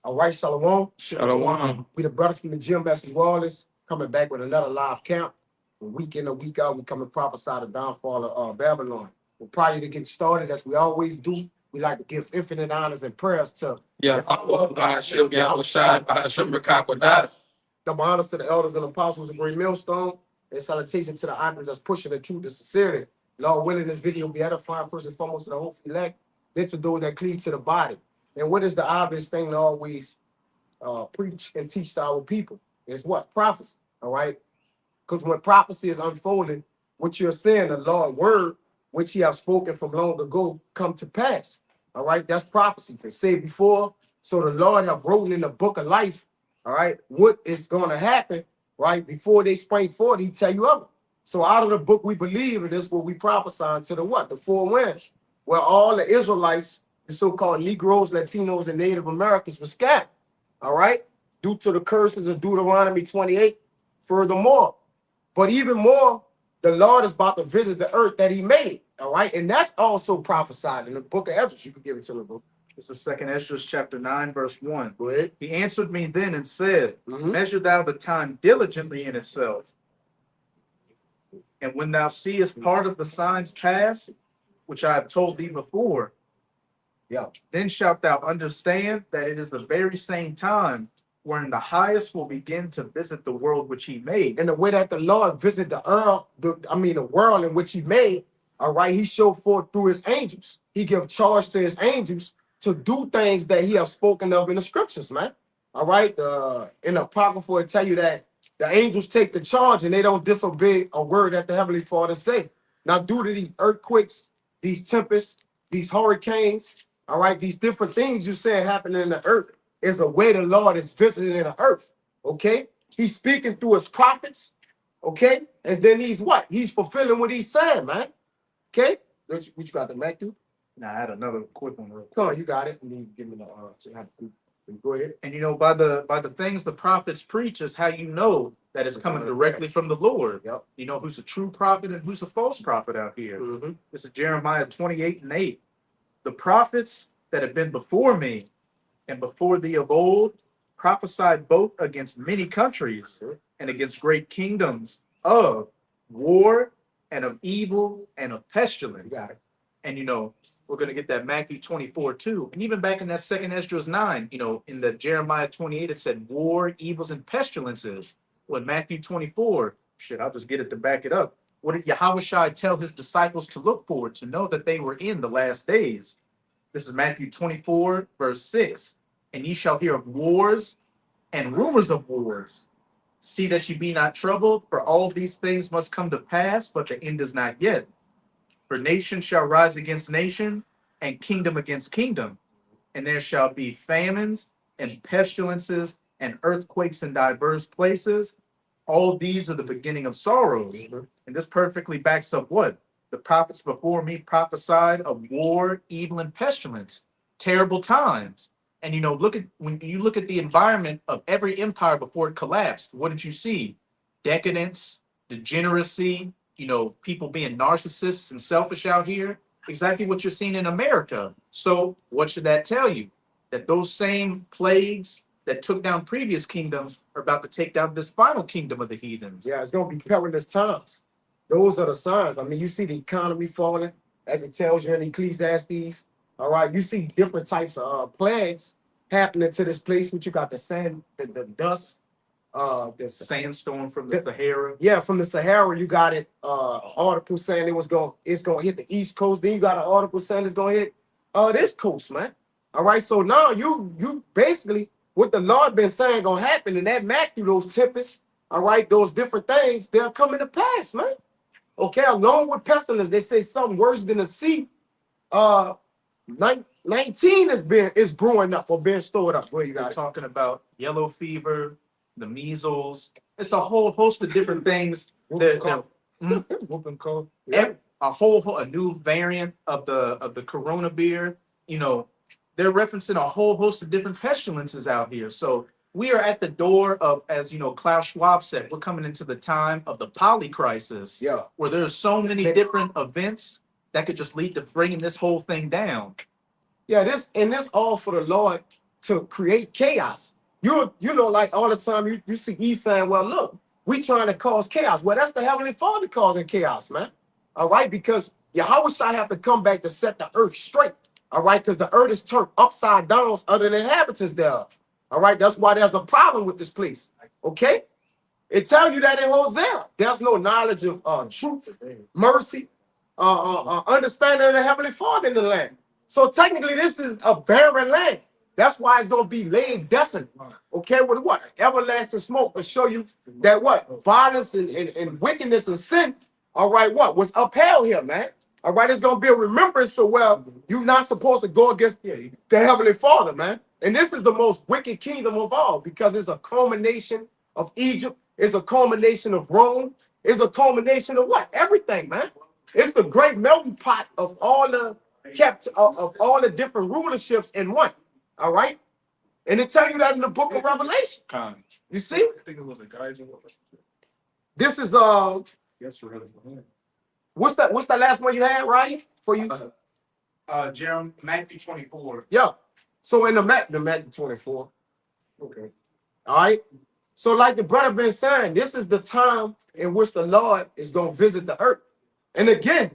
All right, Shalawam. Shalawam. We the brothers from the gym, Master Wallace, coming back with another live camp. A week in, a week out, we come and prophesy the downfall of Babylon. But prior to get started, as we always do, we like to give infinite honors and prayers to YAHAWAH, bahasham, YAHAWASHI, bahasham, double honors to the elders and apostles of Great Millstone, and salutation to the icons that's pushing the truth and sincerity. Lord willing, this video will be edifying first and foremost to the hopeful elect, then to those that cleave to the body. And what is the obvious thing to always preach and teach to our people? Is what? Prophecy, all right? Because when prophecy is unfolding, what you're saying, the Lord word, which he has spoken from long ago, come to pass. All right, that's prophecy to say before. So the Lord have written in the book of life, all right, what is going to happen, right? Before they spring forth, he tell you of it. So out of the book we believe, and this is what we prophesy to the what? The four winds, where all the Israelites, the so-called Negroes, Latinos, and Native Americans were scattered, all right, due to the curses of Deuteronomy 28. Furthermore, but even more, the Lord is about to visit the earth that he made, all right? And that's also prophesied in the book of Ezra. You can give it to the book. This is 2nd Ezra chapter 9, verse 1. Go ahead. He answered me then and said, Measure thou the time diligently in itself. And when thou seest part of the signs pass, which I have told thee before, then shalt thou understand that it is the very same time wherein the highest will begin to visit the world which he made. And the way that the Lord visited the world in which he made, all right, he showed forth through his angels. He gave charge to his angels to do things that he have spoken of in the scriptures, man. All right, in the Apocrypha, it tell you that the angels take the charge and they don't disobey a word that the Heavenly Father say. Now, due to these earthquakes, these tempests, these hurricanes, all right, these different things you saying happening in the earth, is a way the Lord is visiting the earth, okay? He's speaking through his prophets, okay? And then he's what? He's fulfilling what he's saying, man, okay? What you got, the Mac, dude? Now, I had another quick one. Come on, you got it. And then give me the, go ahead. And you know, by the things the prophets preach is how you know that it's coming directly from the Lord. Yep. You know who's a true prophet and who's a false prophet out here. This is Jeremiah 28 and 8. The prophets that have been before me and before thee of old prophesied both against many countries and against great kingdoms of war and of evil and of pestilence. And you know, we're going to get that Matthew 24 too. And even back in that 2nd Ezra 9, you know, in the Jeremiah 28, it said war, evils, and pestilences. When Matthew 24, shit, I'll just get it to back it up. What did Yahawashi tell his disciples to look for, to know that they were in the last days? This is Matthew 24, verse 6. And ye shall hear of wars and rumors of wars. See that ye be not troubled, for all these things must come to pass, but the end is not yet. For nation shall rise against nation, and kingdom against kingdom. And there shall be famines and pestilences and earthquakes in diverse places. All these are the beginning of sorrows. And this perfectly backs up what? The prophets before me prophesied of war, evil, and pestilence. Terrible times. And you know, when you look at the environment of every empire before it collapsed, what did you see? Decadence, degeneracy, you know, people being narcissists and selfish out here. Exactly what you're seeing in America. So what should that tell you? That those same plagues that took down previous kingdoms are about to take down this final kingdom of the heathens. Yeah, it's going to be perilous times. Those are the signs. I mean, you see the economy falling, as it tells you in Ecclesiastes. All right, you see different types of plagues happening to this place, which you got the sand, the dust, the sandstorm from the Sahara. Yeah, from the Sahara, you got it. Article saying it's gonna hit the East Coast. Then you got an article saying it's gonna hit this coast, man. All right, so now you basically what the Lord been saying gonna happen, and that Matthew, those tempests, all right, those different things, they're coming to pass, man. Okay, along with pestilence, they say something worse than a sea. 19 is brewing up or being stored up. Where you got talking about yellow fever, the measles. It's a whole host of different things. Whooping cold. A new variant of the corona beer. You know, they're referencing a whole host of different pestilences out here. So we are at the door of, as you know, Klaus Schwab said, we're coming into the time of the poly crisis. Yeah, where there's so many different events that could just lead to bringing this whole thing down. Yeah, this all for the Lord to create chaos. You know, like all the time you see E saying, well, look, we trying to cause chaos. Well, that's the Heavenly Father causing chaos, man. All right, because YAHAWASHI have to come back to set the earth straight. All right, because the earth is turned upside down under the inhabitants thereof. All right, that's why there's a problem with this place. Okay, it tells you that in Hosea. There's no knowledge of truth, mercy, understanding of the Heavenly Father in the land. So technically, this is a barren land. That's why it's going to be laid desolate. Okay, with what? Everlasting smoke to show you that what? Violence and wickedness and sin, all right, what? Was upheld here, man. All right, it's going to be a remembrance. So, well, you're not supposed to go against the Heavenly Father, man. And this is the most wicked kingdom of all because it's a culmination of Egypt. It's a culmination of Rome. It's a culmination of what? Everything, man. It's the great melting pot of all the of all the different rulerships in one. All right, and it tell you that in the book of Revelation. You see, this is what's that last one you had, Ryan? For you, Jeremy, Matthew 24. yeah. So in the Matthew 24. Okay. All right. So like the brother been saying, this is the time in which the Lord is gonna visit the earth. And again,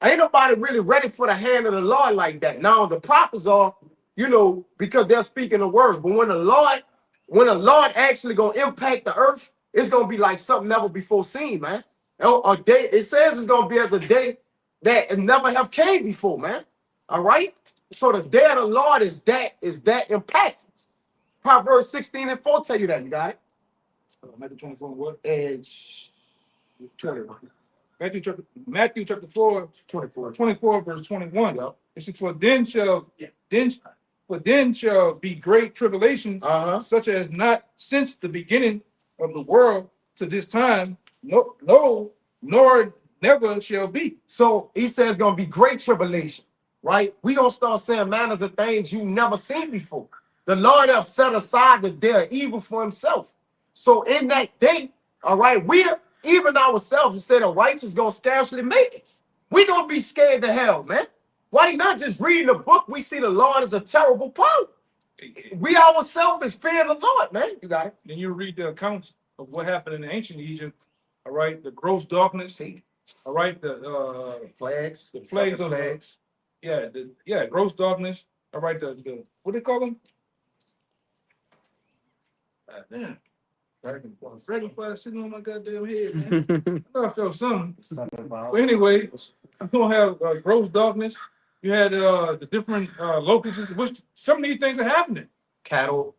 ain't nobody really ready for the hand of the Lord like that. Now the prophets are. You know, because they're speaking the word. But when the Lord actually gonna impact the earth, it's gonna be like something never before seen, man. A day, it says it's gonna be as a day that it never have came before, man. All right. So the day of the Lord is that impactful. Proverbs 16:4 tell you that. You got it. Matthew 24 what? And 21. Matthew chapter 4, 24 verse 21. Yep. It says, For then shall be great tribulation, such as not since the beginning of the world to this time, nor never shall be. So he says it's gonna be great tribulation, right? We gonna start saying manners of things you never seen before. The Lord have set aside the day of evil for himself. So in that day, all right, we're even ourselves to say the righteous gonna scarcely make it. We gonna be scared to hell, man. Why not just reading the book? We see the Lord is a terrible power. We ourselves is fearing the Lord, man. You got it. Then you read the accounts of what happened in ancient Egypt. All right, the gross darkness. All right, the plagues, of plagues. Gross darkness. All right, the what do they call them? Damn. Dragonfly sitting on my goddamn head, man. I thought I felt something. But anyway, I'm gonna have gross darkness. You had the different locusts, which some of these things are happening. Cattle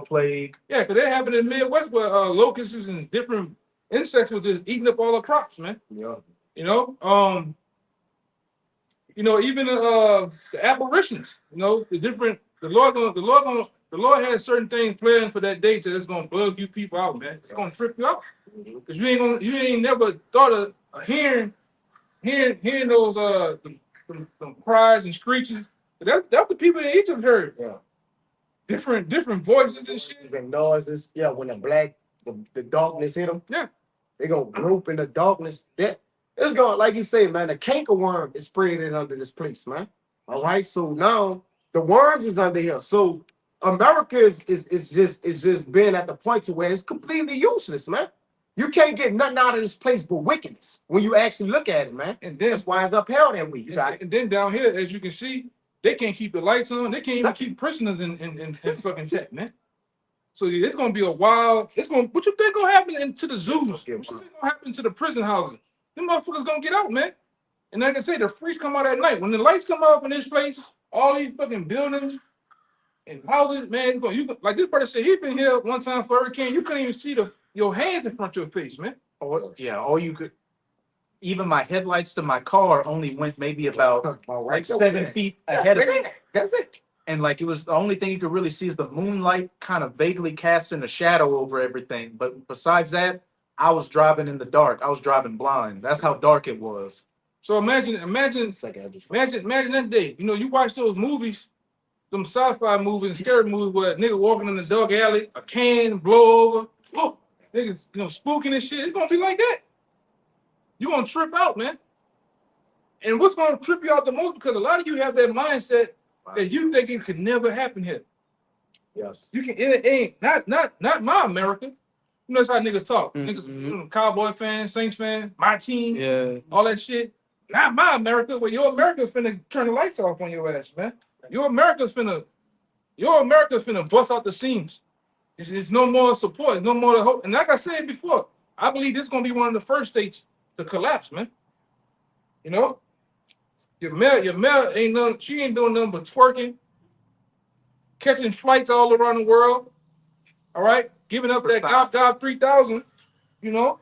plague. Yeah, because they happen in the Midwest where locusts and different insects were just eating up all the crops, man. Yeah. Even the apparitions, the Lord has certain things planned for that day that's gonna bug you people out, man. It's gonna trip you out. Because you ain't never thought of hearing those some cries and screeches. That's the people in Egypt heard. Yeah. Different voices and shit. And noises. Yeah, when the darkness hit them. Yeah. They gonna group in the darkness. It's gonna, like you say, man, the cankerworm is spreading under this place, man. All right. So now the worms is under here. So America is just being at the point to where it's completely useless, man. You can't get nothing out of this place but wickedness when you actually look at it, man. And then, that's why it's upheld that way. You got it. And then down here, as you can see, they can't keep the lights on. They can't even keep prisoners in fucking check, man. So it's gonna be a wild. What you think gonna happen to the zoos? What you think gonna happen to the prison houses? Them motherfuckers gonna get out, man. And like I say, the freaks come out at night. When the lights come out in this place, all these fucking buildings and houses, man, like this person said, he's been here one time for hurricane. You couldn't even see your hands in front of your face, man. All you could. Even my headlights to my car only went maybe about like 7 feet ahead of me. That's it. And like it was the only thing you could really see is the moonlight kind of vaguely casting a shadow over everything. But besides that, I was driving in the dark. I was driving blind. That's how dark it was. So imagine that day. You watch those movies, some sci-fi movies and scary movies where a nigga walking in the dark alley, a can blow over. Oh, niggas, spooking and shit. It's gonna be like that. You're gonna trip out, man. And what's gonna trip you out the most, because a lot of you have that mindset that you think it could never happen here. Yes. You can. It ain't not my America. You know that's how niggas talk. Mhm. Niggas, you know, Cowboy fans, Saints fans, my team, Yeah. all that shit. Not my America. Well, your America's finna turn the lights off on your ass, man. Your America's finna bust out the seams. It's no more support. It's no more hope. And like I said before, I believe this is gonna be one of the first states to collapse, man. You know, your mayor ain't none. She ain't doing nothing but twerking, catching flights all around the world. All right, giving up that God 3000. You know,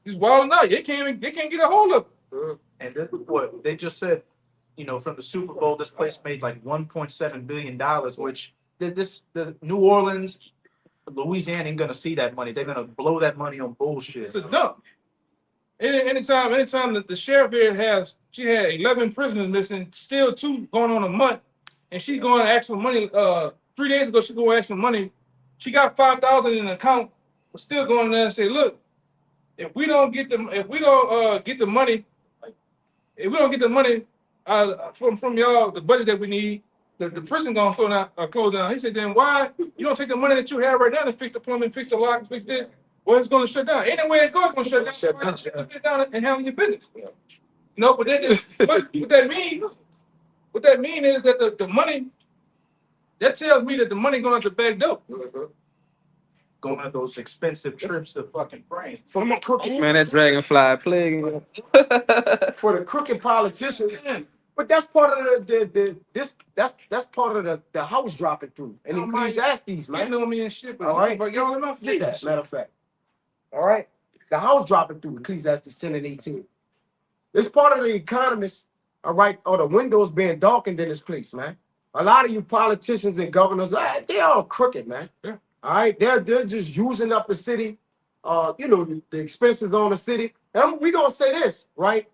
he's wilding out. They can't get a hold of it. And then what they just said, you know, from the Super Bowl, this place made like $1.7 billion, which the New Orleans, Louisiana ain't gonna see that money. They're gonna blow that money on bullshit. It's a dump. Anytime that the sheriff here she had 11 prisoners missing, still 2 going on a month, and she's going to ask for money. 3 days ago, she going to ask for money. She got 5,000 in the account, but still going there and say, look, if we don't get the money, if we don't get the money from y'all, the budget that we need, the prison gonna close down. He said, then why you don't take the money that you have right now to fix the plumbing, fix the locks, fix this? Well, it's gonna shut down. Anyway, it's going to shut down. Shut down and handle your business. You know, but then what that means is that the money, that tells me that the money going to the back door. Going on those expensive trips to fucking France. For the crooked, Man, that dragonfly plague. for the crooked politicians. But that's part of that's part of the house dropping through. And Ecclesiastes, You man. know me and shit, but All right. but y'all in my Get face. that, matter of fact. All right. The house dropping through Ecclesiastes 10 and 18. It's part of the economists, all right, or the windows being darkened in this place, man. A lot of you politicians and governors, they're all crooked, man. Yeah. All right. They're just using up the city, you know, the expenses on the city. And we gonna say this, right?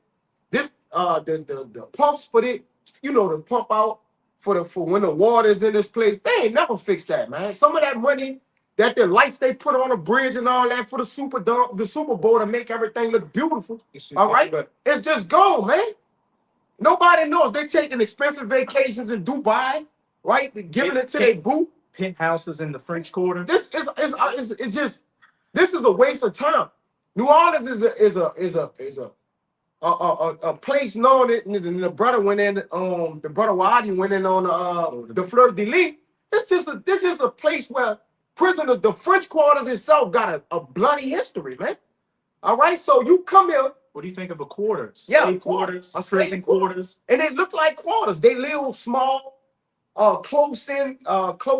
This the pumps for the, you know, the pump out for when the water's in this place, they ain't never fixed that, man. Some of that money that the lights they put on the bridge and all that for the Super Bowl to make everything look beautiful. All right, it's just gone, man. Nobody knows they taking expensive vacations in Dubai, right? They're giving it to their boo. Penthouses in the French Quarter. This is it's just this is a waste of time. New Orleans is a place known that the brother went in, the brother Wadi went in on the Fleur de Lis. This is a place where prisoners, the French Quarters itself got a bloody history, man. All right, so you come here. What do you think of a quarter? Yeah, Slave quarters, a slave prison quarters. And they look like quarters. They live small, close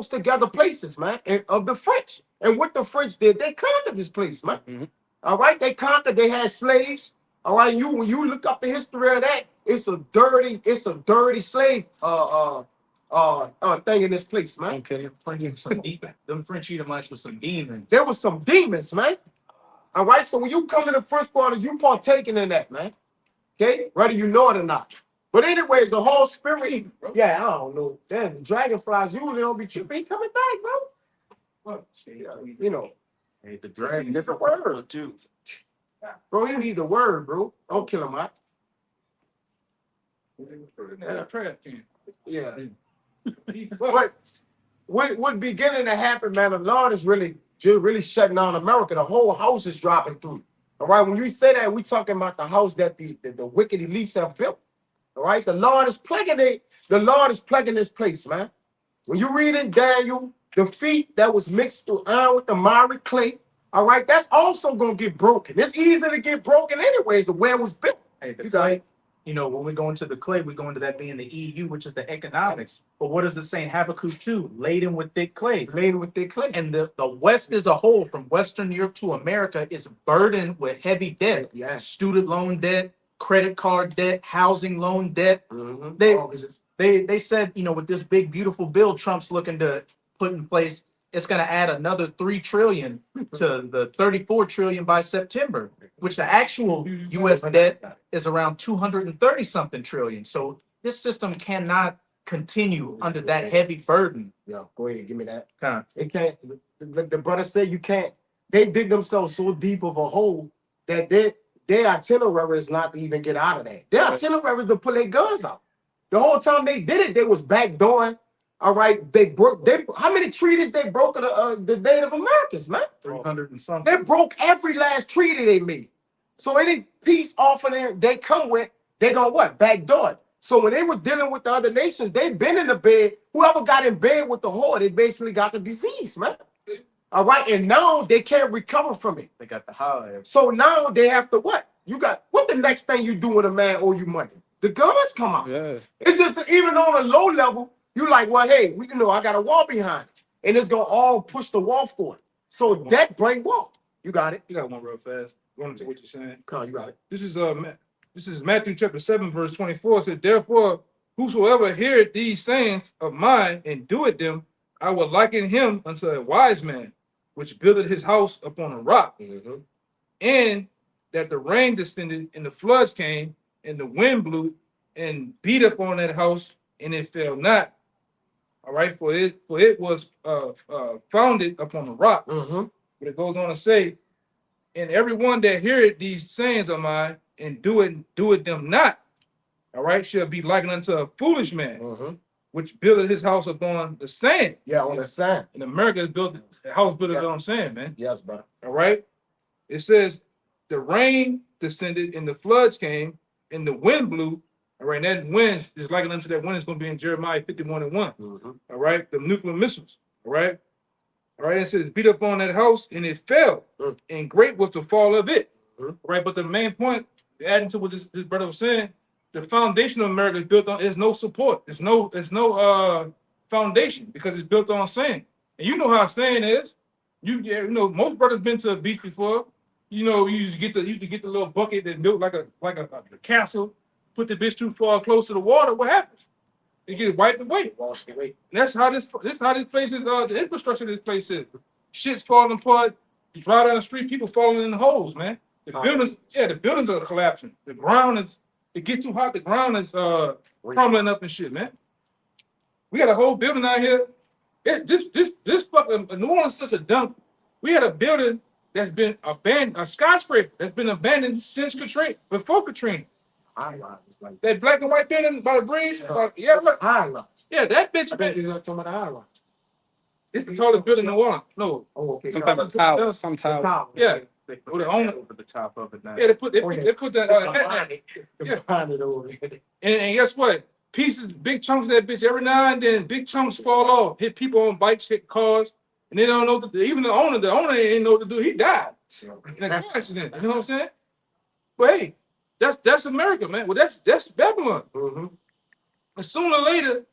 together places, man, of the French. And what the French did, they conquered this place, man. Mm-hmm. All right, they conquered. They had slaves. All right, when you look up the history of that, it's a dirty slave thing in this place, man. Okay. Them French Edomites with some demons. There was some demons, man. All right, so when you come to the French Quarters, you partaking in that, man. Okay, whether you know it or not. But anyways, the whole spirit, yeah, I don't know. Damn, the dragonflies usually don't be tripping. Ain't coming back, bro. Well, you know, Hey, the dragon. different word, too. Bro, you need the word, bro. Don't kill him, man. Yeah. But what beginning to happen, man, the Lord is really shutting down America. The whole house is dropping through. All right, when you say that, we talking about the house that the wicked elites have built. All right, the Lord is plaguing it. The Lord is plaguing this place, man. When you read in Daniel, the feet that was mixed through iron with the miry clay, all right, that's also gonna get broken. It's easy to get broken anyways, the way it was built. Hey, the clay, you know, when we go into the clay, we go into that being the EU, which is the economics. But what does it say in Habakkuk 2? Laden with thick clay. Laden with thick clay. And the West as a whole, from Western Europe to America, is burdened with heavy debt. Yes. Student loan debt, credit card debt, housing loan debt. Mm-hmm. They said, you know, with this big, beautiful bill Trump's looking to put in place, it's going to add another $3 trillion to the $34 trillion by September, which the actual U.S. debt is around 230 something trillion. So this system cannot continue under that heavy burden. Yeah, go ahead, give me that. Huh. It can't. The brother said you can't. They dig themselves so deep of a hole that their itinerary is not to even get out of that. Their itinerary is to pull their guns out. The whole time they did it, they was backdooring All right, how many treaties they broke of the Native Americans, man? 300 and something. They broke every last treaty they made. So any peace offer they come with, they gonna what? Backdoor it. So when they was dealing with the other nations, they been in the bed. Whoever got in bed with the whore, they basically got the disease, man. All right, and now they can't recover from it. They got the Halalyam. So now they have to what? What the next thing you do when a man owe you money? The guns come out. Yeah. It's just even on a low level, you like, well, hey, I got a wall behind it. And it's gonna all push the wall forward. So that bring wall. You got it. You got one real fast. Going to what you're saying. Come on, you got it. This is Matthew chapter 7, verse 24. It said, therefore, whosoever heareth these sayings of mine and doeth them, I will liken him unto a wise man, which builded his house upon a rock. And that the rain descended, and the floods came, and the wind blew, and beat upon that house, and it fell not. All right, for it was founded upon a rock. But it goes on to say, and everyone that heareth these sayings of mine and doeth them not, all right, shall be likened unto a foolish man, which builded his house upon the sand. Yeah, on the sand. In America, the house built on sand, man. Yes, bro. All right. It says the rain descended and the floods came and the wind blew. All right. And that wind is likened unto that wind is going to be in Jeremiah 51:1. All right. The nuclear missiles. All right. All right. It says beat up on that house and it fell, and great was the fall of it. All right. But the main point, adding to what this brother was saying, the foundation of America is built on, there's no support. There's no foundation because it's built on sand. And you know how sand is. You know, most brothers been to a beach before. You know, you used to get the little bucket that built like a castle, put the bitch too far close to the water. What happens? It gets wiped away. Washed away. And that's how this place is, the infrastructure of this place is. Shit's falling apart. You drive down the street, people falling in the holes, man. The buildings are collapsing. The ground is, it gets too hot, the ground is crumbling up and shit, man. We had a whole building out here. This fucking New Orleans is such a dump. We had a building that's been abandoned, a skyscraper that's been abandoned since Katrina, before Katrina. Like that black and white building by the bridge. Yeah, that bitch. I think you're talking about the highlights. It's the tallest building in the world. No. Oh, okay. Some type of tower. Yeah. They Well, they own it. over the top of it now. Yeah, they put that. Behind it over there. And guess what? Pieces, big chunks of that bitch. Every now and then, big chunks fall off, hit people on bikes, hit cars, and they don't know what to do. Even the owner didn't know what to do. He died in a car accident. You know what I'm saying? But hey, that's America, man. Well, that's Babylon. And sooner or later,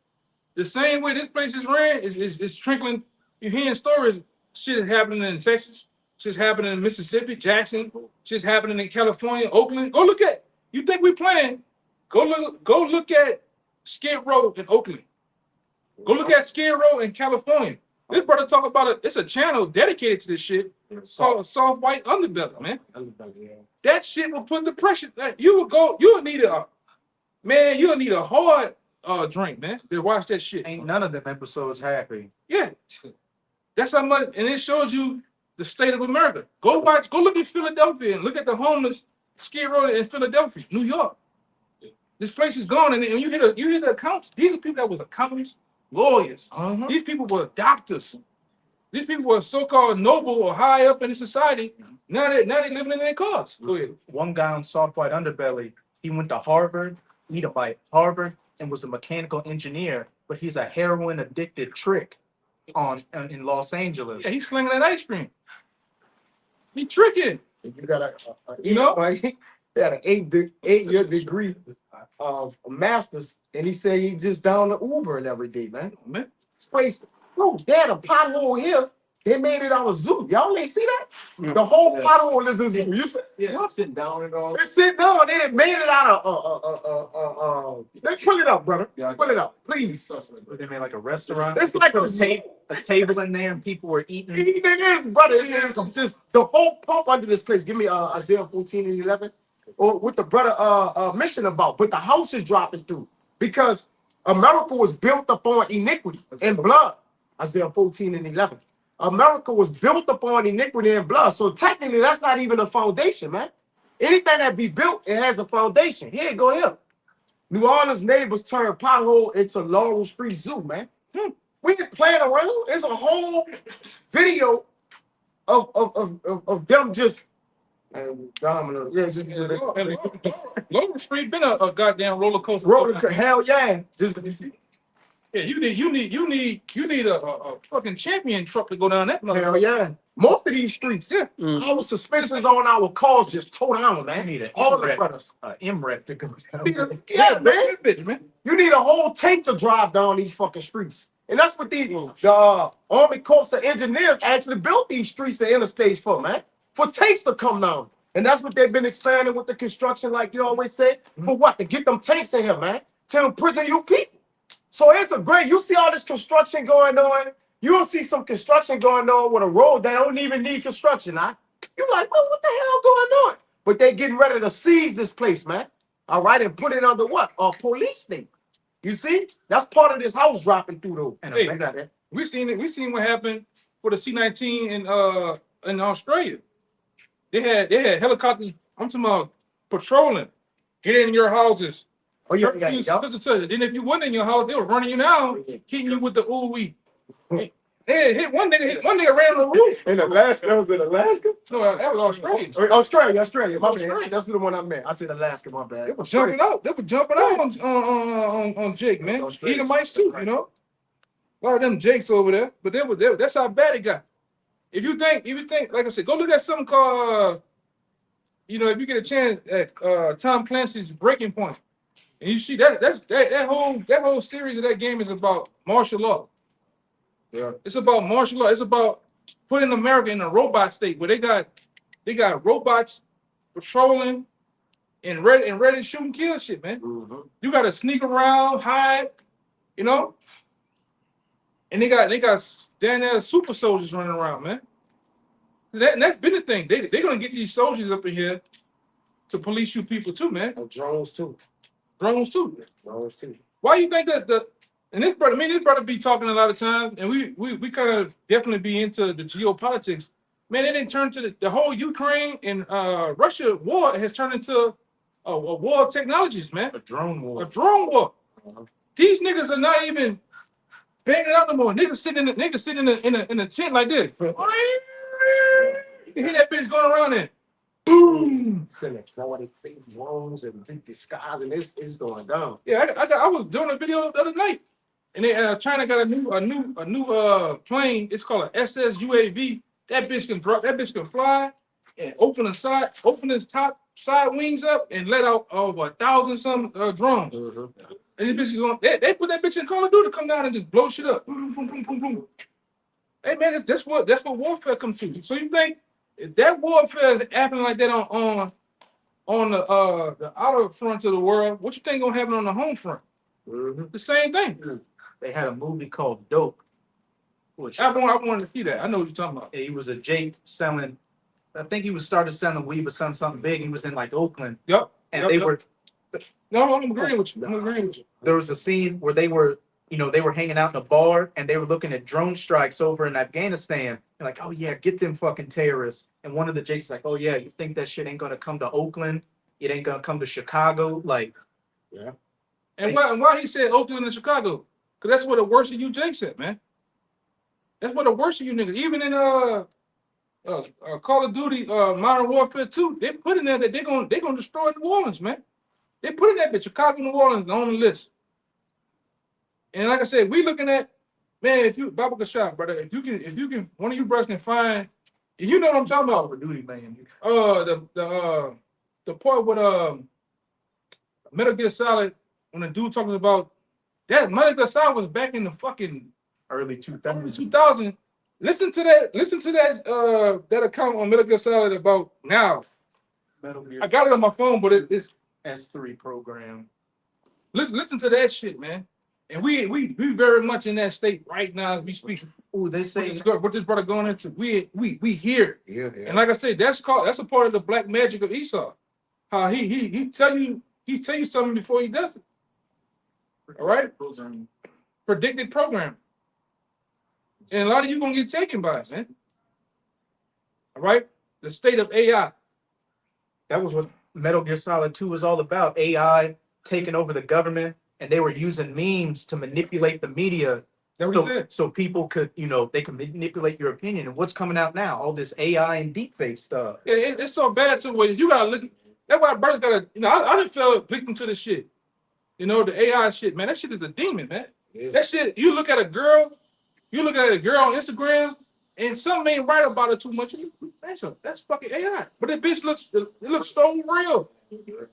the same way this place is ran is trickling. You're hearing stories. Shit is happening in Texas. Shit's happening in Mississippi, Jackson. Shit's happening in California, Oakland. Go look at. You think we playing? Go look at Skid Row in Oakland. Go look at Skid Row in California. This brother talk about it. It's a channel dedicated to this shit called Soft White Underbelly, man. That shit will put the pressure. You'll need a hard drink, man, to watch that shit. Ain't none of them episodes happy. Yeah. That's how much, and it shows you the state of America. Go look at Philadelphia and look at the homeless Skid Row in Philadelphia, New York. This place is gone, and you hear the accounts. These are people that was accountants, lawyers. These people were doctors. These people were so-called noble or high up in the society. Now they living in their cars. Go ahead. One guy on Soft White Underbelly, he went to Harvard, and was a mechanical engineer, but he's a heroin addicted trick in Los Angeles. Yeah, he's slinging that ice cream. He tricking. You got he had an 8-year degree of master's, and he said he just down the Uber and every day, man. This place, no, they had a pothole here. They made it on a zoo. Y'all ain't see that? The whole pothole is a zoo. You said, yeah, sitting down and all. They sit down. They made it out of let's pull it up, brother. Pull it up, please. They made like a restaurant. It's like a table in there, and people were eating. Brother. It's just the whole pump under this place. Give me Isaiah 14:11, or what the brother mentioned about. But the house is dropping through because America was built upon iniquity and blood. Isaiah 14:11. America was built upon iniquity and blood. So technically, that's not even a foundation, man. Anything that be built, it has a foundation. Here, go here. New Orleans neighbors turned pothole into Laurel Street Zoo, man. We ain't playing around. It's a whole video of them just dominant. Yeah, just Lower Street been a goddamn roller coaster. hell yeah. Just yeah, you need a fucking champion truck to go down that. hell yeah. Most of these streets, Yeah. our suspensions on our cars just toe down, man. need an All the MREP. brothers. MREP to go down. Yeah, man. Bitch, man. You need a whole tank to drive down these fucking streets. And that's what the Army Corps of Engineers actually built these streets and interstates for, man. For tanks to come down. And that's what they've been expanding with the construction, like you always say. For what? To get them tanks in here, man. To imprison you people. So it's a great, you see all this construction going on. You'll see some construction going on with a road that don't even need construction, huh? You're like, well, what the hell going on? But they're getting ready to seize this place, man. All right, and put it under what? A police state. You see? That's part of this house dropping through though. And Hey, we seen what happened for the C-19 in Australia. They had helicopters, I'm talking about patrolling, get in your houses. Oh, yeah, Then if you wasn't in your house, they were running you down, hitting you with the ooh wee. They hit one nigga ran on the roof. In Alaska, that was in Alaska? No, that was Australia. Australia, my Australia. bad. That's the one I meant. I said Alaska, my bad. It was Jumping out. They were jumping out on Jake, man. Edomites too, you know. A lot of them Jakes over there, but that's how bad it got. If you think, like I said, go look at something called, if you get a chance at Tom Clancy's Breaking Point, and you see that whole series of that game is about martial law. Yeah. It's about martial law. It's about putting America in a robot state where they got robots patrolling and ready to shoot and kill shit, man. Mm-hmm. You got to sneak around, hide, and they got down there super soldiers running around, man. And that's been the thing. They're gonna get these soldiers up in here to police you people too, man. And drones too. Drones too. Drones too. Why you think that this brother be talking a lot of times, and we kind of definitely be into the geopolitics. Man, it didn't turn to the whole Ukraine and Russia war has turned into a war of technologies, man. A drone war. A drone war. These niggas are not even banging out no more. Niggas sitting in a tent like this. You can hear that bitch going around there. Boom. Sending 40 big drones and big disguise, and it's going down. Yeah, I was doing a video the other night, and China got a new plane. It's called a SS UAV. That bitch can fly and open his top side wings up and let out over 1,000 some drones. Mm-hmm. And this bitch is going. They put that bitch in Call of Duty to come down and just blow shit up. Boom, boom, boom, boom, boom. Hey man, that's what warfare comes to. So you think if that warfare is happening like that on the outer front of the world, what you think gonna happen on the home front? Mm-hmm. The same thing. They had a movie called Dope. Which I wanted to see that. I know what you're talking about. he was a Jake selling. I think he started selling weed, but selling something big. He was in like Oakland, Yep. and they were. No, I'm agreeing with you. There was a scene where they were hanging out in a bar and they were looking at drone strikes over in Afghanistan. And like, oh yeah, get them fucking terrorists. And one of the Jake's like, oh yeah, you think that shit ain't gonna come to Oakland? It ain't gonna come to Chicago? Like, yeah. And why he said Oakland and Chicago? Because that's where the worst of you Jakes at, man. That's where the worst of you niggas. Even in Call of Duty Modern Warfare 2, they put in there that they're gonna destroy New Orleans, man. They put in that bitch, Chicago, New Orleans on the list. And like I said, we looking at, man, if you Baba Kashaf, brother, if you can, one of you brothers can find, you know what I'm talking about. for duty, man. The part with Metal Gear Solid, when the dude talking about that Metal Gear Solid was back in the fucking Early 2000s. 2000. Listen to that account on Metal Gear Solid about now. Metal Gear I got it on my phone, but it's S3 program. listen to that shit, man. And we very much in that state right now as we speak. Oh, they say What this brother going into? We here. Yeah. And like I said, that's a part of the black magic of Esau. How he tell you something before he does it. All right? Predicted program. And a lot of you gonna get taken by it, man. All right? The state of AI. that was what Metal Gear Solid 2 was all about. AI taking over the government, and they were using memes to manipulate the media That's what he said. So people could, they can manipulate your opinion. And what's coming out now? All this AI and deepfake stuff. Yeah, it's so bad to where you gotta look. That's why brothers gotta, I just fell victim to the shit. The AI shit, man. That shit is a demon, man. That shit, you look at a girl on Instagram, and something ain't right about her too much. That's fucking AI. But that bitch looks so real.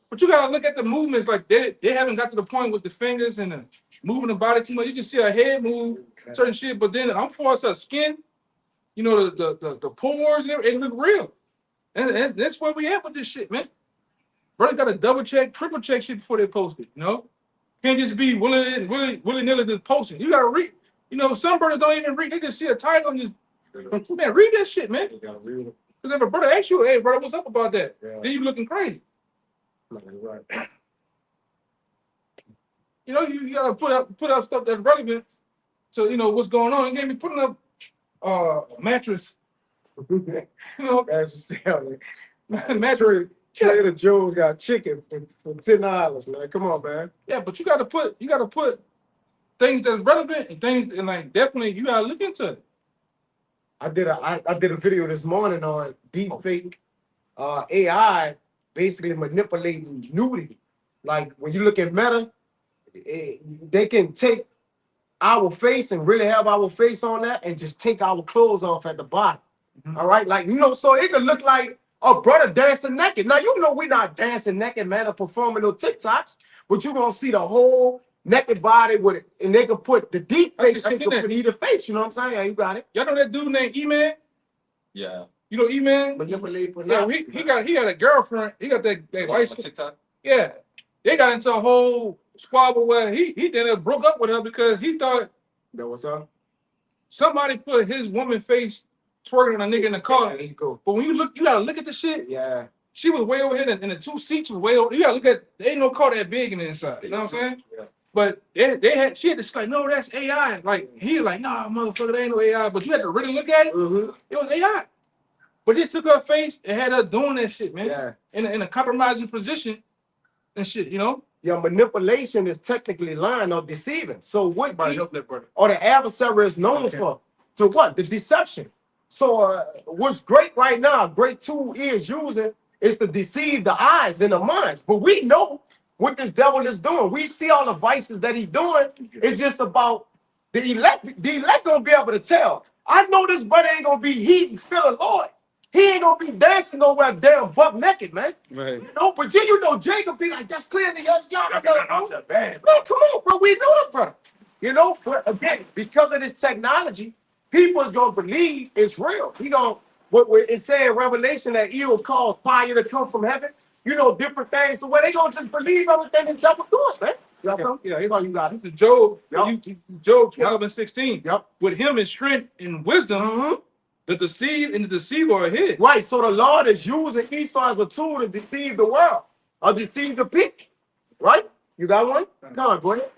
But you gotta look at the movements, like they haven't got to the point with the fingers and the moving the body too much. You can see her head move, certain shit, but then I'm far as her skin, the pores and everything, it look real. And that's where we at with this shit, man. Brother gotta double check, triple check shit before they post it, Can't just be willy-nilly just posting. You gotta read. Some brothers don't even read. They just see a title and just, man, read that shit, man. Because if a brother asks you, hey, brother, what's up about that? Then you looking crazy. You gotta put up stuff that's relevant to what's going on. You can't be putting up a mattress. Mattress. Trader Joe's got chicken for $10, man. Come on, man. Yeah, but you gotta put things that's relevant and things and like definitely you gotta look into it. I did a video this morning on deep fake AI basically manipulating nudity. Like when you look at Meta, they can take our face and really have our face on that and just take our clothes off at the bottom. All right, like so it could look like a brother dancing naked. Now we're not dancing naked, man, or performing no TikToks, but you're gonna see the whole naked body with it, and they can put the deep fake shit to put either face. You know what I'm saying? Yeah, you got it. Y'all know that dude named E-Man? Yeah. You know E-Man? Manipulate. Yeah, he got a girlfriend. He got that life TikTok. Yeah, they got into a whole squabble where he then broke up with her because he thought that was up. Somebody put his woman face twerking on a nigga in the car. Yeah, go. But when you gotta look at the shit. Yeah. She was way over here, and the two seats was way over. You gotta look at. There ain't no car that big in the inside. You know what I'm saying? Yeah. But she had to like, no, that's AI. Like he like, nah, motherfucker, there ain't no AI. But you had to really look at it. It was AI. But it took her face and had her doing that shit, man. Yeah. In a compromising position and shit, Yeah, manipulation is technically lying or deceiving. So what or the adversary is known for? To what? The deception. So what's great right now, a great tool is using is to deceive the eyes and the minds. But we know what this devil is doing. We see all the vices that he's doing. It's just about the elect. The elect gonna be able to tell. I know this brother ain't gonna be feeling Lord. He ain't gonna be dancing nowhere damn butt naked, man. Right. But Jacob be like, that's clear the young y'all. Man, come on, bro. We know it, brother. But again, because of this technology, people is gonna believe it's real. What it's saying in Revelation that evil calls fire to come from heaven. Different things. So where they gonna just believe everything this devil doing, man? You got something? Yeah, you got it. Job. Yep. Job 12 and 16. Yep. With him in strength and wisdom, the deceived and the deceiver are his. Right. So the Lord is using Esau as a tool to deceive the world or deceive the people. Right? You got one? Come on, go ahead.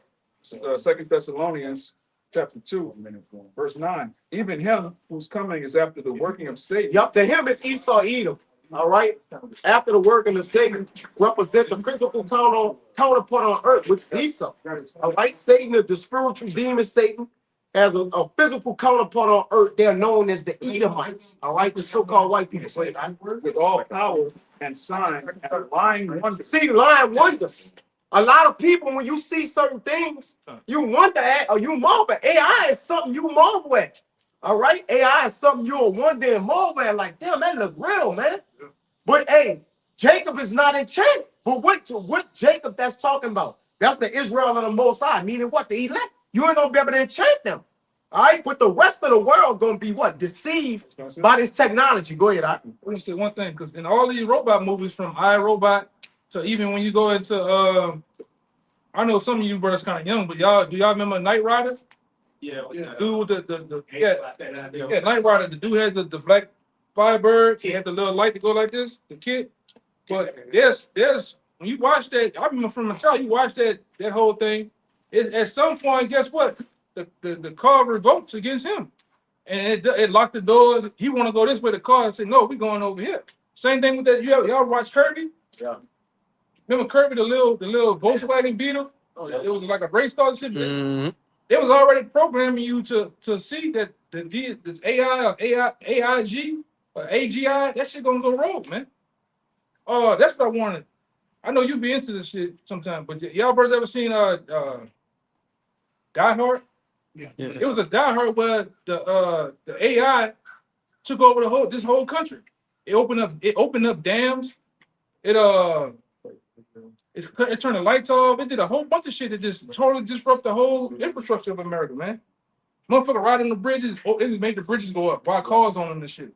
2 Thessalonians chapter 2, verse 9. Even him whose coming is after the working of Satan. Yep, the him is Esau Edom. All right. After the working of Satan represent the principal counterpart on earth, which is Esau. All right. Satan is the spiritual demon. Satan has a physical counterpart on earth. They're known as the Edomites. All right. The so-called white people. With all power and sign and lying wonders. See, lying wonders. A lot of people, when you see certain things, you wonder at or you marvel. AI is something you marvel at. All right? AI is something you'll wonder and marvel at. Like, damn, that look real, man. But, hey, Jacob is not enchanted. But what Jacob that's talking about? That's the Israel of the Most High, meaning what? The elect. You ain't going to be able to enchant them. All right? But the rest of the world going to be what? Deceived by this technology. Go ahead, Aki. Let me say one thing, because in all these robot movies, from iRobot to even when you go into, I know some of you brothers kind of young, but do y'all remember Knight Rider? Yeah. Dude with the Knight Rider. The dude had the black Firebird. He had the little light to go like this, the kid. But there's when you watch that, I remember from a child, you watch that whole thing. At some point, guess what? The car revokes against him. And it locked the door. He want to go this way. The car said, no, we're going over here. Same thing with that. Y'all watch Kirby? Yeah. Remember Kirby, the little Volkswagen Beetle? Oh, yeah. It was like a race car and shit. They was already programming you to see that this AI or AIG or AGI, that shit gonna go rogue, man. Oh, that's what I wanted. I know you be into this shit sometime, but y'all brothers ever seen Die Hard? Yeah. It was a Die Hard where the AI took over this whole country. It opened up dams. It turned the lights off. It did a whole bunch of shit that just totally disrupt the whole infrastructure of America, man. Motherfucker riding the bridges, it made the bridges go up, while cars on them and shit.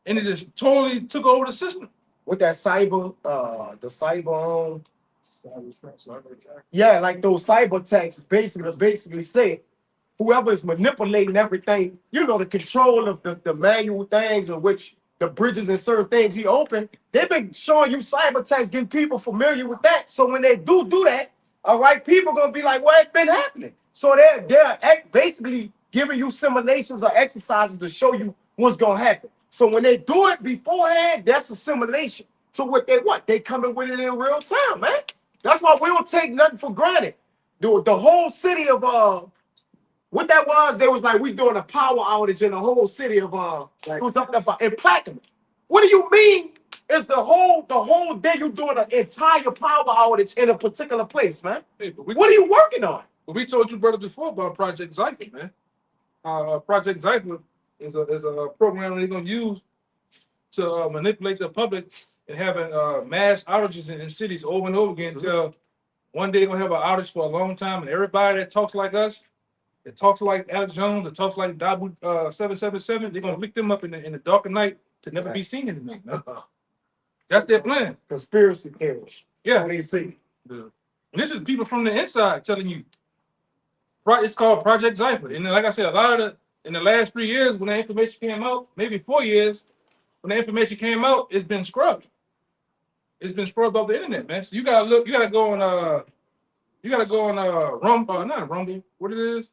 And it just totally took over the system. With that the cyber yeah, like those cyber attacks basically say whoever is manipulating everything, you know, the control of the manual things in which the bridges and certain things he opened, they've been showing you cyber attacks, getting people familiar with that. So when they do that, all right, people gonna be like, well, it's been happening. So they're basically giving you simulations or exercises to show you what's gonna happen. So when they do it beforehand, that's a simulation to what they coming with it in real time, man. That's why we don't take nothing for granted. The whole city of what that was, they was like, we doing a power outage in the whole city of it was up there in Platinum. What do you mean? It's the whole day you doing an entire power outage in a particular place, man? Hey, what are you working on? But we told you, brother, before about Project Zephyr, man. Project Zephyr is a program they're gonna use to manipulate the public and having mass outages in cities over and over again until one day they're gonna have an outage for a long time, and everybody that talks like us, that talks like Alex Jones, that talks like Dabu 777, they're gonna lick them up in the dark of night to never be seen anymore. Man. That's their plan. Conspiracy theories. Yeah. What do you see? And this is people from the inside telling you. It's called Project Zephyr. And like I said, a lot of in the last 3 years, when the information came out, maybe 4 years, when the information came out, it's been scrubbed. It's been scrubbed off the internet, man. So you gotta look, you gotta go on Rumble, not Rumble, what it is?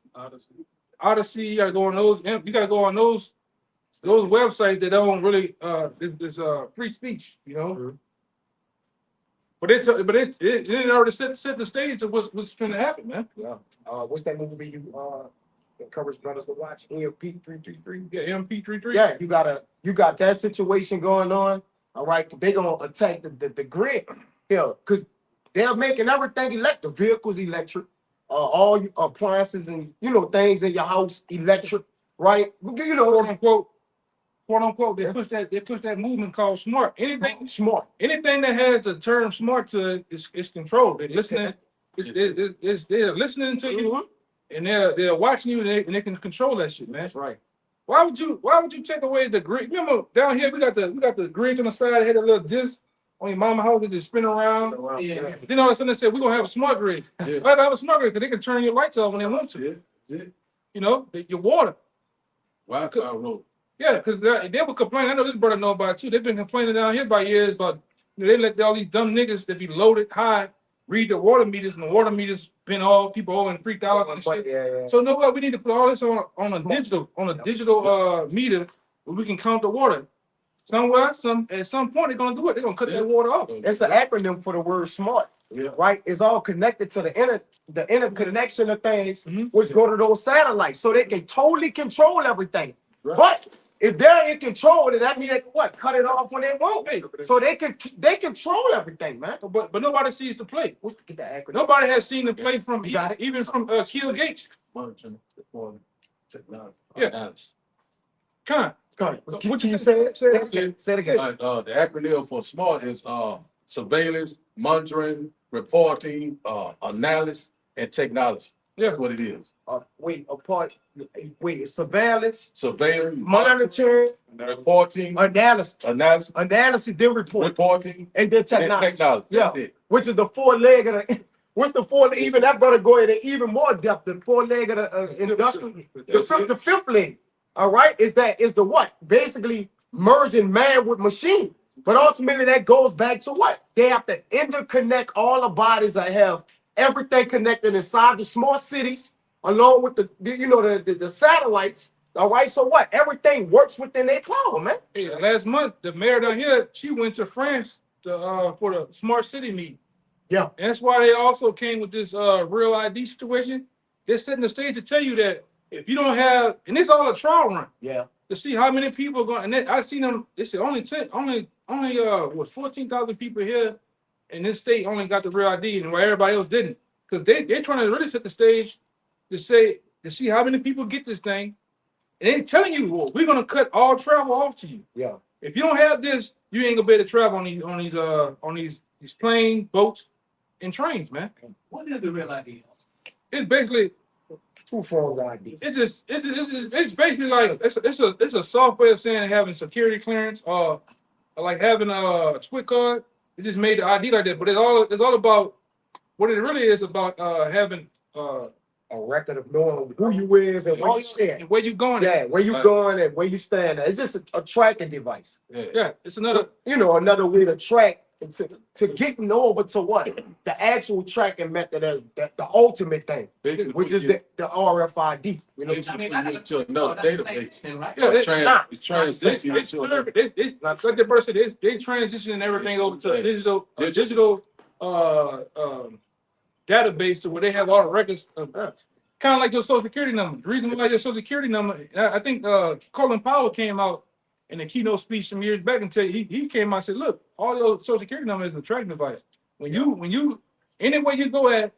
Odyssey, you gotta go on those, you gotta go on those websites that don't really there's free speech, you know. But it already set the stage of what's going to happen, man. Yeah. What's that movie you encourage brothers to watch? MP333. Yeah, MP33. Yeah, you got that situation going on. All right, they gonna attack the grid here because they're making everything electric. The vehicles electric, all your appliances and things in your house electric, right? Quote unquote, they push that movement called smart. Anything smart. Anything that has the term smart to it is controlled. They're listening. They're listening to you, and they're watching you, and they can control that shit, man. That's right. Why would you take away the grid? Remember down here we got the grids on the side. They had a little disc on your mama house that just spin around. Yeah. Then all of a sudden they said we're gonna have a smart grid. Yeah. Why have a smart grid? Because they can turn your lights off when they want to. Yeah. You know, your water. Wi-Fi road. Yeah, because they were complaining. I know this brother know about it too. They've been complaining down here by years about they let all these dumb niggas that be loaded high read the water meters, and the water meters been all people owing $3,000 and shit. Yeah. So no, we need to put all this on a digital meter where we can count the water. Somewhere, at some point they're gonna do it. They're gonna cut that water off. It's an acronym for the word smart. Yeah. Right? It's all connected to the interconnection of things, Mhm. which go to those satellites, so they can totally control everything. Right. But if they're in control, then that means they can cut it off when they want. Hey, So they control everything, man. but nobody sees the play. Get the acronym? Nobody has seen the play from You got it. even from Kill Gates. Monitoring for technology. Yeah. Con. What you say? Say it again. The acronym for SMART is surveillance, monitoring, reporting, analysis, and technology. Yeah. That's what it is. Surveillance, Surveillance, monitoring, reporting, analysis, then report, reporting, and then and technology. technology. Yeah, That's it. which is the four leg of the. What's the four? Even that brother go into even more depth. The four leg of the industrial. The fifth leg. All right, is the what? Basically merging man with machine. But ultimately, that goes back to what? They have to interconnect all the bodies that have everything connected inside the small cities, along with the satellites. All right, so what? Everything works within their power, man. Hey, last month, the mayor down here, she went to France for the smart city meeting. Yeah. And that's why they also came with this real ID situation. they're setting the stage to tell you that if you don't have, and it's all a trial run. Yeah. To see how many people are going, and then I seen them. They said only was 14,000 people here, in this state only got the real ID, and where everybody else didn't, because they're trying to really set the stage to see how many people get this thing, and they telling you, well, we're gonna cut all travel off to you. Yeah. If you don't have this, you ain't gonna be able to travel on these planes, boats, and trains, man. What is the real ID? It's basically. 2 forms of ID. It's basically like it's a software saying having security clearance or like having a SWIFT card. It just made the ID like that, but it's all about what it really is about having A record of knowing who you is and where you stand. and where you going. Yeah, where you going and where you stand. It's just a tracking device. Yeah, it's another. Another way to track to getting over to what the actual tracking method is, the ultimate thing, Basically, which is the RFID. basically put you into another database. Right? Yeah, It's transitioning into another. Like the person, they transitioning everything over to a digital database to where they have all the records. Kind of like your social security number. The reason why your social security number, I think Colin Powell came out in a keynote speech some years back and tell you, he came out and said, look, all your social security number is a tracking device. When you anywhere you go at,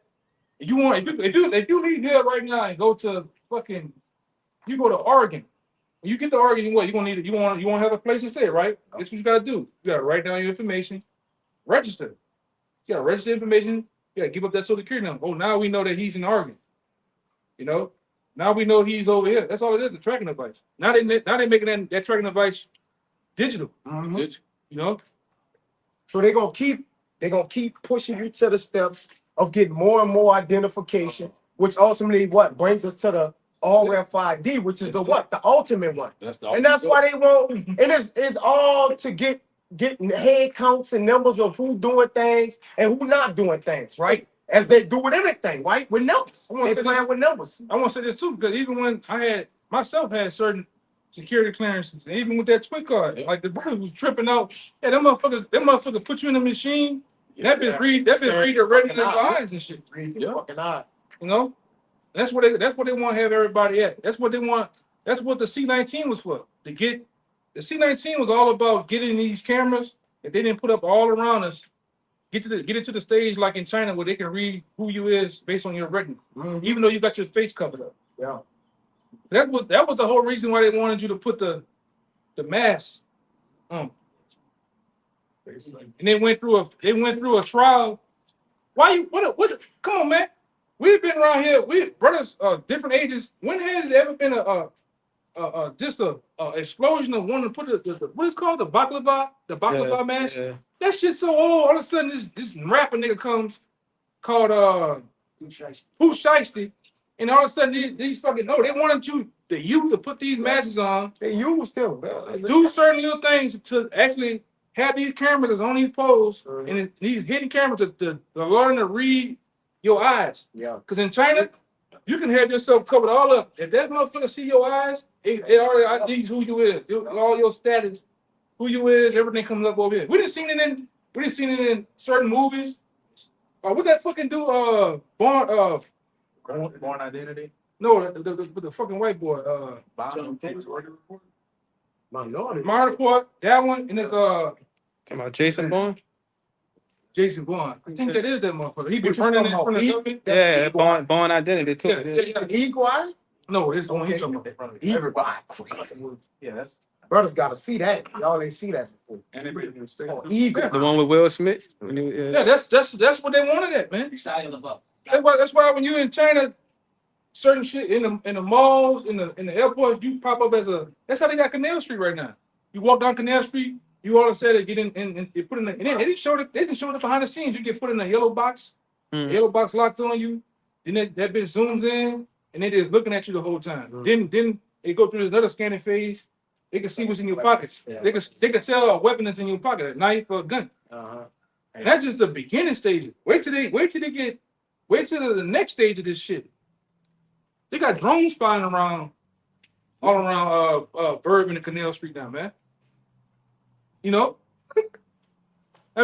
if you leave here right now and go to you go to Oregon. When you get to Oregon, you gonna need you want to have a place to stay, right? That's what you gotta do. You gotta write down your information, register. You gotta register information. You gotta give up that social security number. Oh, now we know that he's in Oregon. Now we know he's over here. That's all it is, a tracking device. Now they making that tracking device digital. So they're gonna keep pushing you to the steps of getting more and more identification, which ultimately what brings us to the RFID, which is the ultimate one. And that's why they want, and it's all to getting head counts and numbers of who doing things and who not doing things, right? As they do with everything, right? With numbers. They playing with numbers. I want to say this too, because even when I had certain security clearances, and even with that SWIFT card, like the brother was tripping out. Yeah, that motherfucker put you in the machine. That bitch read the retina of your eyes and shit. Fucking odd. That's what they want to have everybody at. That's what they want. That's what the C-19 was for. The C-19 was all about getting these cameras that they didn't put up all around us. Get it to the stage like in China where they can read who you is based on your retina, even though you got your face covered up. Yeah. That was the whole reason why they wanted you to put the mask on. And they went through a trial. Why you what come on, man? We've been around here, we brothers different ages. When has there ever been a explosion of wanting to put the what is called the baklava mask? Yeah. That shit's so old. All of a sudden, this rapper nigga comes called Pooh Shiesty, and all of a sudden these fucking they wanted the youth to put these masks on. They used them. Do certain little things to actually have these cameras on these poles and these hidden cameras to learn to read your eyes. Yeah. Because in China, you can have yourself covered all up. If that motherfucker see your eyes, it already IDs who you is, all your status. Who you is, everything comes up over here. We didn't see it in certain movies. What that fucking do? Born Identity. No, the fucking white boy. Minority Report. That one, and it's Talking about Jason Bourne? Jason Bourne. I think that is that motherfucker. He be running in front of government. Yeah, Born Identity too. Yeah. Eagle Eye? No, it's the one he's talking about. Eagle Eye. Crazy. Yeah, that's Brothers gotta see that. Y'all ain't see that before. Eagle. The one with Will Smith. Yeah, that's what they wanted at, man. That's why when you in China, certain shit in the malls, in the airports, you pop up as that's how they got Canal Street right now. You walk down Canal Street, you all of a sudden get in and you put in the, and they just showed it behind the scenes. You get put in a yellow box, yellow box locked on you, and that bitch zooms in and they just looking at you the whole time. Then they go through this another scanning phase. They can see what's in your pockets. Yeah. They can tell a weapon that's in your pocket, a knife or a gun. And that's just the beginning stage. Wait till the next stage of this shit. They got drones flying around all around Bourbon and Canal Street now, man. I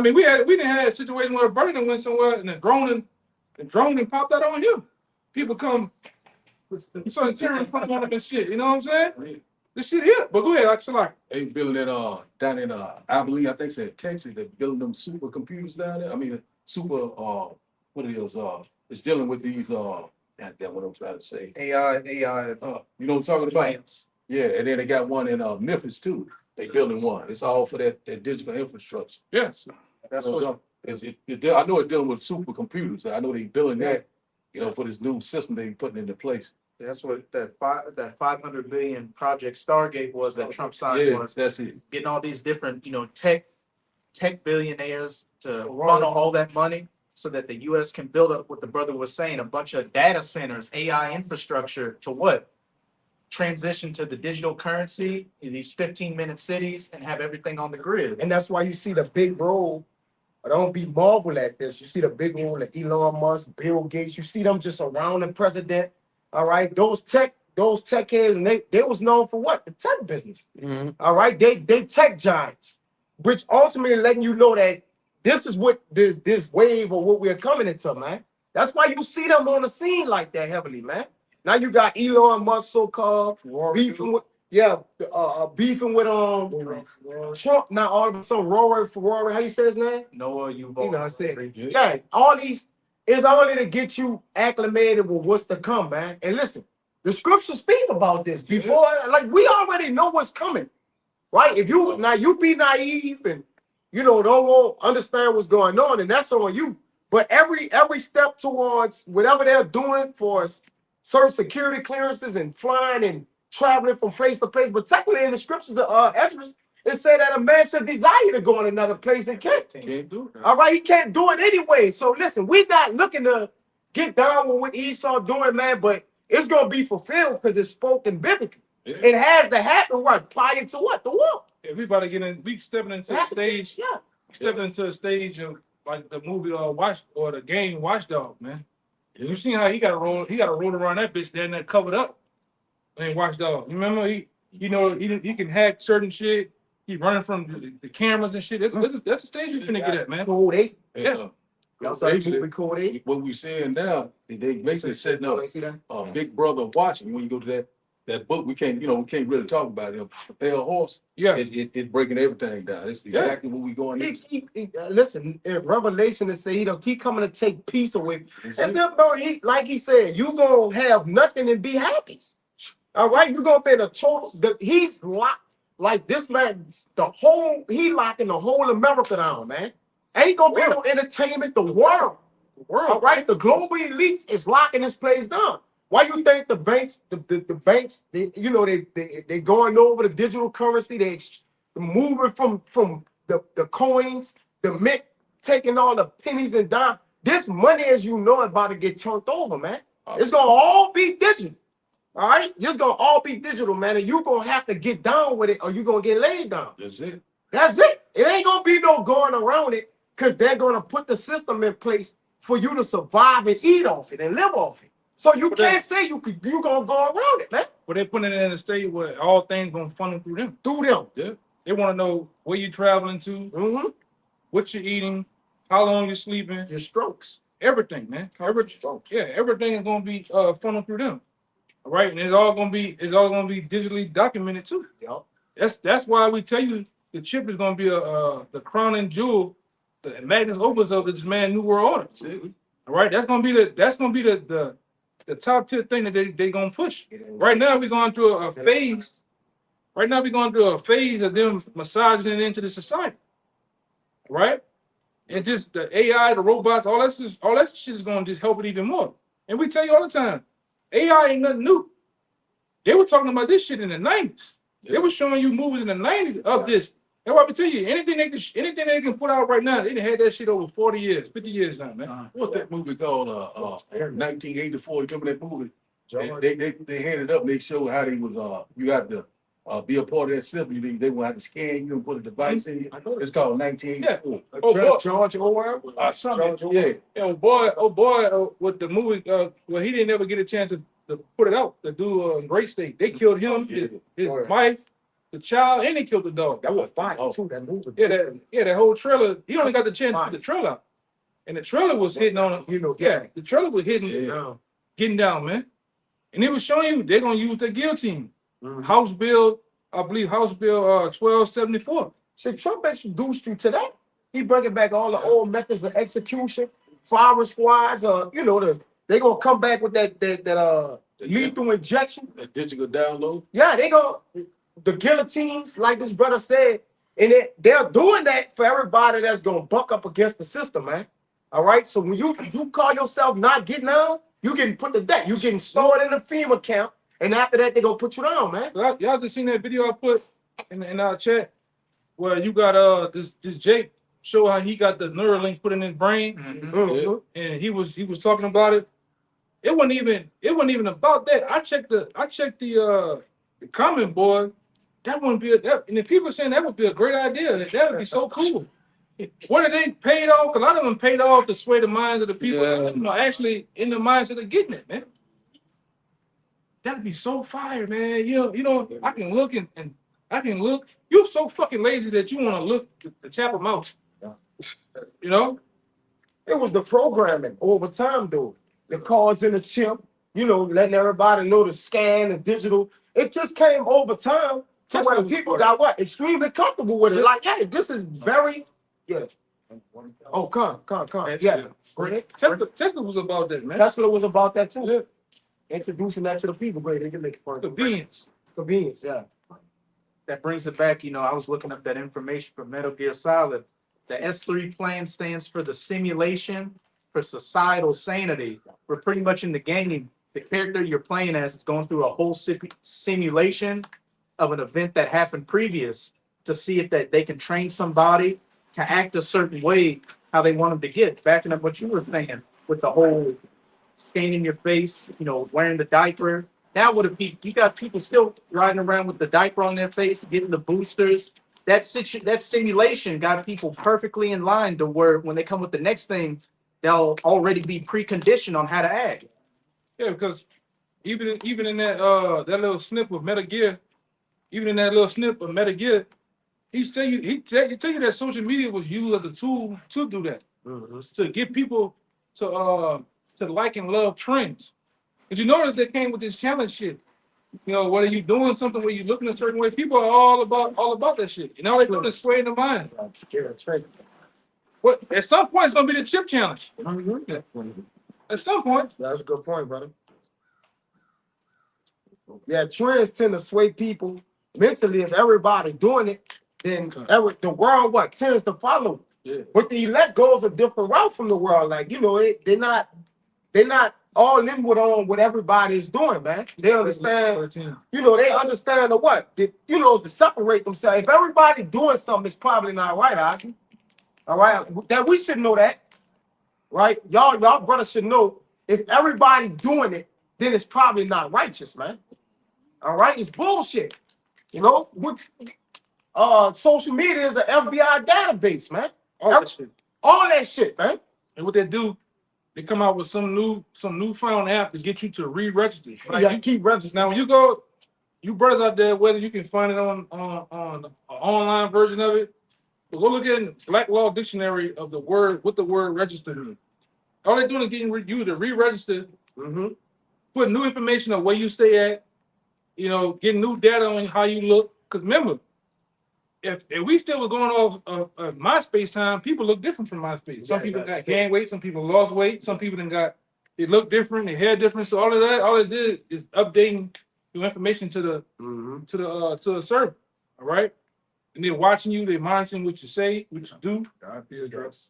mean, we didn't have a situation where a bird went somewhere and the drone and popped out on him. People come It's on the terrorist coming on up and shit. You know what I'm saying? This shit here. But go ahead, I like. They building that down in I believe I think it's in Texas. They're building them supercomputers down there. I mean super what it is it's dealing with these that's what I'm trying to say. AI You know what I'm talking about? plants. Yeah, and then they got one in Memphis too. They building one. It's all for that digital infrastructure. Yes. That's You know what. I know it's dealing with supercomputers. I know they building that, you know, for this new system they putting into place. That's what that 500 billion project Stargate was that Trump signed Yeah, was that's it. getting all these different, tech billionaires to funnel all that money so that the US can build up what the brother was saying, a bunch of data centers, AI infrastructure to what? Transition to the digital currency in these 15-minute cities and have everything on the grid. And that's why you see the big role. But don't be marvel at this. You see the big role of Elon Musk, Bill Gates. You see them just around the president. All right, those tech heads, and they was known for what? The tech business. All right, they tech giants, which ultimately letting you know that this is what this wave or what we're coming into, man. That's why you see them on the scene like that heavily, man. Now you got Elon Musk so-called beefing with beefing with Trump. Now all of a sudden Ferrari, how you say his name? Noah, You know what I said? Yeah, all these is only to get you acclimated with what's to come, man. And listen, the scriptures speak about this before, like we already know what's coming, right? If you now you be naive and don't want understand what's going on, and that's on you. But every step towards whatever they're doing for us, certain security clearances and flying and traveling from place to place, but technically in the scriptures of Esdras, it said that a man should desire to go in another place and can't. Can't do it. All right, he can't do it anyway. So listen, we're not looking to get down with what Esau doing, man, but it's gonna be fulfilled because it's spoken biblically. Yeah. It has to happen right prior to what? The war. Everybody getting we stepping into the stage. Yeah. Stepping into a stage of like the movie the game Watchdog, man. You seen how he got to roll around that bitch there and that covered up. And Watchdog. You remember he can hack certain shit. He running from the cameras and shit. That's the stage you're finna get at, man. Code 8. Yeah. Y'all saw the movie Code 8? What we saying now, they basically setting up See that? big brother watching. When you go to that book, we can't really talk about it. The pale horse, Yeah. it's breaking everything down. It's exactly what we going into. Listen, in Revelation, it say he coming to take peace away. That's it, bro. Like he said, you gonna have nothing and be happy. All right, you gonna be in a total. He's locked like this man. He locking the whole America down, man. Ain't gonna be no entertainment. The world. All right, the global elites is locking this place down. Why you think the banks, the banks, they going over the digital currency, they moving from the coins, the mint, taking all the pennies and dimes. This money, as you know, is about to get turned over, man. It's gonna all be digital. All right, it's gonna all be digital, man, and you're gonna have to get down with it, or you're gonna get laid down. That's it. That's it. It ain't gonna be no going around it, because they're gonna put the system in place for you to survive and eat off it and live off it. So you can't say you gonna go around it, man. But they putting it in a state where all things gonna funnel through them. Through them. Yeah. They want to know where you're traveling to, what you're eating, how long you're sleeping, Your strokes. everything, man. Strokes. Yeah, everything is gonna be funneled through them. All right, and it's all gonna be digitally documented too. Yep. That's why we tell you the chip is gonna be the crowning jewel, the magnus opus of this man New World Order. All right, that's gonna be the top tier thing that they gonna push. Right now we're going through a phase. Right now we're going through a phase of them massaging it into the society. Right? And just the AI, the robots, all that shit is gonna just help it even more. And we tell you all the time, AI ain't nothing new. They were talking about this shit in the 90s. They were showing you movies in the 90s of this. That's why I tell you, anything they can put out right now, they had that shit over 40 years, 50 years now, man. What's that movie called? 1984. Remember that movie? They had it up. And they showed how they was. You have to be a part of that system. They want to scan you and put a device in you. It's called 1984. Yeah. Oh boy. George Orwell. Something. Yeah. Oh boy, with the movie, well, he didn't ever get a chance to put it out. The dude Great State. They killed him, his wife, the child, and they killed the dog. That was fire too. That movie. That whole trailer. He only got the chance to put the trailer out, and the trailer was hitting on him. You know, the trailer was hitting, getting down, man. And it was showing you they're gonna use the guillotine. Mhm. House Bill, I believe House Bill 1274. So Trump introduced you to that. He bringing back all the old methods of execution, firing squads. They gonna come back with that lethal injection. That digital download. Yeah, they go the guillotines, like this brother said, and they're doing that for everybody that's gonna buck up against the system, man. All right. So when you call yourself not getting down, you getting put to death. You getting stored in a FEMA camp, and after that they gonna put you down, man. Y'all just seen that video I put in our chat where you got this Jake show how he got the Neuralink put in his brain, Mhm. and he was talking about it. It wasn't even about that. I checked the comment board. That wouldn't be and if people are saying that would be a great idea, that would be so cool. What are they paid off? A lot of them paid off to sway the minds of the people, actually in the mindset of getting it, man. That'd be so fire, man. You know, I can look and I can look. You're so fucking lazy that you want to look to tap them out. You know? It was the programming over time, though. The cards in the chip, letting everybody know the scan, the digital. It just came over time to where the people got extremely comfortable with it. Like, hey, this is very, Oh, come. Yeah. Go ahead. Tesla was about that, man. Tesla was about that too. Yeah. Introducing that to the people, but they can make it fun. Convenience, yeah. That brings it back. I was looking up that information for Metal Gear Solid. The S3 plan stands for the simulation for societal sanity. We're pretty much in the game. The character you're playing as is going through a whole simulation of an event that happened previous to see if that they can train somebody to act a certain way, how they want them to get. Backing up what you were saying with the whole scanning your face, wearing the diaper. Now you got people still riding around with the diaper on their face, getting the boosters. That simulation got people perfectly in line to where when they come with the next thing, they'll already be preconditioned on how to act. Yeah, because even in that little snip of Metal Gear, he tell you that social media was used as a tool to do that, to get people to like and love trends. Because you notice they came with this challenge shit. Whether you're doing something where you're looking a certain way, people are all about that shit. They're doing is swaying the mind. What at some point it's gonna be the chip challenge. At some point. That's a good point, brother. Yeah, trends tend to sway people mentally. If everybody doing it, then the world tends to follow. Yeah. But the elect goes a different route from the world. Like, they're not all in with what everybody is doing, man. They understand, they understand to separate themselves. If everybody doing something, it's probably not right, Aki. All right. That we should know that. Right? Y'all brothers should know if everybody doing it, then it's probably not righteous, man. All right, it's bullshit. Social media is an FBI database, man. All that shit, man. And what they do, they come out with some newfound app to get you to re-register. Like you keep registering. Now, when you brothers out there, whether you can find it on an online version of it, but go look at Black Law Dictionary of what the word register means. All they're doing is getting you to re-register, put new information on where you stay at, getting new data on how you look. Because remember, if we still was going off MySpace time, people look different from MySpace. Some people got gained weight, some people lost weight, some people they look different, their hair different. So all it did is updating your information to the server. All right. And they're watching you, they're monitoring what you say, what you do.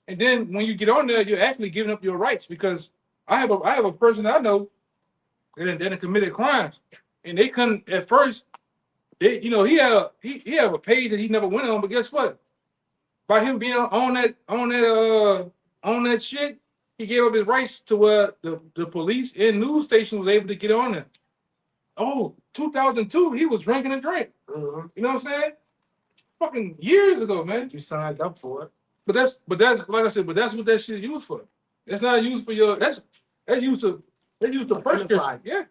And then when you get on there, you're actually giving up your rights, because I have a person I know that committed crimes, and they couldn't at first. He had a page that he never went on, but guess what? By him being on that shit, he gave up his rights to where the police and news station was able to get on there. 2002, he was drinking and drink. You know what I'm saying? Fucking years ago, man. You signed up for it. But that's like I said. But that's what that shit used for. It's not used for your. That's used to. They used to personify. Yeah.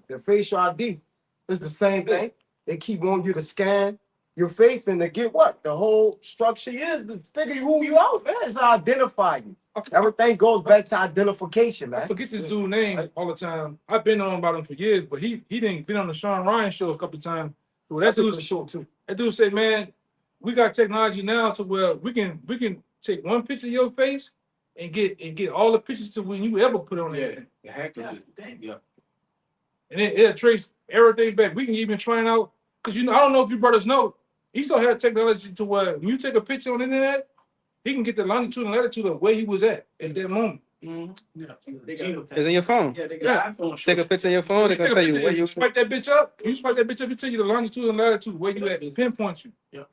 The facial ID is the same thing. They keep wanting you to scan your face and to get what? The whole structure is to figure who you are, man. It's to identify you. Everything goes back to identification, I man. forget this dude's name all the time. I've been on about him for years, but he didn't been on the Sean Ryan show a couple of times. So That's a good show too. that dude said, man, we got technology now to where we can take one picture of your face and get all the pictures to when you ever put on there. The hacker. Yeah. And it'll trace everything back. We can even find out, because I don't know if you brothers know, he still had technology to where when you take a picture on the internet, he can get the longitude and latitude of where he was at that moment. Yeah. It's in your phone. Yeah, they got iPhone. Take a picture of your phone. They can tell you where you. Swipe that bitch up. You swipe that bitch up, it tell you the longitude and latitude where you at. It pinpoints you. Yeah.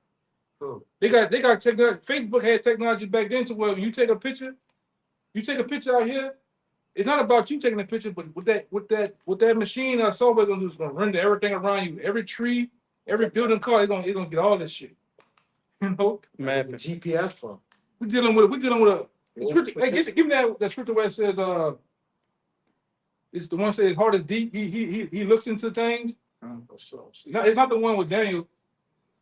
They got technology. Facebook had technology back then to where when you take a picture out here. It's not about you taking a picture, but with that machine, our software gonna do is gonna render everything around you, every tree, every building car. It's gonna get all this shit. You know, Man, The GPS from. we're dealing with a scripture. Hey, give me that scripture where it says it's the one that says heart is deep. He looks into things. No, it's not the one with Daniel,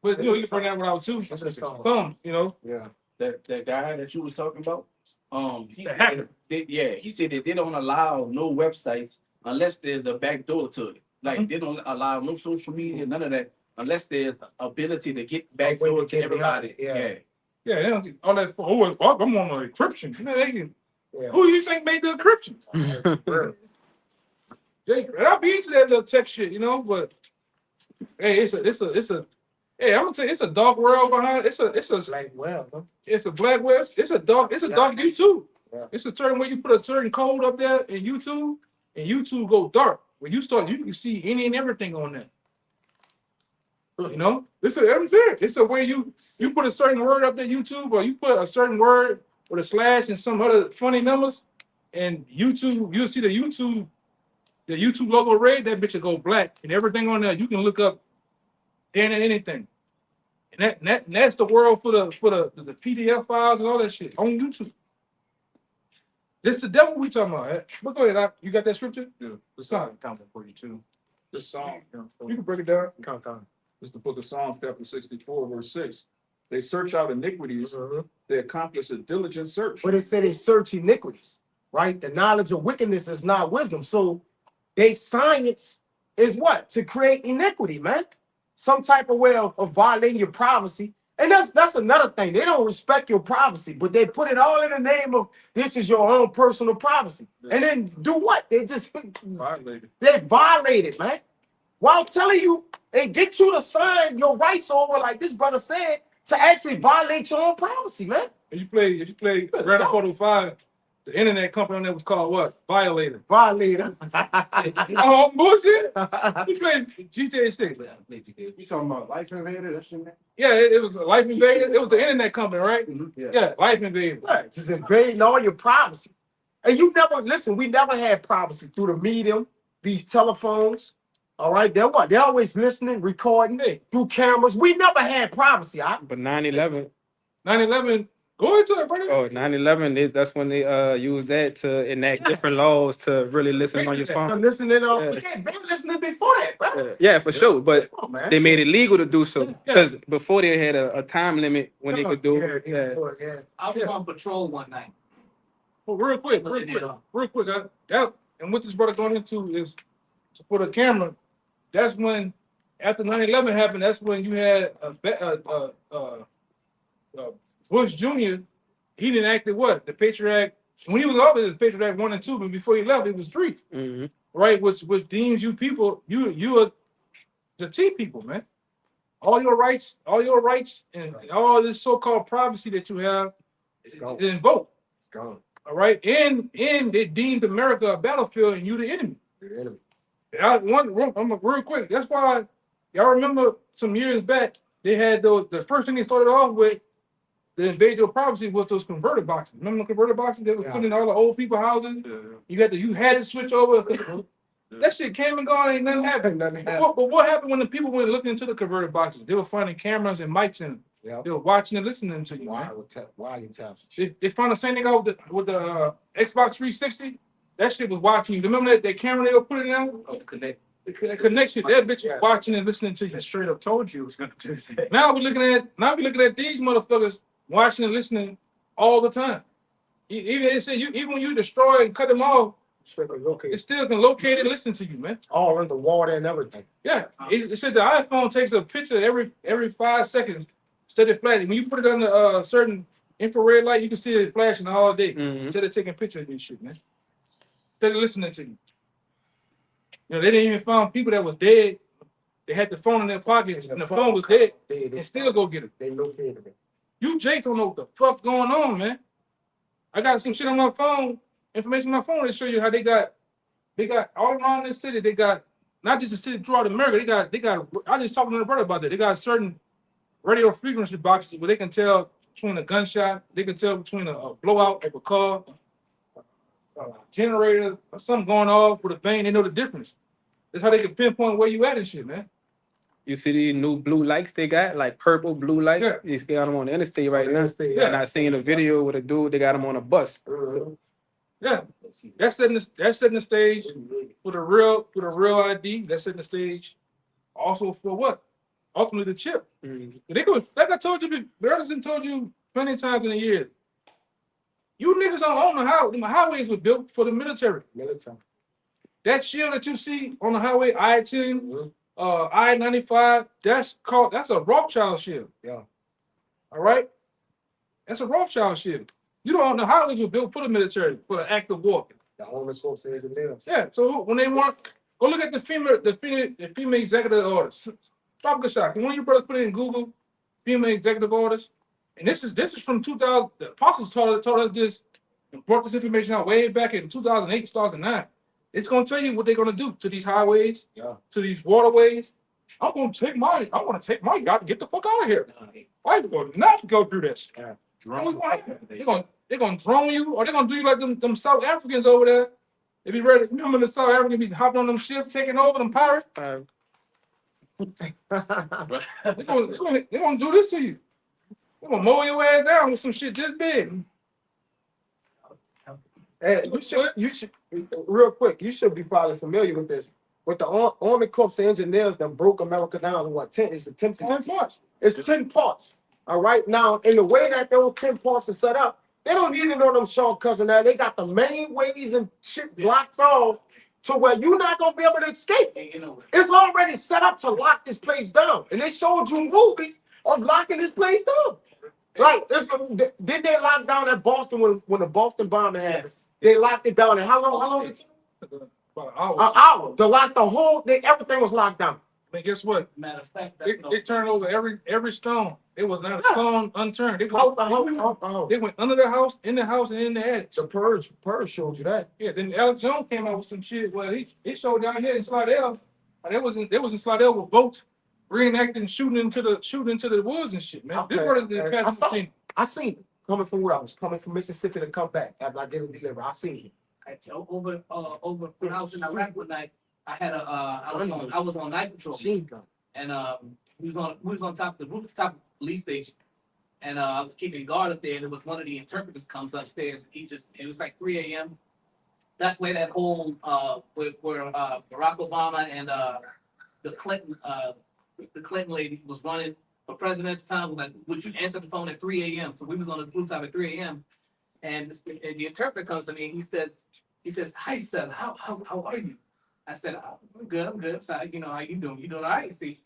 but you can bring that one out too. That's a song. Some, you know, Yeah. That guy that you was talking about, the hacker. He said that they don't allow no websites unless there's a back door to it. Like they don't allow no social media, none of that, unless there's ability to get back way door to to get everybody. behind it, Yeah, they don't get all that. I'm on the encryption. Man, they can, Yeah. who you think made the encryption? Real. Jake, and I'll be into that little tech shit, you know. But hey, it's a. Hey, I'm gonna tell you, it's a dark world behind. It's a Like, well, huh? It's a black web. It's a dark YouTube. Yeah. It's a certain way you put a certain code up there in YouTube, and YouTube go dark. When you start, you can see any and everything on there. You know, I'm serious. It's a way you put a certain word up there, YouTube, or you put a certain word with a slash and some other funny numbers, and YouTube, you'll see the YouTube logo red. That bitch will go black, and everything on there you can look up anything. And that's the world for the PDF files and all that shit on YouTube. This the devil we talking about. But go ahead, you got that scripture? Yeah, the Psalm, count 42. The Psalm, You can break it down. count down. It's the book of Psalms, chapter 64, verse 6. They search out iniquities, they accomplish a diligent search. But it said they search iniquities, right? The knowledge of wickedness is not wisdom. So they science is what? To create iniquity, man. Some type of way of violating your privacy. And that's another thing. They don't respect your privacy, but they put it all in the name of this is your own personal privacy. And then do what? They just Violated. they violate it, man. While telling you and get you to sign your rights over, like this brother said, to actually violate your own privacy, man. If you play Grand Theft Auto 5, the internet company on there was called what? Violator. Violator. Oh, bullshit. You played GTA 6. You talking about Life Invader? That's your name? Yeah, it was Life Invader. It was the internet company, right? Yeah, Life Invader. Right, just invading all your privacy. And you never, listen, we never had privacy through the medium, these telephones. All right, they're what? They're always listening, recording through cameras. We never had privacy. But 9/11. 9/11. Go into it, brother. Oh, 9/11. That's when they used that to enact different laws to really listen on your I'm phone. listening they been listening before that, bro. Yeah, for sure. But Come on, man. they made it legal to do so because before they had a time limit when they could do it. Yeah. I was on patrol one night. Well, real quick. And what this brother going into is to put a camera. That's when, after 9/11 happened, that's when you had Bush Jr. He enacted what? The Patriot Act. When he was over, it was Patriot Act 1 and 2, but before he left, it was 3. Mhm. Right? Which deems you people, you are the T people, man. All your rights, and all this so-called privacy that you have is invoked. It's gone. All right, and they deemed America a battlefield, and you the enemy. The enemy. I'm real quick. That's why y'all remember some years back they had the first thing they started off with to invade your privacy was those converter boxes. Remember the converter boxes they was putting in all the old people houses? Yeah. You had to switch over. That shit came and gone, ain't nothing happened. But what happened when the people went looking into the converter boxes? They were finding cameras and mics in them. Yeah. They were watching and listening to you. Why Man. you tap? They found the same thing out with the Xbox 360. That shit was watching you. Remember that camera they were putting in? Oh, connect. The connection, that bitch is watching and listening to you. I straight up told you it was gonna do that. Now we're looking at these motherfuckers watching and listening all the time. Even they say even when you destroy and cut them off, it still can locate and listen to you, man. All in the water and everything. Yeah, it said the iPhone takes a picture every 5 seconds, steady flashing. When you put it under a certain infrared light, you can see it flashing all day. Instead of taking pictures of this shit, man. Instead of listening to you. You know, they didn't even find people that was dead. They had the phone in their pockets and the phone was dead. They still go get it. They located it. You Jake don't know what the fuck going on, man. I got some shit on my phone, information on my phone to show you how they got all around this city. They got not just the city throughout America. They got. I just talking to the brother about that. They got certain radio frequency boxes where they can tell between a gunshot. They can tell between a blowout of a car, a generator, or something going off with a bang. They know the difference. That's how they can pinpoint where you at and shit, man. You see these new blue lights they got, like purple blue lights. Yeah. They got them on the interstate right now. Yeah. And I seen a video with a dude. They got him on a bus. Yeah, that's setting the stage for the real ID. That's setting the stage also for what? Ultimately the chip. They go like I told you, brothers and told you plenty of times in a year. You niggas don't own the highway. The highways were built for the military. That shield that you see on the highway, I-10, I-95, that's a Rothschild shield. Yeah. All right? That's a Rothschild shield. You don't own the highways were built for the military, for the act of war. The only source is the nails. Yeah, so when they want, go look at the female executive orders. Stop the shot. When you brothers put it in Google, female executive orders, and this is from 2000. The apostles told us this and brought this information out way back in 2008, 2009. It's gonna tell you what they're gonna do to these highways, to these waterways. I want to take my yacht and get the fuck out of here. I'm going not to go through this. Yeah. They're gonna drone you, or they're gonna do you like them South Africans over there. They be ready. You remember the South Africans be hopping on them ships, taking over them pirates? They're gonna do this to you. They're gonna mow your ass down with some shit this big. And you should real quick. You should be probably familiar with this. With the Army Corps of Engineers that broke America down in what 10? It's the 10 parts. It's 10 parts. All right. Now, in the way that those 10 parts are set up, they don't need to know them shortcuts and that. They got the main ways and shit blocked off to where you're not gonna be able to escape. It's already set up to lock this place down, and they showed you movies of locking this place down. Like, did they lock down at Boston when the Boston bombing happened? Yes. They locked it down. And how long did it take? About An hour. To lock the whole thing, everything was locked down. But guess what? Matter of fact, They turned over every stone. It was not a stone unturned. They Out the house. They went under the house, in the house, and in the attic. The purge showed you that. Yeah, then Alex Jones came out with some shit. Well, he showed down here in Slidell. They was in Slidell with boats reenacting shooting into the woods and shit, man. Okay. This part of the past machine. I seen it coming from where I was coming from Mississippi to come back after I didn't deliver. I seen it. over when I was in Iraq one night, I had I was on night patrol, and we was on top of the rooftop of the police station, and I was keeping guard up there, and it was one of the interpreters comes upstairs, and it was like 3 a.m. That's where that whole where Barack Obama and the Clinton lady was running for president at the time. Like, would you answer the phone at 3 a.m.? So we was on the rooftop at 3 a.m. And the interpreter comes to me and he says, "Hi, son, how are you?" I said, I'm good. So, you know, how you doing? You doing all right? He said,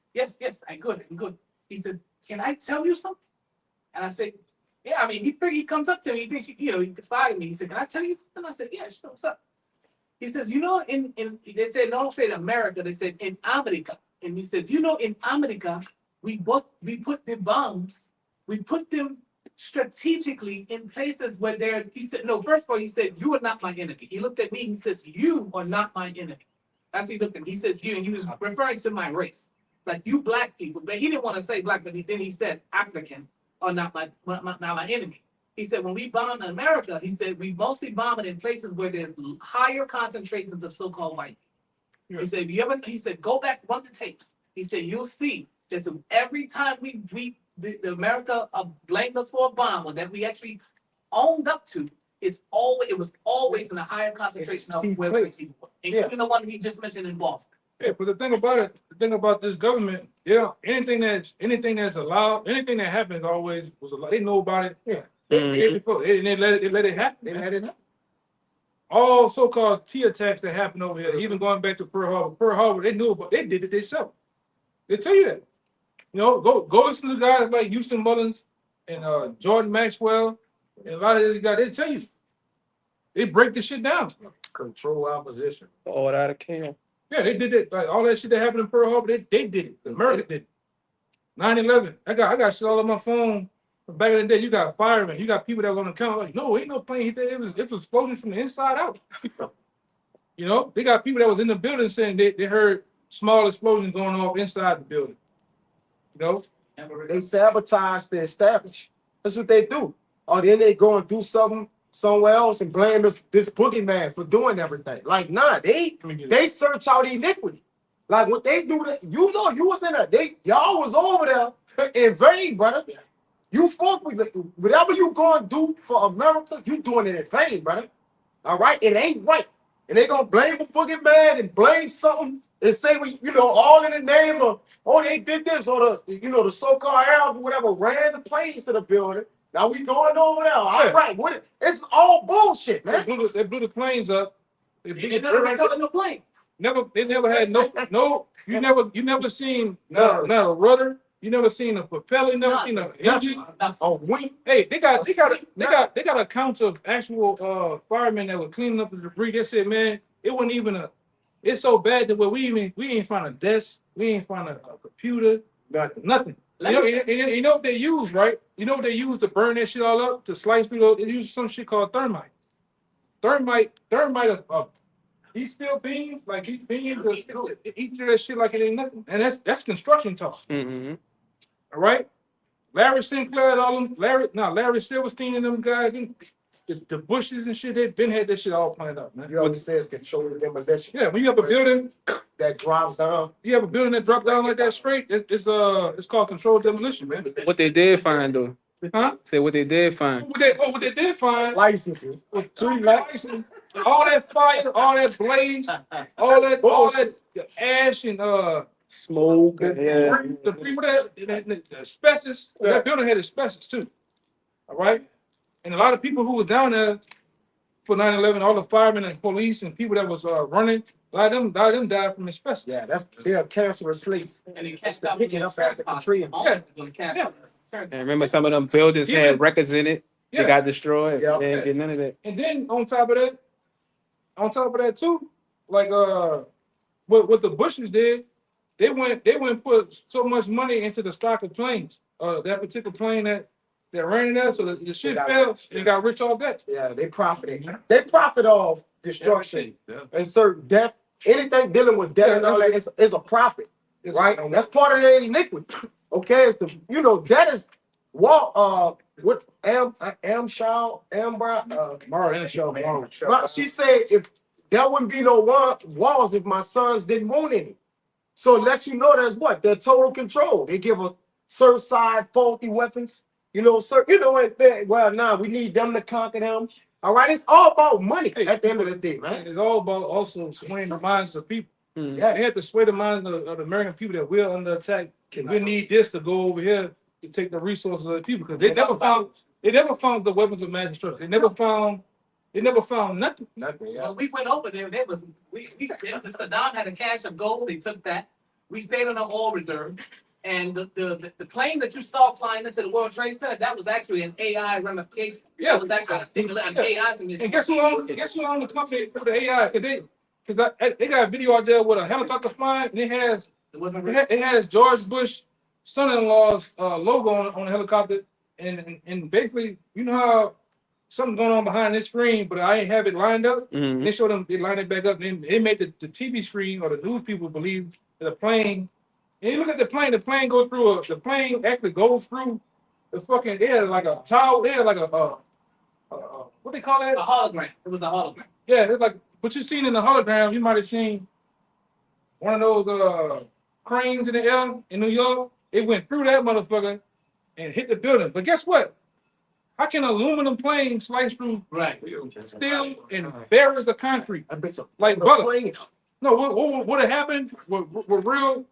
yes, I'm good. He says, "Can I tell you something?" And I said, "Yeah." I mean, he comes up to me, he thinks, he confide in me. He said, "Can I tell you something?" I said, "Yeah, sure, what's up?" He says, they said, don't say in America, they said in America. And he said, in America, we put the bombs, we put them strategically in places where he said, no, first of all, he said, "You are not my enemy." He looked at me, he says, "You are not my enemy." That's what he looked at me. He says, "You," and he was referring to my race. Like, you black people, but he didn't want to say black, but then he said African are not my enemy. He said, when we bomb America, he said, we mostly bomb it in places where there's higher concentrations of so-called white people. Yeah. He said, go back, run the tapes. He said, you'll see that every time the America blamed us for a bomb that we actually owned up to, it was always in a higher concentration of where people, including the one he just mentioned in Boston. Yeah, but the thing about this government, yeah, anything that's allowed, anything that happens always was allowed. They know about it. Yeah, they let it happen. They let it happen. All so-called T attacks that happened over here, even going back to Pearl Harbor. Pearl Harbor, they knew about. They did it themselves. They tell you that. You know, go listen to guys like Houston Mullins and Jordan Maxwell and a lot of these guys. They tell you. They break the shit down. Control opposition. All out of camp. Yeah, they did it. Like all that shit that happened in Pearl Harbor, they did it. America did it. 9/11. I got shit all on my phone. Back in the day, you got firemen, you got people that were on the counter like, no, ain't no plane hit there. It was exploding from the inside out. You know, they got people that was in the building saying they heard small explosions going off inside the building. You know, They sabotage the establishment. That's what they do. Or then they go and do something somewhere else and blame this boogeyman for doing everything. Like, nah, they search out iniquity. Like what they do, you know, you was in there. Y'all was over there in vain, brother. You fought with whatever you gonna do for America, you doing it in vain, brother. All right, it ain't right, and they gonna blame the fucking man and blame something and say all in the name of they did this or the so-called Arabs or whatever ran the planes to the building. Now we going over there. All right, it's all bullshit, man. They blew the planes up. They never recovered no plane. They never had no. You never seen not a rudder. You never seen a propeller. You never seen an engine. A wing. Hey, they got accounts of actual firemen that were cleaning up the debris. They said, man, it wasn't even it's so bad that we ain't find a desk, we ain't find a computer, nothing. You know what they use, right? You know what they use to burn that shit all up, to slice through those? They use some shit called thermite. Thermite he's still beans, like he's beans, eat through that shit like it ain't nothing. And that's construction talk. Mm-hmm. All right? Larry Sinclair, Larry Silverstein and them guys, the Bushes and shit, they've been had that shit all planned out, man. You always say it's controlled demolition. Yeah, when you have a building that drops down. You have a building that drops down like that straight, it's called controlled demolition, man. What they did find though. Huh? Say what they did find. What they did find. Licenses. 3 licenses. All that fire, all that blaze, all that ash and smoke. The asbestos. Yeah. That building had asbestos too. All right, and a lot of people who were down there for 9/11, all the firemen and police and people that was running, a lot of them died from asbestos. Yeah, they're cancerous slates. And they catch picking up after Katrina. Yeah. And remember, some of them buildings had records in it. They got destroyed. Yeah. They didn't get none of that. And then on top of that too, like what the Bushes did, they went and put so much money into the stock of planes. That particular plane that ran in there, so the shit fell and got rich off that. Yeah, they profited. They profit off destruction and certain death. Anything dealing with death and all that is a profit, right? That's part of their iniquity. Okay, it's that is what she said, if there wouldn't be no walls if my sons didn't want any. So let you know they're total control. They give a certain side faulty weapons, we need them to conquer them. All right, it's all about money at the end of the day, man. It's all about also swaying the minds of people. Yeah, they have to sway the minds of the American people that we're under attack. We need this to go over here to take the resources of the people, because they never found the weapons of mass destruction. They never found nothing. Nothing. Yeah. When we went over there, Saddam had a cache of gold. They took that. We stayed on an oil reserve, and the plane that you saw flying into the World Trade Center, that was actually an AI ramification. Yeah, that was actually an AI mission. And guess who owned the company for the AI? Because they got a video out there with a helicopter flying, and it has George Bush son-in-law's logo on the helicopter, and basically, you know how something going on behind this screen, but I ain't have it lined up. Mm-hmm. They showed them, they lined it back up, and they made the TV screen or the news people believe that the plane. And you look at the plane goes through the plane actually goes through the fucking. They had like a tower. They had like a what they call that? A hologram. It was a hologram. Yeah, it's like what you seen in the hologram. You might have seen one of those cranes in the air in New York. It went through that motherfucker and hit the building. But guess what? How can an aluminum plane slice through steel and barriers of concrete? I bet you Like, brother, No, what had happened with real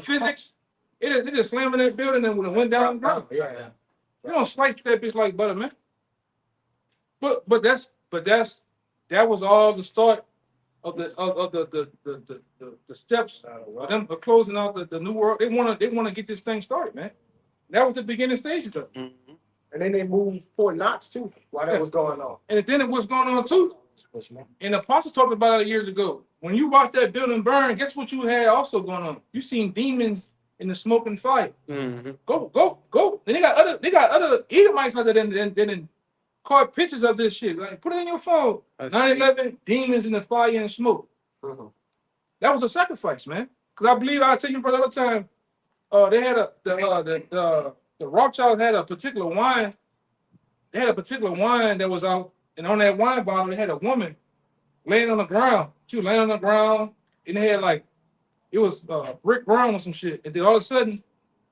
physics? It just slammed in that building and when it went down. Yeah. You don't slice that bitch like butter, man. But that was all the start of the steps of them closing out the new world. They wanna get this thing started, man. That was the beginning stages of it. And then they moved Fort Knox too while that was going on. And then it was going on too. And the apostles talked about it years ago. When you watched that building burn, guess what you had also going on? You seen demons in the smoke and fire. Go. Then they got other Edomites out there then caught pictures of this shit. Like put it in your phone. 9/11, demons in the fire and smoke. That was a sacrifice, man. Because I believe I'll tell you brother all the time. They had the Rothschilds had a particular wine. They had a particular wine that was out, and on that wine bottle, they had a woman laying on the ground. She was laying on the ground, and they had like, it was brick brown or some shit. And then all of a sudden,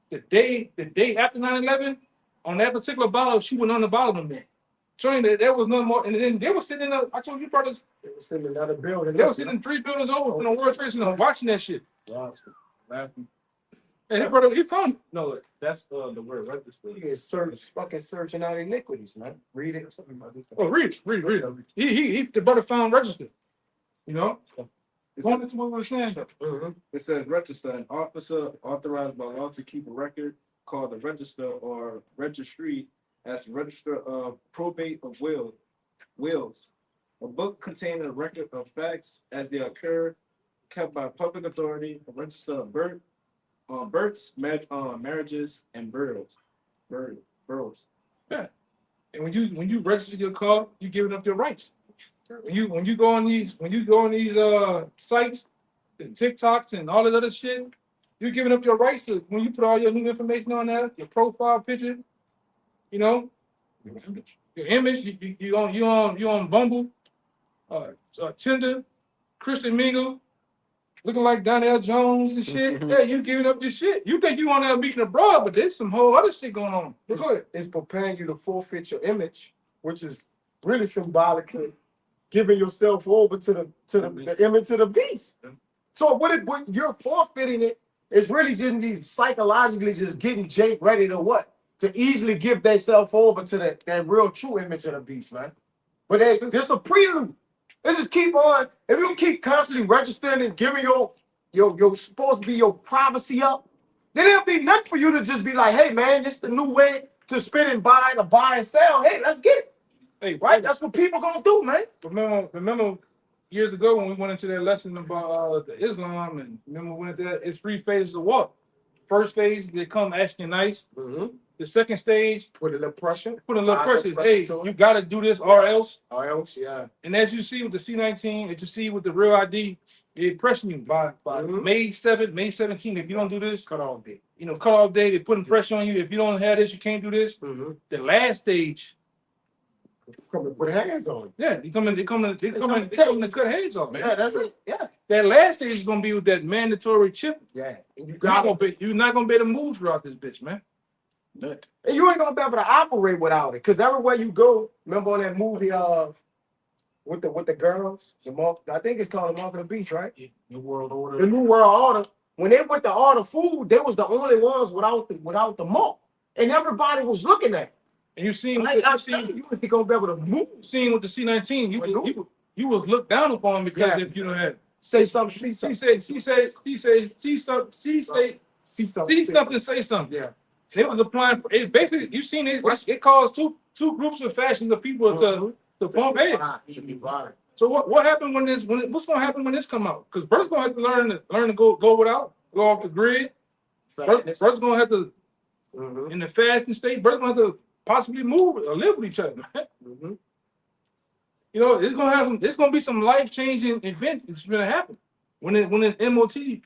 the day after 9/11, on that particular bottle, she went on the bottle of there. Showing that there was no more. And then they were sitting in I told you brothers, They were sitting in another building. they were sitting in 3 buildings over from the World Trade Center watching that shit. And his brother, he found it. No, that's the word register. You can searching out iniquities, man. Read it. Oh, read it. He the brother found registered. You know? Going into what we were saying. It says register, an officer authorized by law to keep a record called the register or registry as register of probate of wills. A book containing a record of facts as they occur, kept by public authority, a register of births, marriages, and burials. Yeah. And when you register your car, you're giving up your rights. When you go on these sites, the TikToks and all that other shit, you're giving up your rights to when you put all your new information on there, your profile picture, you know, your image, you on Bumble, Tinder, Christian Mingle, looking like Donnell Jones and shit. Yeah, you giving up your shit. You think you on there meeting abroad, but there's some whole other shit going on. Go ahead. It's preparing you to forfeit your image, which is really symbolic to giving yourself over to the image of the beast. So what you're forfeiting it is really just psychologically just getting Jake ready to what? To easily give themselves over to that real true image of the beast, man. But there's a prelude. Let's just keep on. If you keep constantly registering and giving your supposed to be your privacy up, then there'll be nothing for you to just be like, hey man, this is the new way to spin and buy, to buy and sell. Hey, let's get it. Hey, Right? That's what people gonna do, man. Remember years ago when we went into that lesson about the Islam, and remember we went into that, it's 3 phases of walk. First phase, they come asking nice. The second stage, Put a little pressure. Hey, you gotta do this or else. Or else, yeah. And as you see with the C19, as you see with the real ID, they're pressing you by May 7th, May 17th. If you don't do this, Cut off day. cut off day, they're putting pressure on you. If you don't have this, you can't do this. The last stage, Come and put hands on you. yeah, they come to cut heads off, man. Yeah, that's it. Yeah. That last stage is gonna be with that mandatory chip. Yeah. And You're not gonna be able to move throughout this bitch, man. and you ain't gonna be able to operate without it. Because everywhere you go, remember on that movie with the girls, I think it's called The Mark of the Beast, right? New World Order. The New World Order. When they went to order food, they was the only ones without the mark. And everybody was looking at it. And you seen You ain't gonna be able to move. with the C19, you was looked down upon because Yeah. if you don't have Say something, see something. See something, say something. Yeah. They was applying. It basically, you seen it. It caused two groups of factions of people to bump heads. To be violent. So what happened what's gonna happen when this come out? Because brothers gonna have to learn to go off the grid. Brothers gonna have to in the fasting state. Brothers gonna have to possibly move or live with each other. You know, it's gonna be some life changing event that's gonna happen when this MOTB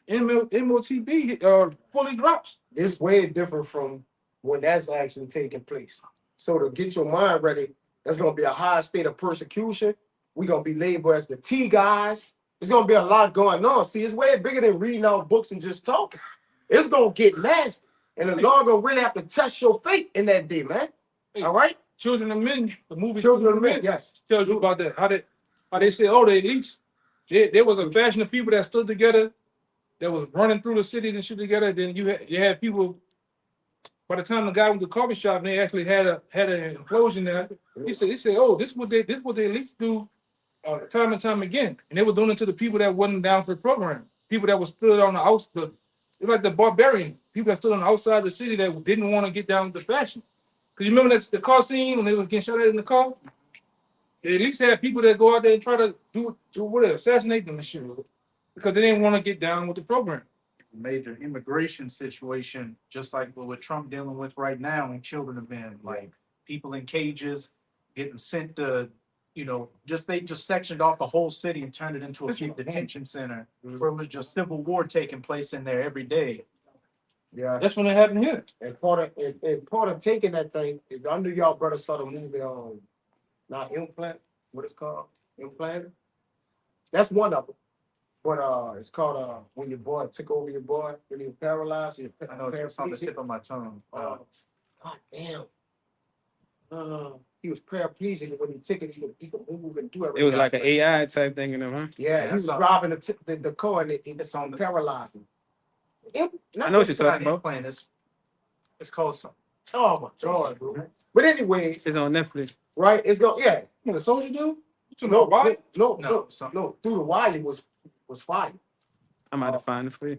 fully drops. It's way different from when that's actually taking place. So to get your mind ready, that's gonna be a high state of persecution. We're gonna be labeled as the T guys. There's gonna be a lot going on. See, it's way bigger than reading out books and just talking. It's gonna get nasty. And the Lord gonna really have to test your faith in that day, man. All right? Children of Men, the movie Children of Men, yes. tells you about that. How they say, oh, the elites, There was a faction of people that stood together, that was running through the city and shit together. Then you had people. By the time the guy went to the coffee shop, and they actually had an implosion there. He said, oh, this what they at least do time and time again. And they were doing it to the people that wasn't down for the program. People that were stood on the outside, it's like the barbarian, people that stood on the outside of the city that didn't want to get down with the fashion. Because you remember that's the car scene when they were getting shot at in the car? They at least had people that go out there and try to do whatever, assassinate them and shit. Because they didn't want to get down with the program. Major immigration situation, just like what Trump dealing with right now, and children have been like people in cages getting sent to, they just sectioned off the whole city and turned it into a detention center where it was just civil war taking place in there every day. Yeah, that's when it happened here. And part of taking that thing is I knew y'all brother saw the movie not Implant, what it's called? Implant. That's one of them. But it's called when your boy took over your boy, when he was paralyzed. I know it's on the tip of my tongue. God damn. He was paraplegic when he took it, he could move and do everything. It was like an AI type thing in them, huh? Yeah, he was driving the car and it's on paralyzed him. I know what you're talking about. It's called something. Oh my God, bro. But anyways, It's on Netflix. right? It's going What the soldier do? No, why? no. Through the wire was fire. I'm about to find it for you.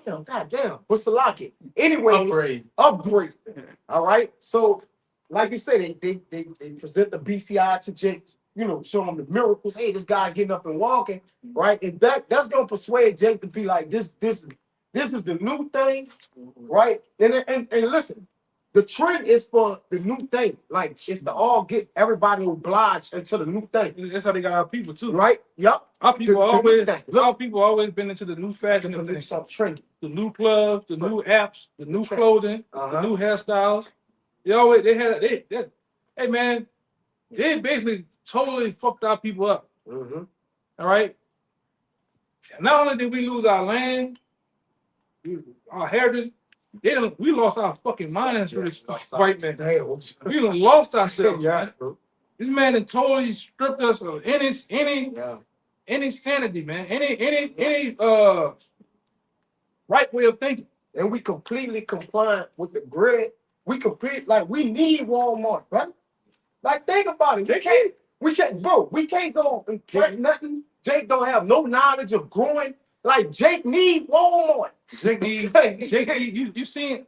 God damn. What's the locket? Anyways, upgrade. All right. So, like you said, they present the BCI to Jake, show him the miracles. Hey, this guy getting up and walking, right? And that's gonna persuade Jake to be like, this is the new thing, right? And listen, the trend is for the new thing. Like, it's to all get everybody obliged into the new thing. That's how they got our people too. Right? Yep. Our people Our people always been into the new fashion of things. Something trendy. The new clubs, the new apps, the new clothing, the new hairstyles. Hey man, they basically totally fucked our people up. Mm-hmm. All right. Not only did we lose our land, our heritage, we lost our fucking minds for this white man. We done lost ourselves. Yes, bro. This man had totally stripped us of any sanity, man. Any right way of thinking. And we completely compliant with the grid. We need Walmart, right? Like, think about it. We can't go and plant nothing. Jake don't have no knowledge of growing. Like, Jake need Walmart. Jake need you seen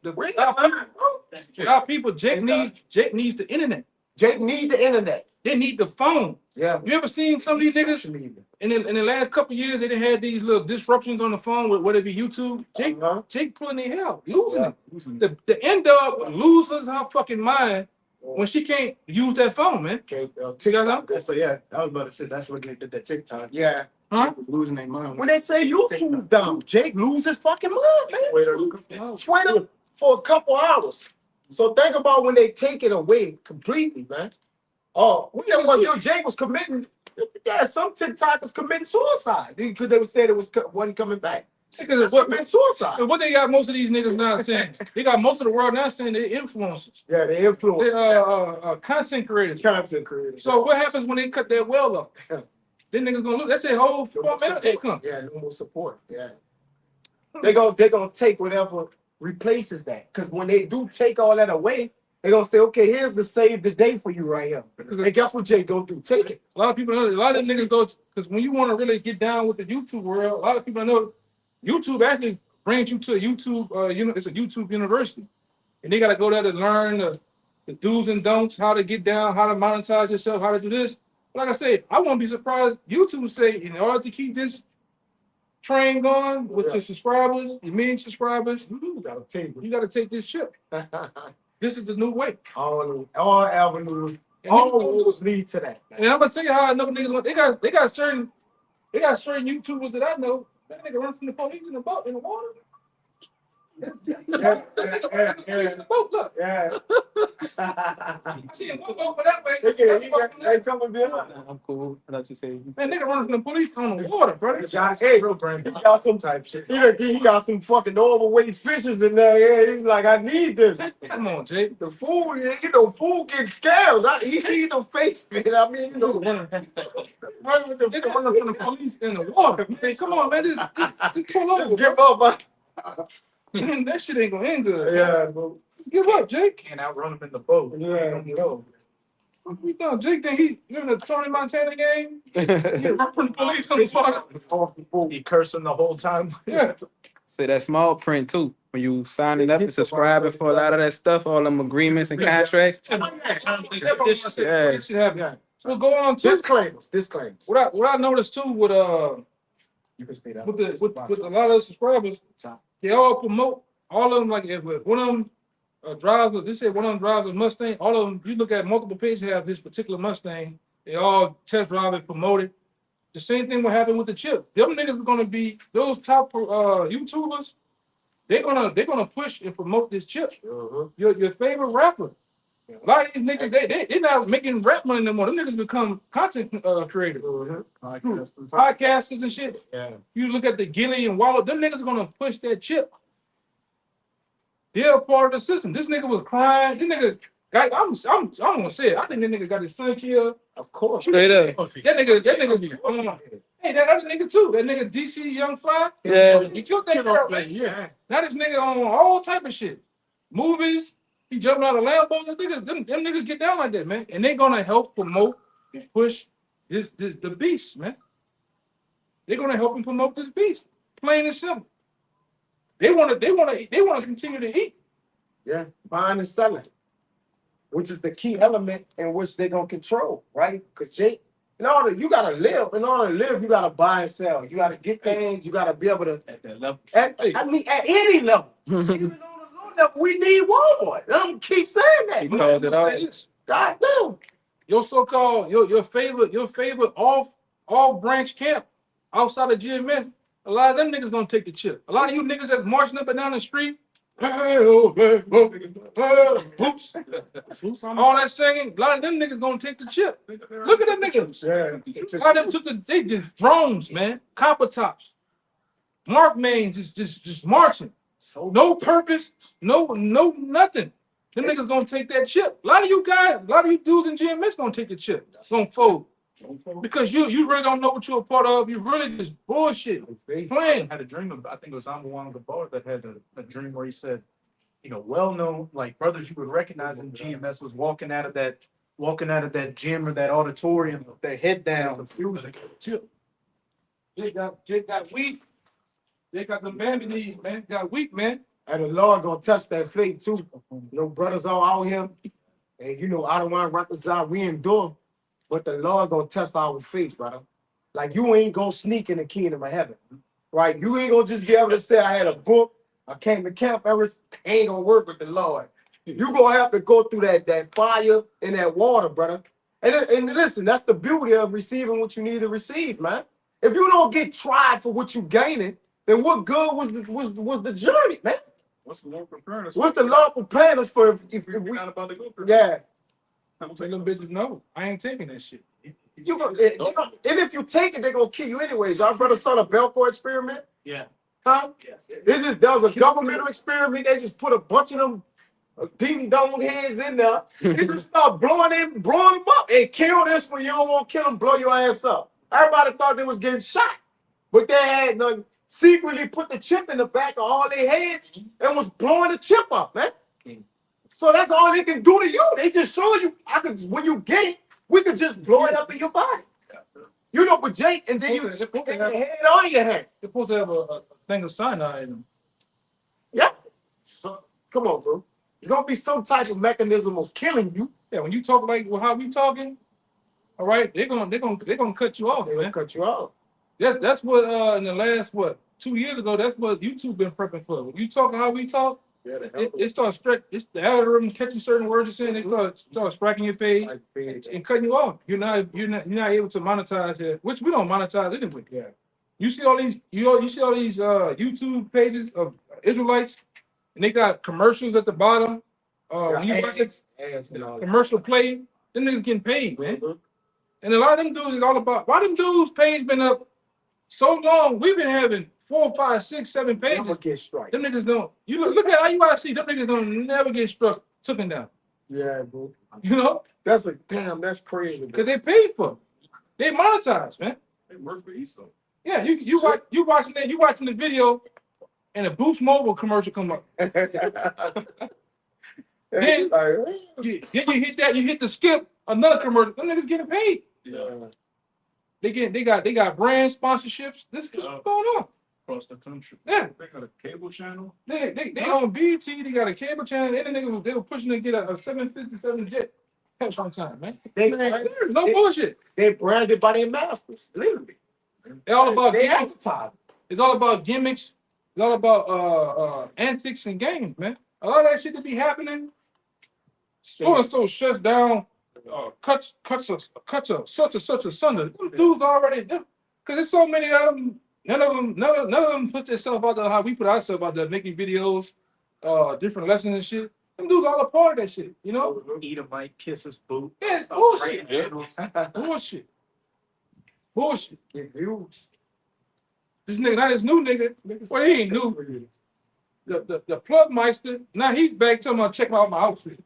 our people. Jake needs the internet. Jake need the internet. They need the phone. Yeah. You ever seen some of these niggas in the last couple of years? They done had these little disruptions on the phone with whether it be YouTube. Jake pulling their hair, losing it. The end dog loses her fucking mind when she can't use that phone, man. TikTok. So yeah, I was about to say that's what they did that TikTok. Yeah. Huh? Losing their mind. When they say YouTube down, Jake loses fucking mind, man. Twitter for a couple hours. So think about when they take it away completely, man. Oh, we know Jake was committing. Yeah, some TikTokers committing suicide because they were saying wasn't coming back. Because committing suicide. What they got most of these niggas now saying? They got most of the world now saying they're influencers. Yeah, they're influencers. They're content creators. Content creators. So what happens when they cut that well off? Then niggas gonna lose. That's their whole format of income. Yeah, no more support. Yeah. They're gonna take whatever replaces that. Because when they do take all that away, they're gonna say, okay, here's the save the day for you right here. And guess what Jay gonna do? Take it. A lot of people know, a lot of niggas go, because when you want to really get down with the YouTube world, a lot of people know YouTube actually brings you to a YouTube, it's a YouTube university. And they gotta go there to learn the do's and don'ts, how to get down, how to monetize yourself, how to do this. Like I said, I won't be surprised. YouTube say, in order to keep this train going with your subscribers, your million subscribers, you gotta take this ship. This is the new way. All avenues, all roads lead to that. And I'm gonna tell you how I know niggas. They got certain YouTubers that I know. That nigga run from the police in the boat in the water. Yeah. Look. Yeah. I see him walk over that way. Hey, come and be on. I'm cool. I thought you said. Man, nigga running from the police on the water, bro. Hey, he got some type shit. He got some fucking overweight fishes in there. Yeah, he's like, I need this. Come on, Jake. The food, you know, food getting scarce. He need them fakes, man. I mean, you know, running with the Nigga running from the police in the water. Man, come on, man. Just pull over. just give up, man. Man, that shit ain't gonna end good. Yeah, bro. Give up, Jake. Can't outrun him in the boat. Yeah, bro. You know, Jake think he living the Tony Montana game. He run from the police on the water. He cursed him the whole time. Yeah. Say that small print too. When you signing up and subscribing for a lot of that stuff, all them agreements and contracts. Yeah. Shit happen. So go on to Disclaimers. what I noticed too with You can stay down. with a lot of subscribers, they all promote all of them. Like if one of them drives, they say one of them drives a Mustang. All of them, you look at multiple pages have this particular Mustang. They all test drive it, promote it. The same thing will happen with the chip. Them niggas are gonna be those top YouTubers. They're gonna push and promote this chip. Your favorite rapper. A lot of these niggas, they not making rap money no more. Them niggas become content creators, podcasters and shit. Yeah. You look at the Gilly and Wallow, them niggas gonna push that chip. They're a part of the system. This nigga was crying. This nigga got, I'm gonna say it. I think that nigga got his son killed. Of course. Straight up. That nigga, hey, that other nigga too. That nigga DC Young Fly. Yeah. He killed that girl. Yeah. Now this nigga on all type of shit. Movies. He jumping out of Lambos. Them niggas get down like that, man. And they gonna help promote and push the beast, man. They're gonna help him promote this beast. Plain and simple. They wanna continue to eat. Yeah, buying and selling, which is the key element in which they're gonna control, right? Because Jake, you gotta live. In order to live, you gotta buy and sell. You gotta get things. You gotta be able to. At that level. At any level. Even on the low level, we need Walmart. I'm keep saying that. You called it out. God damn. Your so-called your favorite off branch camp outside of GMS. A lot of them niggas gonna take the chip. A lot of you niggas that's marching up and down the street. Oops. All that singing, a lot of them niggas gonna take the chip. Look at them niggas. A lot of them they just drones, man. Copper tops. Mark Mains is just marching. So No purpose, no nothing. Them niggas gonna take that chip. A lot of you guys, a lot of you dudes in GMS gonna take the chip. It's gonna fold. Because you really don't know what you're a part of. You really just bullshit. Playing. I had a dream of, I think it was Amawang the bar that had a dream where he said, well-known, like brothers you would recognize in GMS was walking out of that gym or that auditorium with their head down. Jake got weak. They got them Bambi knees, man. Got weak, man. and the Lord gonna test that faith too. Brothers all out here, and I don't want to reconcile, we endure, but the Lord gonna test our faith, brother. Like you ain't gonna sneak in the kingdom of heaven, right? You ain't gonna just be able to say I had a book, I came to camp, ain't gonna work with the Lord. You gonna have to go through that fire and that water, brother. And listen, that's the beauty of receiving what you need to receive, man. If you don't get tried for what you gaining, then what good was the journey, man? What's the Lord preparing us? What's the Lord preparing us for if we not about to go through? yeah. I'm telling them bitches, no, I ain't taking that shit. And if you take it, they're gonna kill you anyways. Our brother saw the Belco experiment, Yeah. huh? Yes. That was a governmental experiment. They just put a bunch of them ding dong heads in there. They just start blowing them up. Hey, kill this one. You don't want to kill them, blow your ass up. Everybody thought they was getting shot, but they had secretly put the chip in the back of all their heads and was blowing the chip up, man. So that's all they can do to you. They just show you, when you get it, we could just blow it up in your body. With Jake, and then you take your head on your head. They're supposed to have a thing of cyanide in them. Yeah. So, come on, bro. There's gonna be some type of mechanism of killing you. Yeah, when you talk like how we talking, all right, they're gonna cut you off, They're man. gonna cut you off. That's what in the last 2 years ago, that's what YouTube been prepping for. When you talk how we talk, it starts it's the algorithm catching certain words you're saying, they start striking your page and cutting you off. You're not able to monetize it, which we don't monetize anyway. Yeah. You see all these YouTube pages of Israelites, and they got commercials at the bottom when you watch it, ads and all that. commercial play, them niggas getting paid, man. Mhm. And a lot of them dudes is all about why them dudes' page been up so long. We've been having 4, 5, 6, 7 pages. Never get strike. Them niggas don't. You look at IUIC. Them niggas don't never get struck, taken down. Yeah, bro. You know, That's crazy. because they paid for it. They monetize, man. They work for ESO. Yeah, you watching the video, and a Boost Mobile commercial come up. Then you hit that, you hit the skip, another commercial. Them niggas getting paid. Yeah. They got brand sponsorships. This is what's going on. Across the country. Yeah. They got a cable channel. They own BT, they got a cable channel, and they were pushing to get a 757 jet at one time, man. No bullshit. They branded by their masters, literally. It's all about They gimmicks. advertise. It's all about gimmicks. It's all about antics and games, man. A lot of that shit that be happening. So and so shuts down, cuts such and sunder. Them dudes already, because there's so many of them. None of them put themselves out there how we put ourselves out there, making videos, different lessons and shit. Them dudes all a part of that shit, you know? Edomite kisses boot. Yeah, it's bullshit. Bullshit. Bullshit. Get views. This nigga, not this new nigga. Well, he ain't new. The plug meister, now he's back talking about check out my outfit.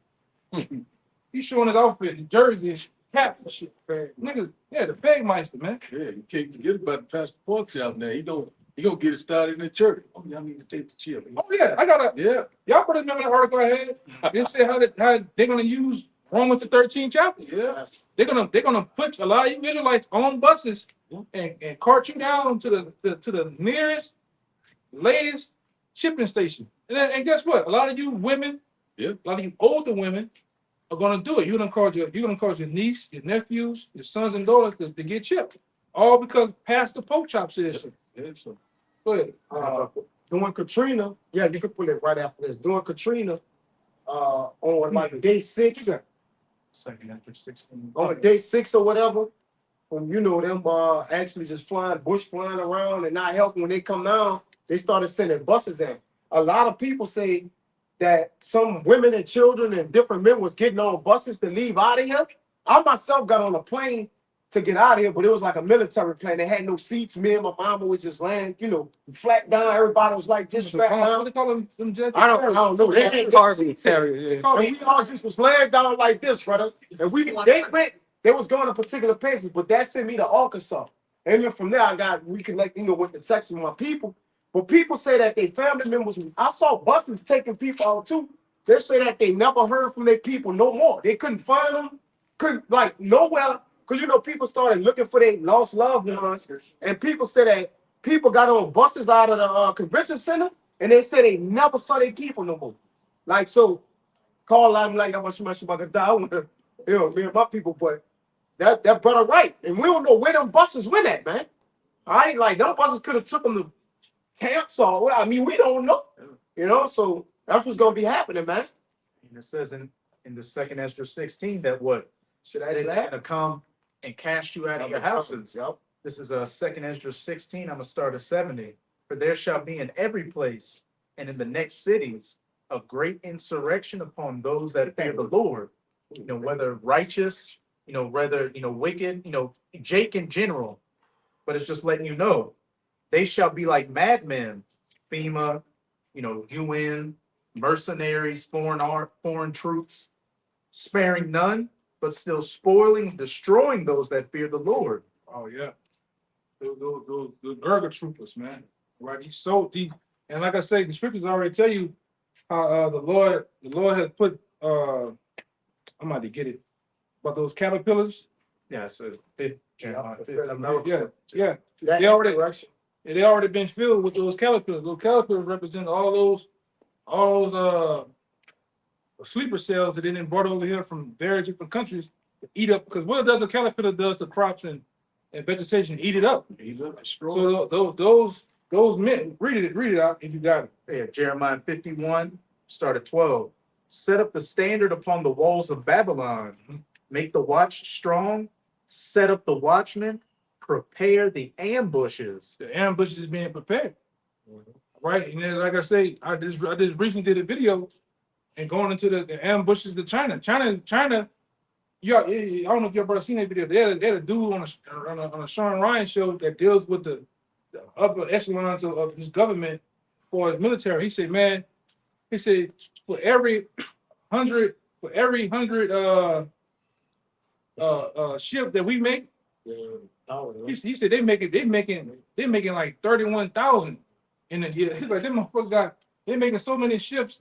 He's showing his outfit, the jersey, and cap and shit. Niggas, yeah, the peg meister, man. Yeah, you can't forget about the Pastor Pork Chop now. He gonna get it started in the church. Oh, y'all need to take the chip. Oh yeah, I got a. Yeah. Y'all probably remember the article I had? They said how they're gonna use Romans the 13th chapter. Yeah. They're gonna put a lot of you Israelites on buses and cart you down to the nearest, latest shipping station. And guess what? A lot of you women, a lot of you older women are gonna do it. You're gonna cause your niece, your nephews, your sons and daughters to get chipped. All because Pastor Pork Chop said so. Yeah, so Go ahead. During Katrina, yeah, you could pull it right after this. During Katrina, on like day 6, Second after 16. on day 6 or whatever, when them actually just flying around and not helping when they come down, they started sending buses in. A lot of people say that some women and children and different men was getting on buses to leave out of here. I myself got on a plane to get out of here, but it was like a military plane. They had no seats. Me and my mama was just laying, flat down. Everybody was like this, strapped What down. they call them jets? I don't know. They had Carving terrier. and we all just was laying down like this, brother. And they was going to particular places, but that sent me to Arkansas. And then from there, I got reconnected, with the text with my people. But people say that their family members, I saw buses taking people out too. They say that they never heard from their people no more. They couldn't find them, couldn't nowhere. Because people started looking for their lost loved ones. And people said that people got on buses out of the convention center and they said they never saw their people no more. Like, so, call out like, I want to die. Me and my people, but that brother right. And we don't know where them buses went at, man. All right, like, them buses could have took them to camps or, we don't know. So that's what's going to be happening, man. And it says in the second Ezra 16 that what? Should They're going to come and cast you out of your houses. Yep. This is second Ezra 16. I'm going to start at 70. For there shall be in every place and in the next cities a great insurrection upon those that fear the Lord. Whether righteous, whether, wicked, Jake in general. But it's just letting you know, they shall be like madmen, FEMA, UN, mercenaries, foreign troops, sparing none, but still spoiling, destroying those that fear the Lord. Oh yeah, those burger troopers, man. Right, he's so deep. And like I say, the scriptures already tell you how the Lord has put. I'm about to get it, but those caterpillars. Yeah, so Yeah. They already been filled with those caterpillars. Those caterpillars represent all those sleeper cells that they then brought over here from various different countries to eat up. Because what does a caterpillar does to crops and vegetation? Eat it up. So those men, read it out if you got it. Yeah, Jeremiah 51, start at 12. Set up the standard upon the walls of Babylon. Make the watch strong. Set up the watchmen. Prepare the ambushes. The ambush is being prepared. Right. And then, like I say, I just recently did a video and going into the ambushes to China. China. I don't know if your brother seen that video. They had a dude on a Sean Ryan show that deals with the upper echelons of his government for his military. He said, man, for every hundred ship that we make, he said they're making like 31,000 in a year. He's like, them motherfuckers they're making so many ships,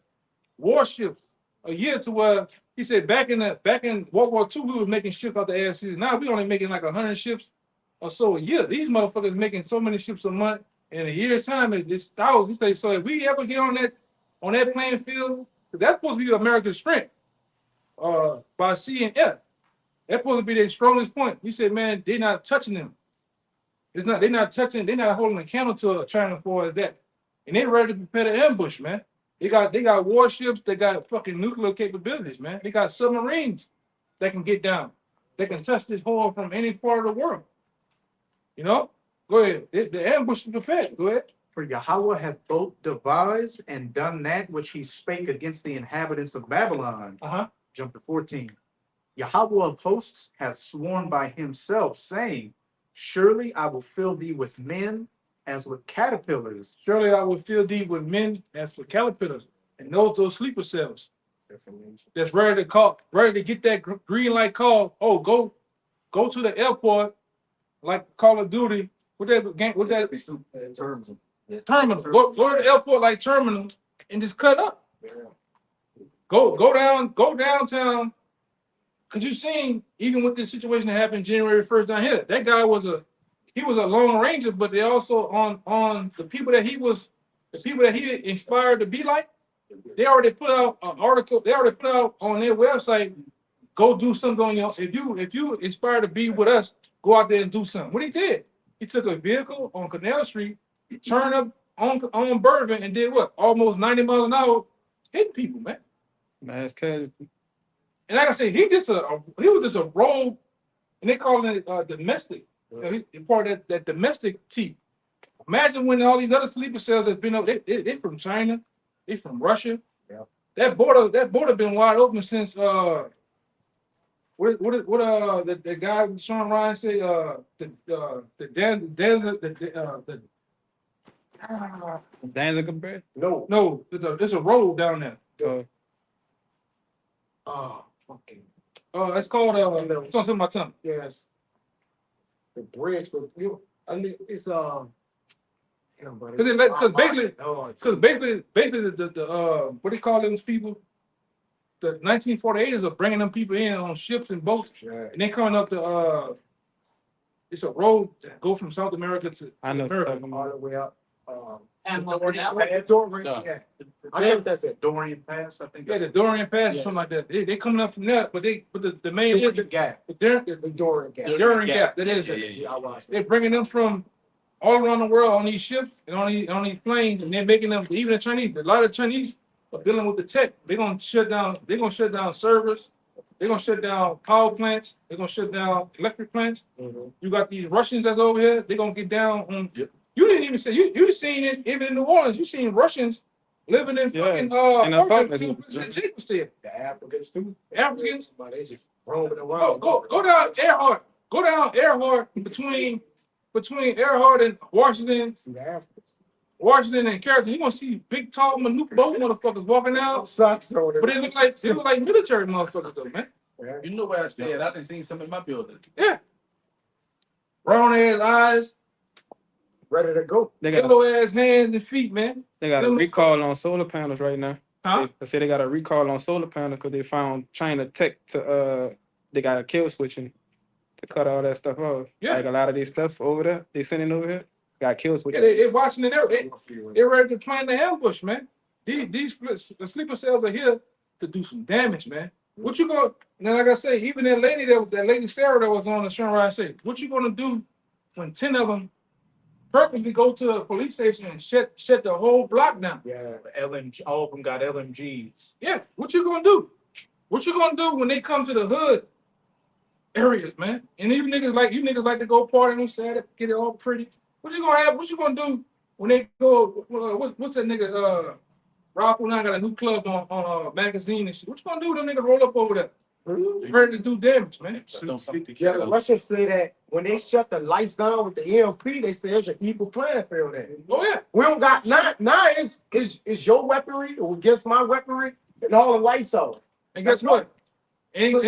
warships a year to where he said back in World War II we was making ships out the ass. Now we only making like 100 ships or so a year. These motherfuckers making so many ships a month. In a year's time, it's thousands. He said, so if we ever get on that playing field, that's supposed to be America's strength. By sea and air, that's supposed to be their strongest point. He said, man, they're not touching them. They're not holding a candle to China for as that. And they're ready to prepare the ambush, man. They got warships, they got fucking nuclear capabilities, man. They got submarines that can get down. They can touch this hole from any part of the world. You know? Go ahead. The ambush is prepared. Go ahead. For Yahawah hath both devised and done that which he spake against the inhabitants of Babylon. Jump to 14. Yahawah of hosts hath sworn by himself, saying, surely I will fill thee with men as with caterpillars. Surely I will fill thee with men as with caterpillars, and those sleeper cells. That's ready to get that green light call. Oh, go to the airport, like Call of Duty. What that terminal. Go to the airport like terminal and just cut up. Go downtown. Cause you seen even with this situation that happened January 1st down here, that guy was a lone ranger, but they also on the people that he inspired to be like, they already put out an article, they already put out on their website, go do something on your, if you inspired to be with us, go out there and do something. What he did, he took a vehicle on Canal Street, turned up on Bourbon and did what? Almost 90 miles an hour, hitting people, man. Mass casualty. And like I said, he was just a rogue, and they call it domestic. You know, he's part of that domestic team. Imagine when all these other sleeper cells have been up. They from China, they from Russia. Yeah. That border been wide open since the guy Sean Ryan say Danziger Bridge? No. There's a road down there. Fucking. It's called it's on my tongue. Yes. The bridge, but it's Because basically the what do you call those people? The 1948ers are bringing them people in on ships and boats, and they coming up to it's a road that go from South America to America. All the way up. And Dorian, yeah. I think that's it. Dorian Pass, I think. Yeah, the Dorian Pass or something like that. They coming up from there, but the main The gap. the Dorian gap. Dorian Gap. That is it. Yeah, I watched it. They're bringing them from all around the world on these ships and on these planes, and they're making them. Even the Chinese, a lot of Chinese are dealing with the tech. They're gonna shut down servers. They're gonna shut down power plants. They're gonna shut down electric plants. Mm-hmm. You got these Russians that's over here. They're gonna get down on. Yep. You didn't even say you seen it even in New Orleans. You seen Russians living in fucking Jake was there. The Africans too. Africans. But they just roaming around. Go down Earhart. Go down Earhart between Earhart and Washington. See the Africans. Washington and Carrollton. You gonna see big tall both motherfuckers walking out. Socks on But they look like military motherfuckers though, man. Yeah. You know where I stay at. I done seen some in my building. Yeah. Brown ass eyes, Ready to go. They got yellow ass hands and feet, man. a recall on solar panels right now. Huh? They say they got a recall on solar panels because they found China tech to they got a kill switching to cut all that stuff off. Yeah. Like a lot of these stuff over there, they sending over here. Got kill Yeah, switching. they watching it. They're ready to plan the ambush, man. These the sleeper cells are here to do some damage, man. What you gonna now? Like I say, even that lady Sarah that was on the show, I say, what you gonna do when 10 of them purposely go to a police station and shut the whole block down? Yeah. LMG, all of them got LMGs. Yeah, what you gonna do? What you gonna do when they come to the hood areas, man? And even niggas like to go party on Saturday, get it all pretty. What you gonna do when they go? What's that nigga? Ralph and I got a new club on magazine and shit. What you gonna do with them niggas roll up over there? Ready to do damage, man. Yeah, the Russians say that when they shut the lights down with the EMP, they say it's an evil plan field there. Oh yeah. We don't got now is your weaponry or against my weaponry and all the lights off. And guess what? It's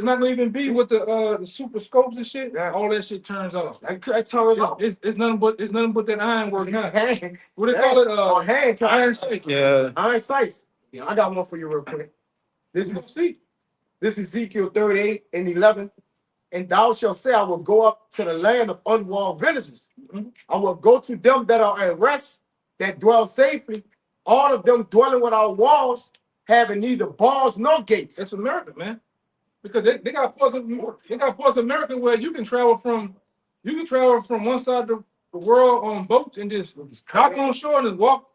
not gonna even be with the super scopes and shit. Yeah. All that shit turns off. That turns off. It's nothing but that iron work now. Hand, What they call it? hand Iron sight. Yeah. iron sights. I got one for you real quick. This is Ezekiel 38 and 11. And thou shalt say, I will go up to the land of unwalled villages. I will go to them that are at rest, that dwell safely, all of them dwelling without walls, having neither bars nor gates. It's America, man. Because they got parts of America where you can travel from one side of the world on boats and just dock on shore and walk.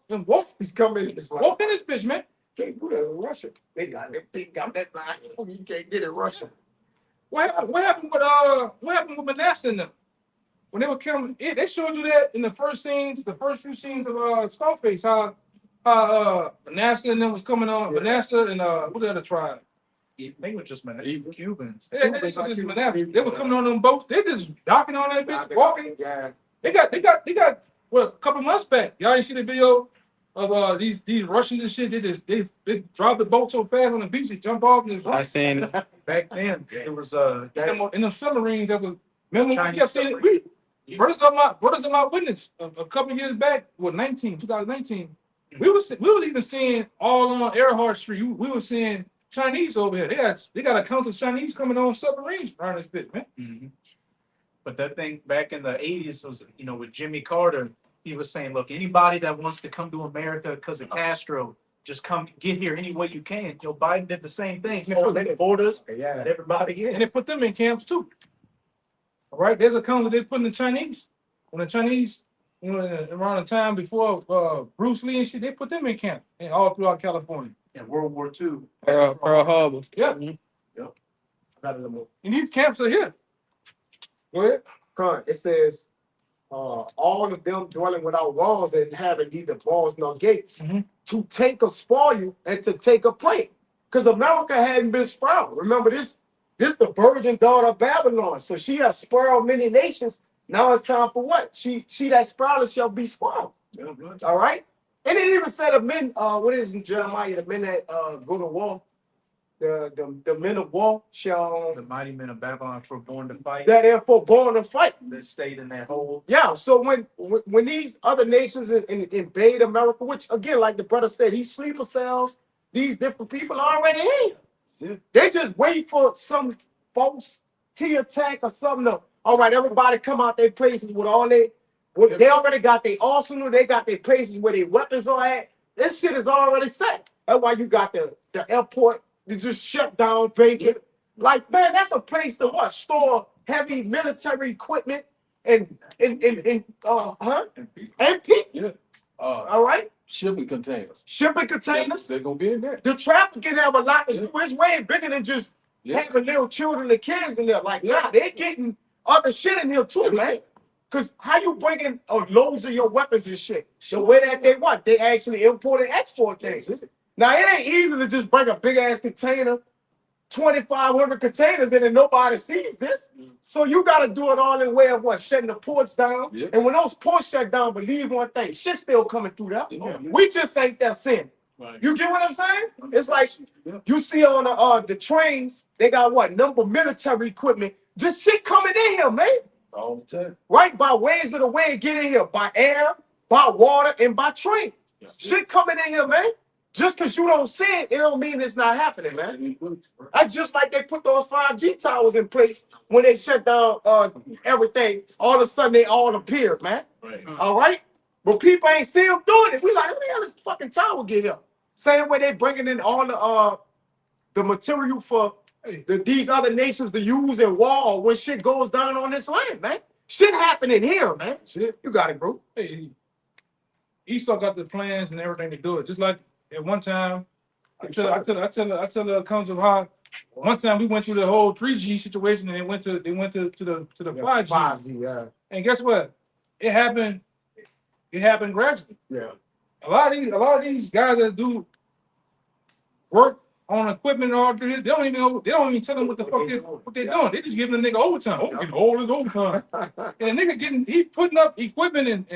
He's coming this way. Walk in this bitch, man. Can't do that in Russia. They got that line. You can't get it in Russia. What happened with Manasseh and them? When they were coming, they showed you that in the first few scenes of Scarface, how Manasseh and them was coming on. Yeah. Manasseh and what the other tribe? They were just Cubans. Yeah, they were coming on them boats. They just docking on that bitch, walking. Yeah. They got well, a couple months back. Y'all ain't see the video of these Russians and shit. They dropped the boat so fast on the beach, they jump off and I seen it. Back then, it was in the submarines that was. Remember when we kept saying brothers of my witness a couple years back, 2019. We was even seeing all on Earhart Street. We were seeing Chinese over here. They got accounts of Chinese coming on submarines around this bit, man. Mm-hmm. But that thing back in the 80s was, with Jimmy Carter, he was saying, look, anybody that wants to come to America because of Castro, just come get here any way you can. Joe Biden did the same thing. So they borders, let everybody in. And they put them in camps too. All right, there's accounts that they put in the Chinese. When the Chinese, around the time before Bruce Lee and shit, they put them in camp and all throughout California. In World War II. Pearl Harbor. Yeah. Yep. And these camps are here. Go ahead. It says, all of them dwelling without walls and having neither walls nor gates, to take or spoil you and to take a prey. Because America hadn't been spoiled. Remember this the virgin daughter of Babylon. So she has spoiled many nations. Now it's time for what? She that spoiled shall be spoiled. All right? And it even said of men, what is in Jeremiah, the men that go to war, the men of war shall, the mighty men of Babylon were born to fight. that therefore born to fight. They stayed in their hole. Yeah, so when these other nations invade America, which again, like the brother said, these sleeper cells, these different people are already in. Yeah. They just wait for some folks to attack or something. All right, everybody come out their places with all they already got their arsenal, they got their places where their weapons are at. This shit is already set. That's why you got the airport, you just shut down vacant. Like, man, that's a place to what? Store heavy military equipment and people. Yeah. All right. Shipping containers. They're gonna be in there. The trafficking have a lot to do. It's way bigger than just having little children and kids in there. Like, nah, they're getting other shit in here too, man. Because how you bringing loads of your weapons and shit? The way that they actually import and export things. Now, it ain't easy to just bring a big-ass container, 2,500 containers in and nobody sees this. So you got to do it all in the way of what? Shutting the ports down. Yeah. And when those ports shut down, believe one thing, shit's still coming through that. Yeah. We just ain't that sin. Right. You get what I'm saying? It's like you see on the trains, they got what? Number military equipment. Just shit coming in here, man. All the time. Right? By ways of the way get in here. By air, by water, and by train. Yeah. Shit coming in here, man. Just because you don't see it, it don't mean it's not happening, man. That's just like they put those 5G towers in place when they shut down everything. All of a sudden, they all appeared, man. Right. All right? But people ain't see them doing it. We like, where the hell this fucking tower get here? Same way they bringing in all the material for these other nations to use in war when shit goes down on this land, man. Shit happening here, man. Shit. You got it, bro. Hey, Esau got the plans and everything to do it. Just like at one time, I tell the accounts of how one time we went through the whole 3G situation and they went to the 5G. 5G, yeah. And guess what? It happened gradually. Yeah. A lot of these guys that do work on equipment and all this, they don't even tell them what the fuck they're doing. They just giving the nigga overtime. Oh, getting all this overtime. And the nigga he putting up equipment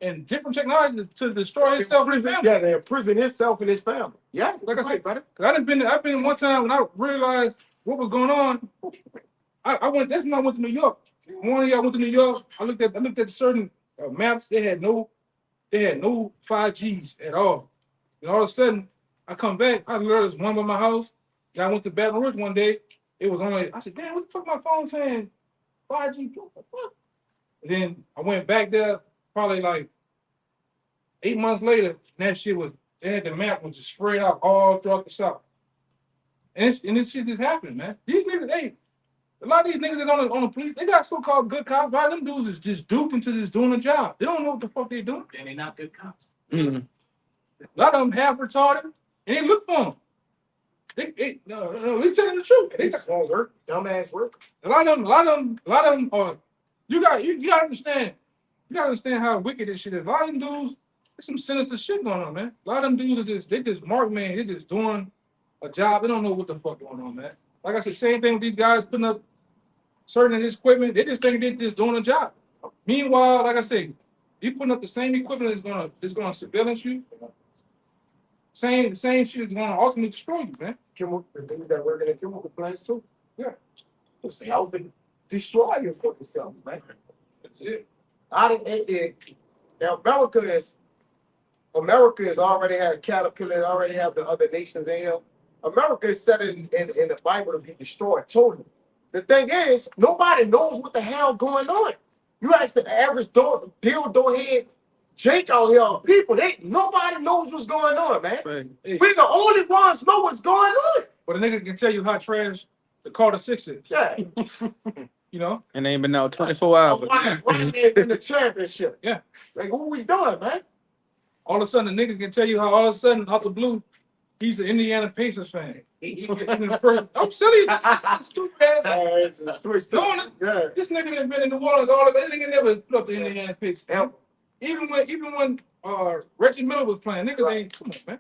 and different technology to destroy himself and his family. Yeah, they imprison himself and his family. Yeah, like I said, brother. I've been one time when I realized what was going on. I went. That's when I went to New York. One year I went to New York. I looked at certain maps. They had no 5Gs at all. And all of a sudden, I come back. I learned one by my house. And I went to Baton Rouge one day. It was only. I said, "Damn, what the fuck my phone saying 5G?" What the fuck? And then I went back there. Probably like 8 months later, and that shit was. They had the map was just spread out all throughout the South. And this shit just happened, man. These niggas, a lot of these niggas that on the police, they got so-called good cops. A lot of them dudes is just duping to just doing a job. They don't know what the fuck they doing. And they're not good cops. Mm-hmm. A lot of them half retarded, and they look for them. No, we telling the truth. They just won't work. Dumbass workers. A lot of them are. You gotta understand. You gotta understand how wicked this shit is. A lot of them dudes, there's some sinister shit going on, man. A lot of them dudes they just mark, man. They just doing a job. They don't know what the fuck going on, man. Like I said, same thing with these guys putting up certain of this equipment. They just think they're just doing a job. Meanwhile, like I said, you putting up the same equipment that's gonna surveillance you. Same shit is gonna ultimately destroy you, man. The things that work in the chemical plants too. Yeah. It's helping destroy your fucking self, man. That's it. Now America has already had Caterpillar, already have the other nations in here. America is set in the Bible to be destroyed totally. The thing is, nobody knows what the hell going on. You ask the average dildo head Jake out here, people, nobody knows what's going on, man. Right. We the only ones know what's going on. But a nigga can tell you how trash the Carter 6 is. Yeah. You know? And they ain't been out 24 hours. Right in the championship. Yeah. Like, what we doing, man? All of a sudden, a nigga can tell you how all of a sudden, out the blue, he's an Indiana Pacers fan. I'm silly. Stupid ass. This nigga that been in the water, all of that nigga never put up the Indiana Pacers. Even when Reggie Miller was playing, niggas ain't come on, man.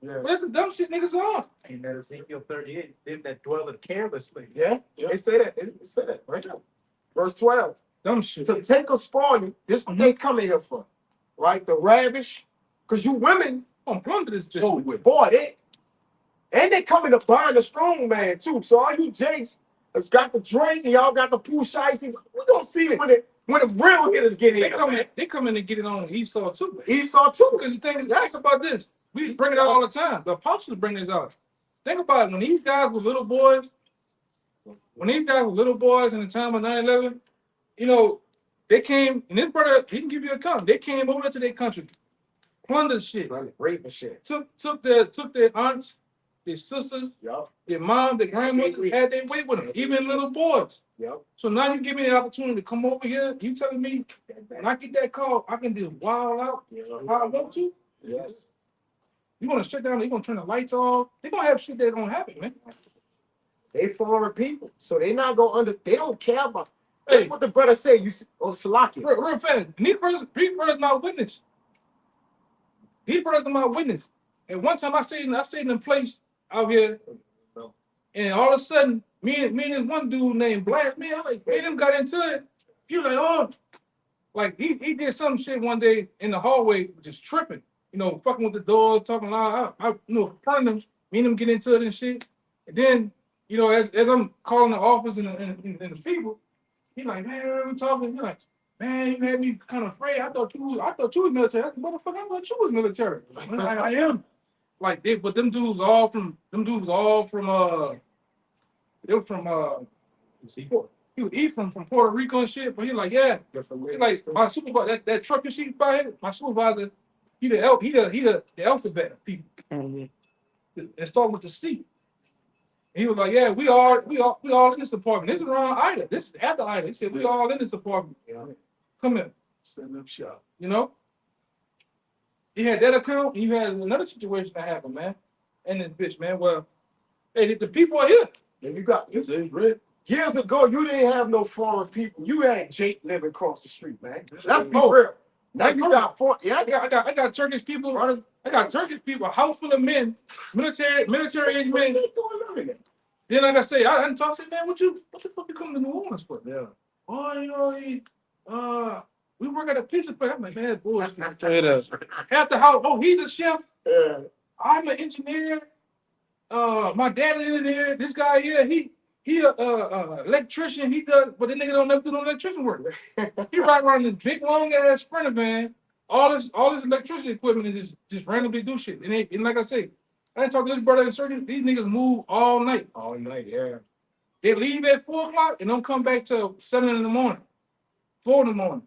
Yeah. That's the dumb shit niggas on. Ain't that Ezekiel 38? Them that dwelleth carelessly. Yeah. They say that. They say that right now. Verse 12. Dumb shit. To take or spoil you, this what they come in here for. Right? The ravish. Because you women, plunder this bitch. boy, they coming to bind the strong man too. So all you Jakes that's got the drink and y'all got the pool shicey, we gonna see it when the real hitters get in. They come in and get it on Esau too. Man. Esau too. Because the thing is, think about this. We bring it out all the time. The apostles bring this out. Think about it. When these guys were little boys, in the time of 9/11, you know, they came, and this brother, he can give you a account. They came over to their country, plundered shit, rape and shit. Took their aunts, their sisters, their mom, their grandmother, had their way with them, even little boys. So now you give me the opportunity to come over here. You telling me when I get that call, I can just wild out how I want to? Yes. You're gonna shut down, you're gonna turn the lights off. They're gonna have shit that's gonna happen, man. They foreign people. So they not gonna they don't care about. That's what the brother said. You Salaki. Real fast. And these brothers my witness. These brothers are my witness. And one time I stayed in a place out here, and all of a sudden, me and this one dude named Black, man, me and him got into it. He was like, oh, like he did some shit one day in the hallway, just tripping, you know, fucking with the doors, talking loud. I front of him, me and him get into it and shit. And then, you know, as I'm calling the office and the people, he like, man, we're talking. He like, man, you had me kind of afraid. I thought you was military. I said, motherfucker, I thought you was military. I am. Like, but them dudes all from they were from he was Ephraim from Puerto Rico and shit. But he like, yeah, he like my supervisor, that truck and shit by him, my supervisor, he the alphabet people. And start with the C. He was like, yeah, we all in this apartment. This is around Ida. This is after Ida. He said, we all in this apartment. Come in. Set up shop. You know? He had that account, and you had another situation that happened, man. And this bitch, man. Well, hey, the people are here. And years ago, you didn't have no foreign people. You had Jake living across the street, man. Let's be real. Now you got four. Yeah, I got Turkish people. brothers. I got Turkish people, a house full of men, military age men. Then like I say, I didn't talk to man, what the fuck you coming to New Orleans for? Yeah. Oh, you know, we work at a pizza place. I'm like, man, that's bullshit. Straight up. Half the house, oh, he's a chef. Yeah. I'm an engineer. My dad is in there. This guy here, he electrician. He does, but the nigga don't never do no electrician work. He ride around this big long ass Sprinter van. All this electricity equipment and just randomly do shit. And like I say, I didn't talk to this brother in certain. These niggas move all night. All night, yeah. They leave at 4 o'clock and don't come back till 7 in the morning, 4 in the morning.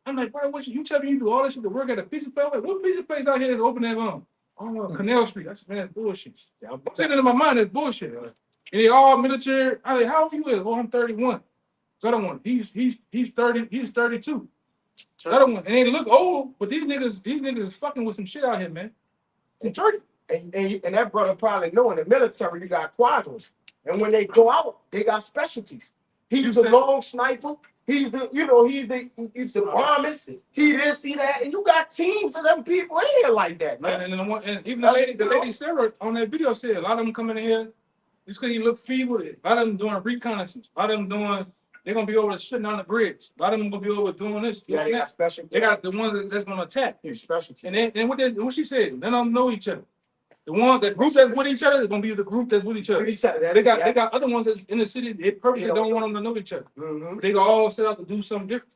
I'm like, bro, what you tell me you do all this shit to work at a pizza place? Like, what pizza place out here that's open that long? Oh, Canal Street. That's man, that's bullshit. I'm sitting in my mind, that's bullshit. And they all military. I like, how old you is? Oh, I'm 31. So I don't want. He's 30. He's 32. So I don't want. And they look old, but these niggas is fucking with some shit out here, man. In Turkey. And that brother probably know in the military you got quadrants. And when they go out, they got specialties. He's the long sniper. He's the bombist. He this, he that. And you got teams of them people in here like that, man. And even the lady Sarah on that video said a lot of them coming in here just because you look feeble. A lot of them doing reconnaissance. A lot of them doing, they're going to be over shitting on the bridge. A lot of them going to be over doing this. Yeah, they got special. They got the ones that's going to attack. Specialty. And what she said, none of them know each other. The ones that group that's with each other is gonna be the group that's with each other. They got other ones that's in the city. They purposely don't want them to know each other. Mm-hmm. They gonna all set out to do something different.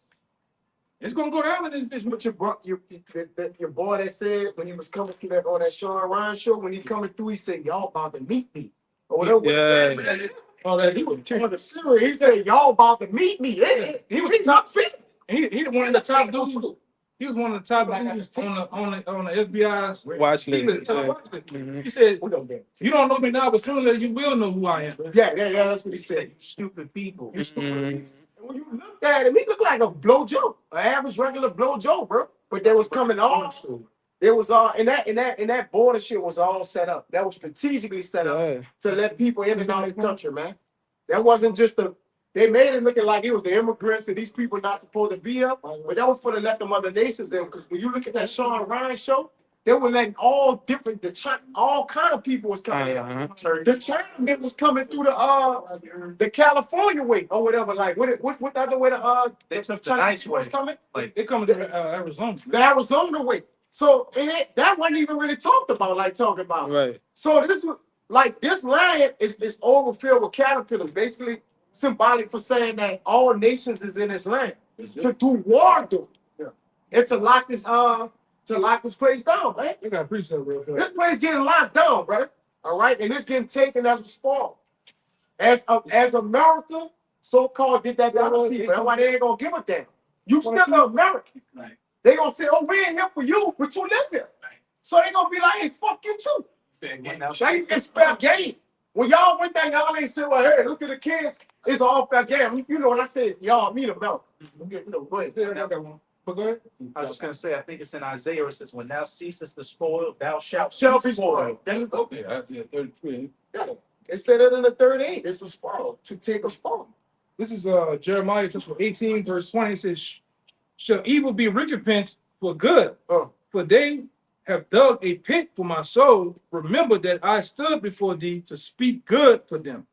It's gonna go down in this bitch. But your boy that said when he was coming through that on that Sean Ryan show, when he coming through, he said y'all about to meet me. Or whatever. Yeah. He was on the series. He said y'all about to meet me. He was top fit. He one of the top dudes. He was one of the top dudes on the FBI's Watching it. Mm-hmm. He said, "You don't know me now, but sooner you will know who I am." Yeah. That's what he said. You stupid people. You stupid. And when you looked at him, he looked like a blow Joe, an average regular blow Joe, bro. But they was coming off. It was all and that border shit was all set up. That was strategically set up to let people in and out of the country, man. That wasn't just they made it looking like it was the immigrants and these people not supposed to be here, but that was for to let the other nations in. Because when you look at that Sean Ryan show, they were letting all kind of people was coming in. The Chinaman was coming through the California way or whatever. Like what the other way the Chinese was coming? Like they coming to Arizona. The Arizona way. So that wasn't even really talked about. Right. So this was like this land is overfilled with caterpillars, basically symbolic for saying that all nations is in this land to do war, dude. Yeah. And to lock this place down, man. You got to preach that real quick. This place getting locked down, brother. All right, and it's getting taken as a spawn. As America so-called did that to other people. That's why they ain't gonna give a damn. You still American. Right. They gonna say, "Oh, we ain't here for you, but you live here." Right. So they gonna be like, "Hey, fuck you too." Fair game. It's fair game. When y'all went there, y'all ain't say, "Well, hey, look at the kids. It's all fair game." You know what I said? Y'all mean America. Go ahead. Yeah, I got one. But go ahead. I was just gonna say, I think it's in Isaiah. It says, "When thou ceasest to spoil, thou shalt Be spoiled. There you go. Yeah, 33. Yeah. It said it in the 38. It's a spoil to take a spoil. This is Jeremiah chapter 18, verse 20. It says, "Shall evil be recompensed for good? For they have dug a pit for my soul. Remember that I stood before thee to speak good for them,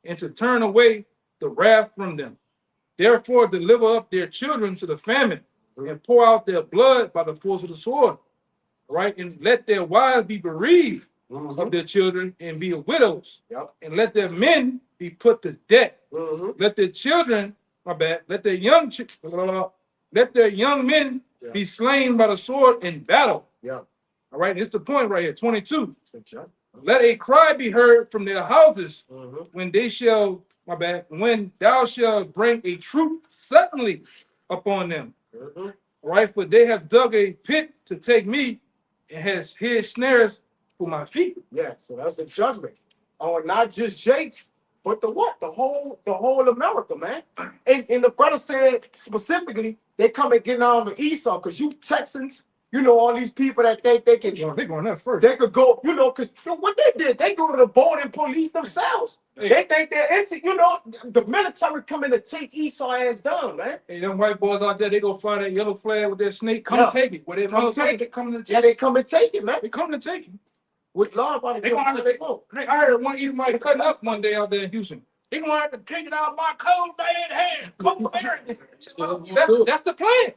and to turn away the wrath from them. Therefore deliver up their children to the famine, and pour out their blood by the force of the sword. Right? And let their wives be bereaved of their children and be widows. Yep. And let their men be put to death. Mm-hmm. Let their children, let their young men be slain by the sword in battle." Yeah. All right, it's the point right here. 22. Let a cry be heard from their houses when they shall, when thou shalt bring a troop suddenly upon them. All right, for they have dug a pit to take me and has hid snares for my feet. Yeah, so that's a judgment on not just Jake's, but the whole America, man. And the brother said specifically they come and get on the Esau because you Texans, You know, all these people that think they can, They going up first. they could go, you know, because what they did, they go to the board and police themselves. Hey. They think they're into, you know, the military coming to take Esau ass down, man. Hey, them white boys out there, they go fly that yellow flag with their snake. Come Yeah. take it. Where they Come motherfuckers, take they it. coming to Yeah, take they come and take it, man. They coming to take it. With law about it, They gonna have to, they go. I heard one Edomite cutting up one day out there in Houston. They gonna have to take it out of my cold dead hand. That's the plan.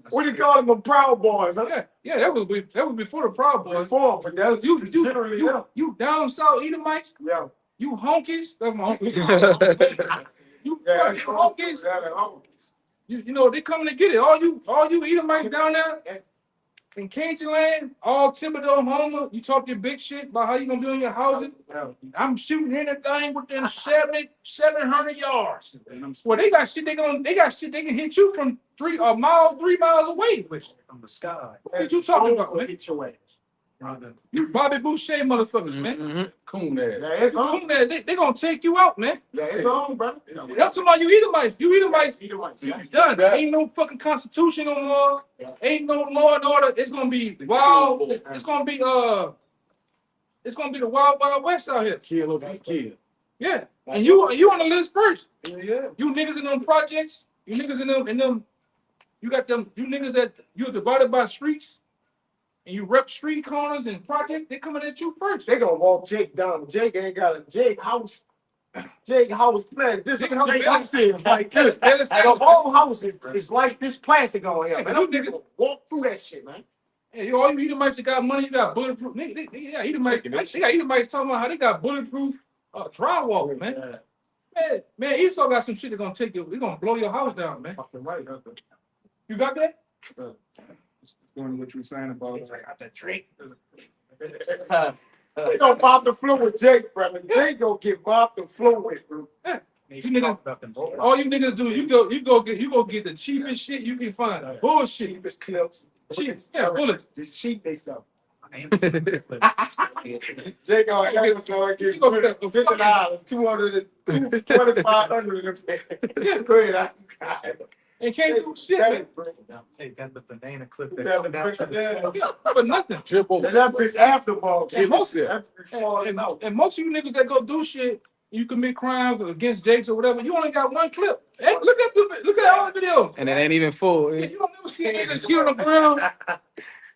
What do you call them, the Proud Boys? Huh? Yeah, that was before the Proud Boys. Before, but that's generally, You down south Edomites, yeah. you honkies. That's my honkies. You Yeah, that's honkies. honkies. You know they coming to get it. All you Edomites down there in Cajun land, all Thibodeau Homer. You talk your big shit about how you gonna build your houses. I'm shooting anything within 700 yards. Well, they got shit they can hit you from 3 miles away with. From the sky. What you talking about, man? Hit your ass. You Bobby Boucher motherfuckers, man. Coon ass. Yeah, it's on. They gonna take you out, man. Yeah, it's on, brother. I'm talking about you Edomites. You Edomites, Edomites. you done. Ain't no fucking constitution no more. Ain't no law and order. It's gonna be wild. It's gonna be the wild west out here. Kill over these kids. Yeah. And you on the list first. Yeah. You niggas in them projects, you niggas in them, you got them, you niggas that you're divided by streets and you rep street corners and projects, they coming at you first. They gonna walk Jake down. Jake ain't got a Jake house. Jake house, man. This Jake Jake house house is like this. They're Like a whole house is like this plastic on here, man. You Them niggas walk through that shit, man. Hey, all you Edomites that got money, you got bulletproof. They got Edomites talking about how they got bulletproof drywall, man. Man, Esau got some shit that's gonna take you. It's gonna blow your house down, man. Right. You got that? Doing what you were saying about I got that Drake. They gonna mop the floor with Jake, brother. Jake gonna get mopped the floor with, bro. You niggas, all you niggas do, you go get the cheapest shit you can find. Bullshit. Cheapest clips. Yeah, bullets. Just cheap they stuff. Jake gonna Amazon get $50, 200, 2,500. Yeah, go ahead. And can't do shit, man. Hey, got the banana clip But nothing. that bitch after ball. And most, That bitch falling out. and most of you niggas that go do shit, you commit crimes against Jakes or whatever, you only got one clip. Hey, look at all the videos. and it ain't even full. You don't never see niggas kill on the ground.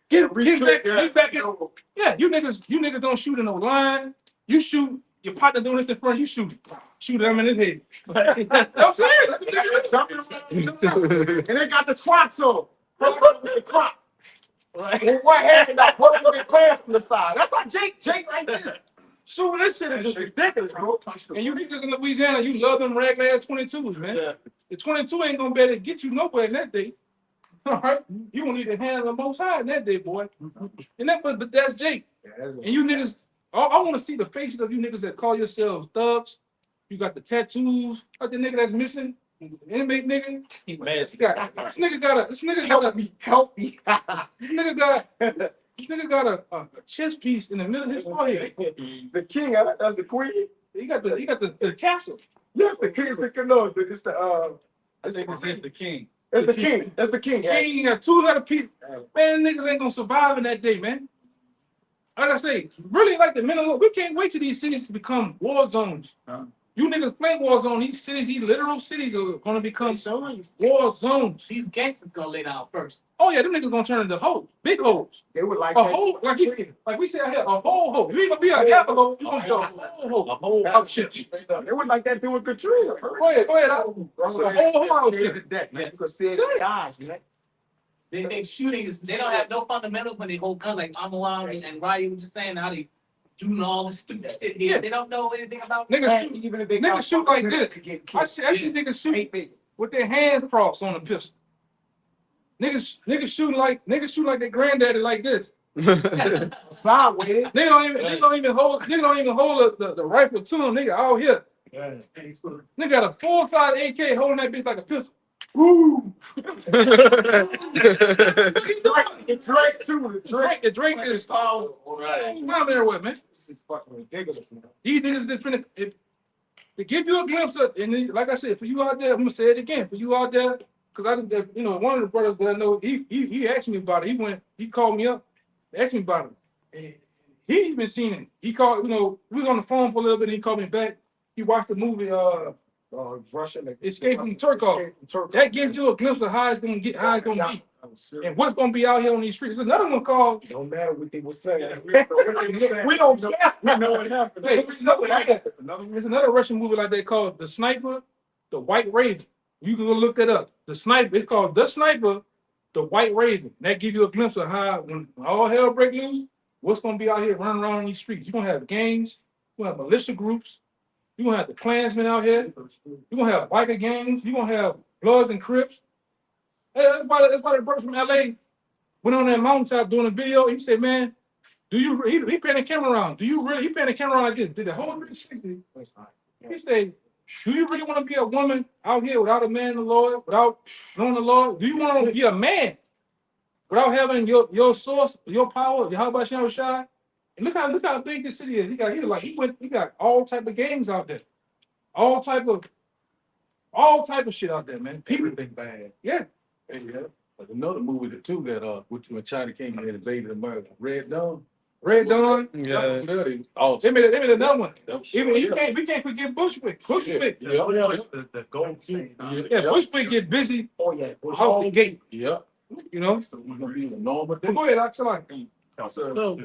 Get back in. Yeah, you niggas don't shoot in no line. You shoot, your partner doing this in front, you shoot them in his head. I'm saying. And they got the Crocs on. With the Croc. With what happened? I put with the clamp from the side. That's how Jake like this. Shooting this shit is just ridiculous, bro. And you niggas in Louisiana, you love them raglan 22s, man. Yeah. The 22 ain't gonna be able to get you nowhere in that day. All right, you gonna need to handle the most high in that day, boy. And that, but that's Jake. And you niggas, I want to see the faces of you niggas that call yourselves thugs. You got the tattoos, like the nigga that's missing, inmate nigga. This nigga got Help me. this nigga got a chest piece in the middle of his forehead. The king, huh? That's the queen. He got the castle. Yes, the king. It's the king. It's the king. That's the king. King got 200 people. Man, niggas ain't gonna survive in that day, man. Like I say, really like the minimum. We can't wait till these cities become war zones. You niggas play war zone. These cities, these literal cities are gonna become war zones. These gangsters gonna lay down first. Oh yeah, them niggas gonna turn into holes, big holes. They would like A hole, like we say out here, a whole hole. You ain't gonna be a half a hole. You gonna be a whole house shit. They would like that doing Katrina. Go ahead. A whole house shit. Man. You could see it in the eyes, man. They shooting is they don't have no fundamentals when they hold guns like I'm and Ryan was just saying how they doing all this stupid shit here. They don't know anything about Niggas shoot like this. I see niggas shoot with their hands crossed on a pistol. Niggas shoot like their granddaddy like this. Sideways. They don't even hold the rifle to them. Nigga out here. Nigga got a full-size AK holding that bitch like a pistol. Woo! It's Drake too. The Drake is powerful. Right. Come there with, man. This is fucking ridiculous, man. These niggas didn't finish. To give you a glimpse of, and then, like I said, for you out there, I'm gonna say it again. For you out there because you know, one of the brothers that I know, he asked me about it. He called me up, asked me about it. And he even seen it. He called, you know, we was on the phone for a little bit, and he called me back. He watched the movie, Russian Escape from Turkey. That gives you a glimpse of how it's gonna be, and what's gonna be out here on these streets. There's another one called. Don't matter what they were saying. We don't care. We know what happened. Hey, there's another Russian movie like that called The Sniper, The White Raven. You can go look that up. The Sniper. It's called The Sniper, The White Raven. That gives you a glimpse of how when all hell break loose, what's gonna be out here running around these streets. You're gonna have gangs. You're gonna have militia groups. You're gonna have the Klansmen out here. You're gonna have biker gangs. You're gonna have Bloods and Crips. Hey, that's why the brother from LA went on that mountaintop doing a video. He said, man, he paying the camera around. He paying the camera around like this. Did the whole 360. He said, do you really want to be a woman out here without a man in the Lord, without knowing the Lord? Do you want to be a man without having your source, your power, YAHAWASHI? And look how big this city is. He got all type of gangs out there. All type of shit out there, man. People think bad. Yeah. Hey, yeah. Like another movie too that when China came and invaded America, Red Dawn. Red Dawn. Yeah. Awesome. They made another one. Even We can't forget Bushwick. Bushwick. Yeah. The gold scene. Yeah, Bushwick get busy Oh yeah. out the gate. Yeah. You know. Normal But go ahead, Axel. So,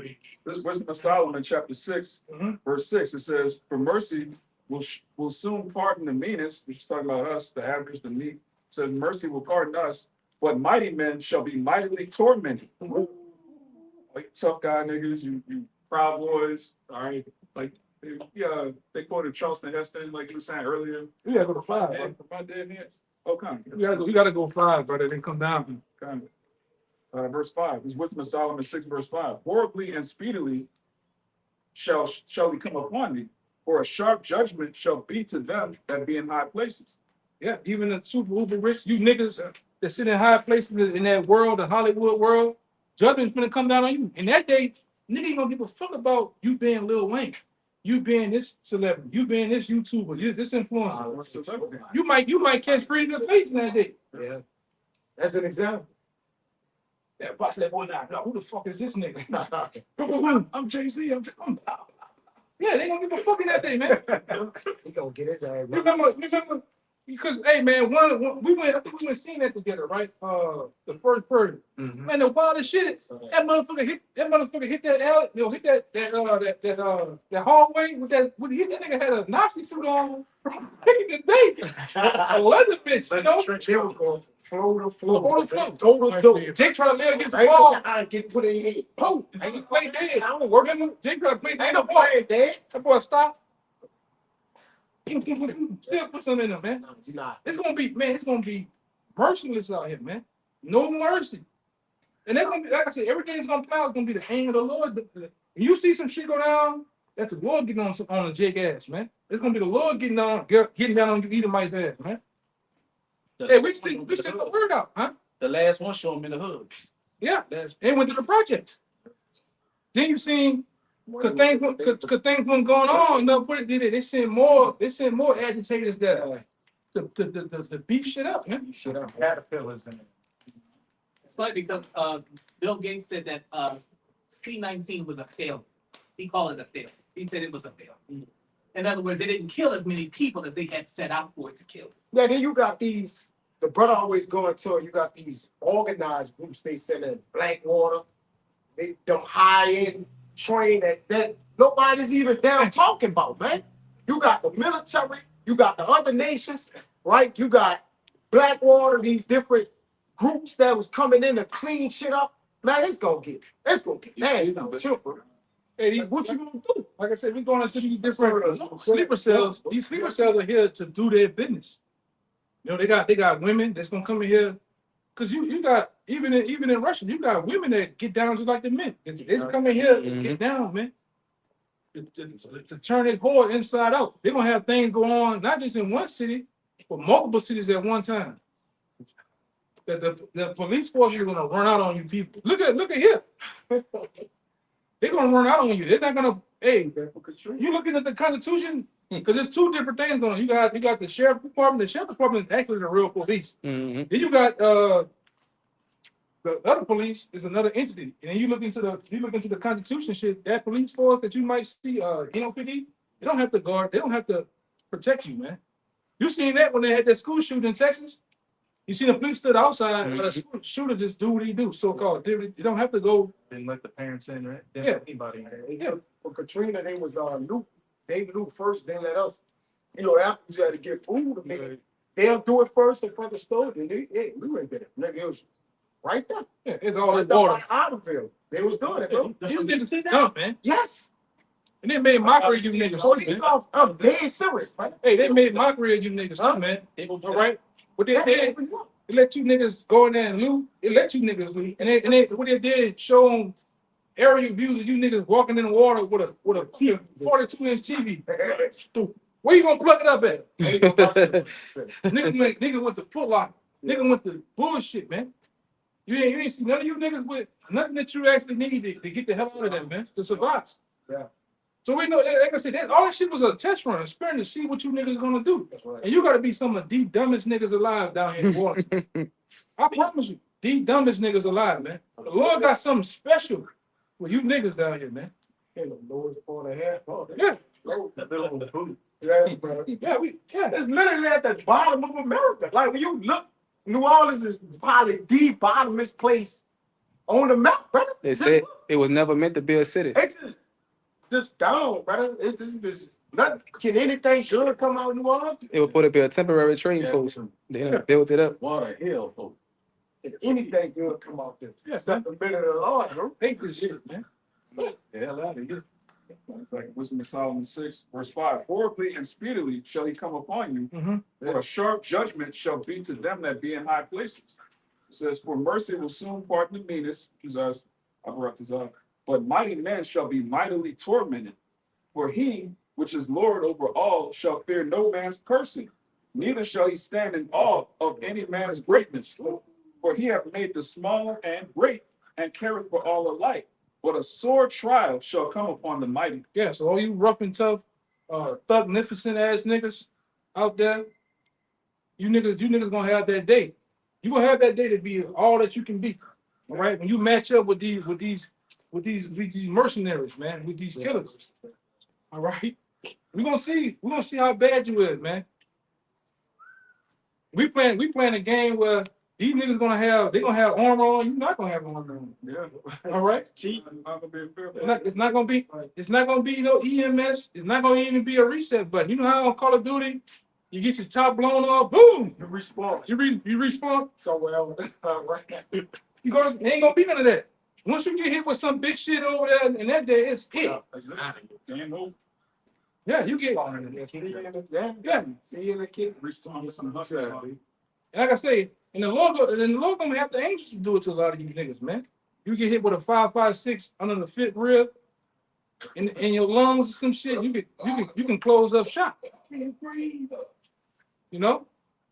this Wisdom of Solomon, chapter 6, verse 6, it says, for mercy will soon pardon the meanest, which is talking about us, the average, the meek. It says, mercy will pardon us, but mighty men shall be mightily tormented. Like tough guy niggas, you proud boys, all right? Like, they quoted Charleston Heston, like you were saying earlier. We gotta go to 5, For bro. my dead hands. Oh, come on. You gotta go 5, brother. Then come down. Verse 5, this Wisdom of Solomon 6, verse 5. Horribly and speedily shall he come upon thee, for a sharp judgment shall be to them that be in high places. Yeah, even the super uber rich, you niggas that sit in high places in that world, the Hollywood world, judgment's gonna come down on you. And that day, nigga ain't gonna give a fuck about you being Lil Wayne, you being this celebrity, you being this YouTuber, this influencer. You might catch free in the face in that day. Yeah. That's an example. Yeah, watch that boy now. Who the fuck is this nigga? I'm Jay-Z. Yeah, they gonna give a fuck in that day, man. He gonna get his ass. Remember, because hey man, we went seeing that together, right? The first person. Man, the wildest shit is that motherfucker hit that alley, that hallway with that nigga had a Nazi suit on back in the day. A leather bitch, you know? They were going from floor to floor. Door to door. Jake trying to nail against the wall. I get put in here. Oh, and he played dead. I don't work. Remember? Jake trying to play dead. Ain't no playing dead. That boy stopped. Still put something in there, man. It's not. It's gonna be merciless out here, man. No mercy. And they're gonna be, like I said, everything's gonna come out. It's gonna be the hand of the Lord. When you see some shit go down, that's the Lord getting on a Jake ass, man. It's gonna be the Lord getting down on you Edomite's ass, man. Hey, we sent the word out, huh? The last one show them in the hoods. Yeah, they went to the projects. Then you seen because things weren't going on. No, they sent more agitators there to beat shit up, man. Shit up caterpillars in it. It's funny because Bill Gates said that C-19 was a failure. He called it a failure. He said it was a failure. In other words, it didn't kill as many people as they had set out for it to kill. Yeah, then you got these, the brother always going to, you got these organized groups, they send in Blackwater, them high-end train that nobody's even damn talking about, man. You got the military, you got the other nations, right? You got Blackwater, these different groups that was coming in to clean shit up. Man, it's gonna get nasty. Hey, what you gonna do? Like I said, we're going into these different sleeper cells. These sleeper cells are here to do their business. You know, they got women that's gonna come in here, cause you got even in Russia, you got women that get down just like the men. They come in here and get down, man. To turn this whore inside out. They're gonna have things go on not just in one city, but multiple cities at one time. The police force is gonna run out on you people. Look at here. They're gonna run out on you. They're not gonna. Hey, you looking at the Constitution? Because there's two different things going on. You got the sheriff department. The sheriff department is actually the real police. Mm-hmm. Then you got the other police is another entity. And then you look into the Constitution shit. That police force that you might see, NOPD, they don't have to guard. They don't have to protect you, man. You seen that when they had that school shooting in Texas? You see the police stood outside, and the school shooter just do what he do, so-called. They don't have to go. Didn't let the parents in, right? Didn't Yeah. let anybody in. Yeah. For Katrina, they was Luke. They Luke first, then let us. You know, after you had to get food. I mean, they'll do it first in front of the store. And we wouldn't get it. Nigga, it was right there. Yeah, it's all Right that water. there by Iberville. They was doing it, bro. You niggas dumb, man. Yes. And they made mockery of you niggas. So too, these man. guys, I'm dead serious, man. Hey, they made mockery of you niggas too, man. All right? What they did, they let you niggas go in there and loot. They let you niggas loot. And they what they did, show them aerial views of you niggas walking in the water with a 42-inch TV. Stupid. Where you gonna plug it up at? Nigga went to Foot Locker. Nigga went to bullshit, man. You ain't see none of you niggas with nothing that you actually need to get the hell out of that, man, to survive. Yeah. So we know, like I said, all that shit was a test run, a experiment to see what you niggas gonna do. That's right. And you gotta be some of the dumbest niggas alive down here in Washington. I promise you, the dumbest niggas alive, man. The Lord got something special for you niggas down here, man. In the lowest part of hell. Yeah. Yes, bro. Yeah, It's literally at the bottom of America. Like when you look, New Orleans is probably the bottomest place on the map, brother. They Just said look. it was never meant to be a city. It's just down, brother. This is not. Can anything good come out of New Orleans? It was supposed to be a temporary trading post. They done built it up. Water, hell, folks. Can anything good come out there? Yeah, Except the minute of the Lord, bro. hate this shit, man. The hell out of here. Like Wisdom of Solomon 6, verse 5. Horribly and speedily shall he come upon you, Mm-hmm. for a sharp judgment shall be to them that be in high places. It says, for mercy will soon pardon the meanest, but mighty men shall be mightily tormented. For he, which is Lord over all, shall fear no man's person, neither shall he stand in awe of any man's greatness. For he hath made the small and great, and careth for all alike. But a sore trial shall come upon the mighty. Yeah, so all you rough and tough, thugnificent ass niggas out there, you niggas gonna have that day. You gonna have that day to be all that you can be. All right, when you match up with these mercenaries, man, with these killers. All right, we're gonna see how bad you is, man. We playing a game where these niggas gonna have armor on. You're not gonna have armor on. Yeah. All right. It's not gonna be no EMS. It's not gonna even be a reset button. You know how on Call of Duty, you get your top blown off, boom, You respawn you respawn. somewhere else. Right. It ain't gonna be none of that. Once you get hit with some big shit over there, and that day it's it. Yeah, you get. See you in the Yeah. See you in the kid. Respond to some And like I say, and the Lord gonna have the angels to do it to a lot of you niggas, man. You get hit with a 5.56 under the fifth rib, in your lungs or some shit. You can close up shop. You know,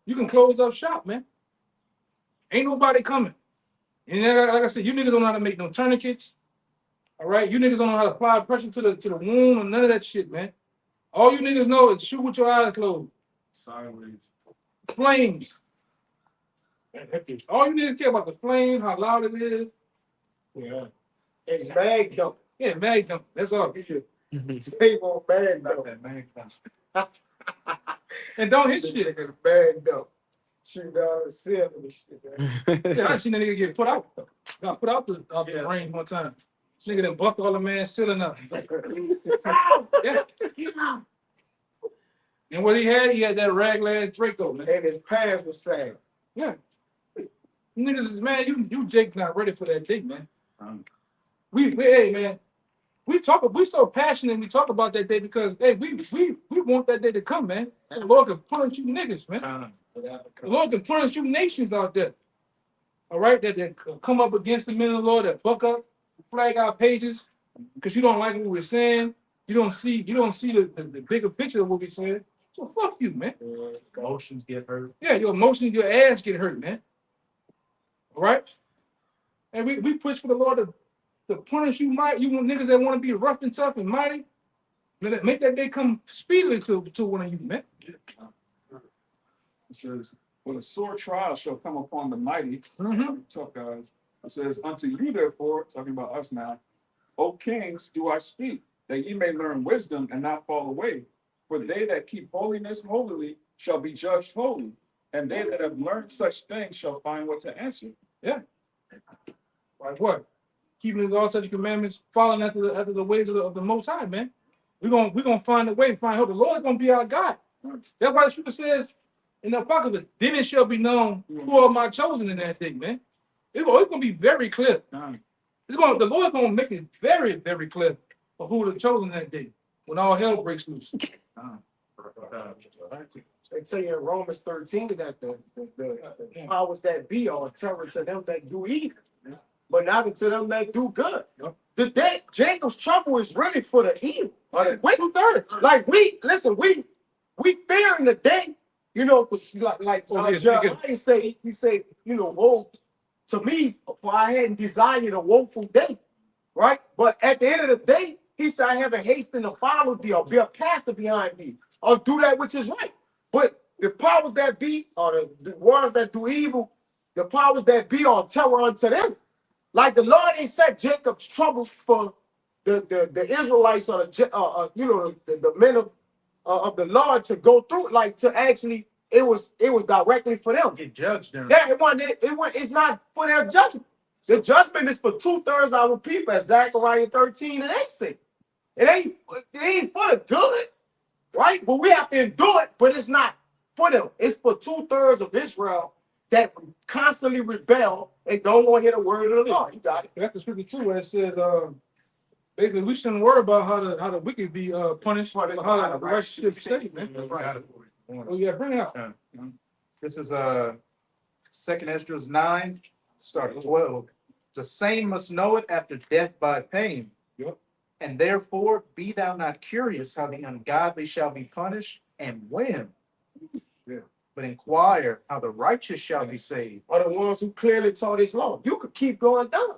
you can close up shop, man. Ain't nobody coming. And then, like I said, you niggas don't know how to make no tourniquets. All right, you niggas don't know how to apply pressure to the wound or none of that shit, man. All you niggas know is shoot with your eyes closed. sideways. Flames. All you need to care about the flame, how loud it is. Yeah. It's bag dump. Yeah, mag dump. That's all. Stay on bag dump. That man comes. And don't hit shit. Nigga, the bag dump. Shoot down the ceiling and shit, man. Yeah, I seen that nigga get put out. Got put out the range one time. This nigga done bust all the man ceiling up. Yeah. And what he had that raglan Draco, man. And his pants was saying, Yeah. Niggas, man, you Jake's not ready for that day, man. Hey, man, we so passionate. We talk about that day because hey, we want that day to come, man. The Lord can punish you niggas, man. The Lord can punish you nations out there. All right, that come up against the men of the Lord, that buck up, flag our pages because you don't like what we're saying. You don't see the bigger picture of what we're saying. So fuck you, man. Emotions get hurt. Yeah, your emotions, your ass get hurt, man. All right? And we push for the Lord to punish you niggas that want to be rough and tough and mighty. Make that day come speedily to one of you, man. It says, when a sore trial shall come upon the mighty, tough guys. It says, unto you therefore, talking about us now, O kings, do I speak, that ye may learn wisdom and not fall away. For they that keep holiness holily shall be judged holy, and they that have learned such things shall find what to answer. Yeah. Like what? Keeping the law, such commandments, following after the ways of the Most High, man. We're gonna find a way, find hope. The Lord's gonna be our God. That's why the scripture says in the Apocalypse, then it shall be known who are my chosen in that day, man. It's gonna be very clear. The Lord's gonna make it very, very clear of who the chosen that day when all hell breaks loose. They tell you in Romans 13 that the powers that be are a terror to them that do evil, but not unto them that do good. The day Jacob's trouble is really for the evil. Like we fearing the day, you know, like Jeremiah say, he said, you know, woe to me, for I hadn't desired a woeful day, right? But at the end of the day, he said, I haven't hastened to follow thee or be a pastor behind thee or do that which is right. But the powers that be, or the ones that do evil, the powers that be are terror unto them. Like the Lord ain't set Jacob's trouble for the Israelites or the men of the Lord to go through, like to actually, it was directly for them. Get judged there. Yeah, it's not for their judgment. The judgment is for 2/3 of our people, as Zechariah 13 and 8 say. It ain't for the good, right? But we have to endure it, but it's not for them. It's for 2/3 of Israel that constantly rebel and don't want to hear the word of the Lord. You got it. That's the scripture too, where it says, basically, we shouldn't worry about how the wicked be punished, but how the righteous should be saved, man. That's right. Oh yeah, bring it out. This is 2 Esdras 9, start at 12. The same must know it after death by pain. Yep. And therefore be thou not curious how the ungodly shall be punished and when. Yeah. But inquire how the righteous shall be saved. Are the ones who clearly taught his law. You could keep going down.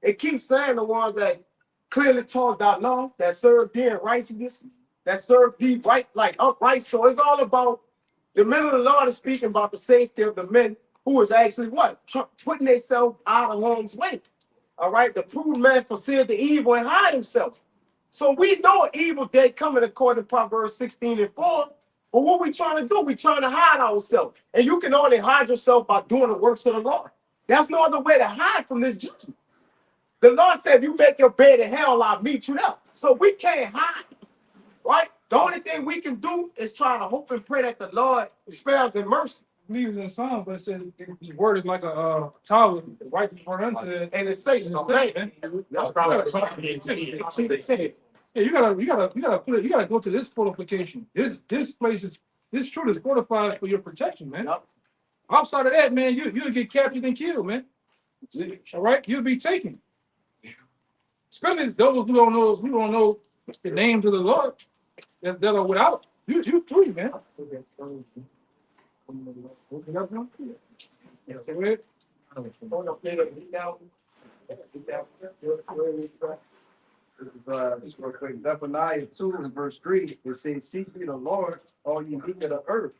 It keeps saying the ones that clearly taught that law, that served thee in righteousness, that served thee right, like upright. So it's all about the men of the Lord is speaking about the safety of the men who is actually what? Putting themselves out of harm's way. All right, the prudent man foreseeth the evil and hide himself. So we know an evil day coming according to Proverbs 16 and 4. But what we trying to do? We trying to hide ourselves. And you can only hide yourself by doing the works of the Lord. There's no other way to hide from this judgment. The Lord said, if you make your bed in hell, I'll meet you there. So we can't hide, right? The only thing we can do is try to hope and pray that the Lord spares in mercy. Leaves in Psalm, but it says his word is like a tower, right before unto it. And it's safe. Man. Yeah, you gotta go to this fortification. This place is this truth is fortified for your protection, man. Yep. Outside of that, man, you'll get captured and killed, man. All right, you'll be taken. Especially those who don't know the names of the Lord that are without. You free, man. Zephaniah 2 and verse 3, it says, seek ye the Lord, all ye meek of the earth,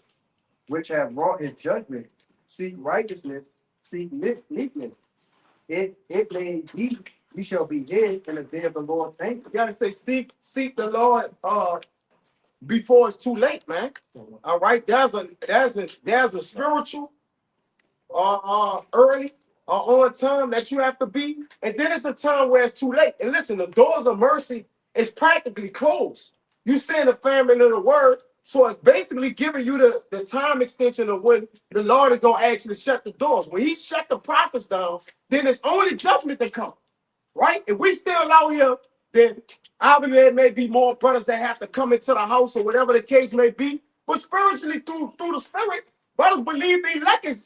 which have wrought his judgment. Seek righteousness, seek meekness. It may be, ye shall be hid in the day of the Lord's anger. You gotta say, seek the Lord before it's too late, man. All right, there's a spiritual early or on time that you have to be, and then it's a time where it's too late. And listen, the doors of mercy is practically closed. You send a famine of the word, so it's basically giving you the time extension of when the Lord is gonna actually shut the doors. When he shut the prophets down, then it's only judgment that comes, right? If we still out here, then obviously there may be more brothers that have to come into the house or whatever the case may be. But spiritually, through the spirit, brothers believe the elect is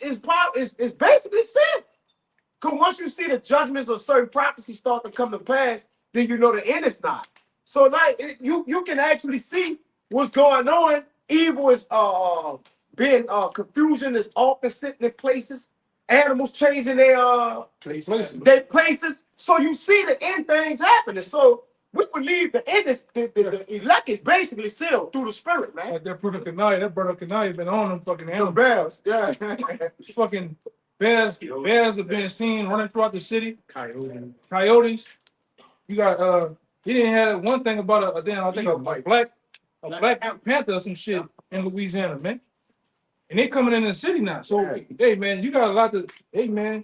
basically sin. Because once you see the judgments of certain prophecies start to come to pass, then you know the end is not. So now you can actually see what's going on. Evil is being confusion is often sitting in places. Animals changing their places. So you see the end things happening. So We believe the elect is basically sealed through the spirit, man. Like that brother Kanai been on them fucking The animals. bears, yeah. Fucking bears have been seen running throughout the city. Coyote. Coyotes. You got he didn't have one thing about a black panther or some shit in Louisiana, man. And they coming in the city now. So hey man, you got a lot to yeah.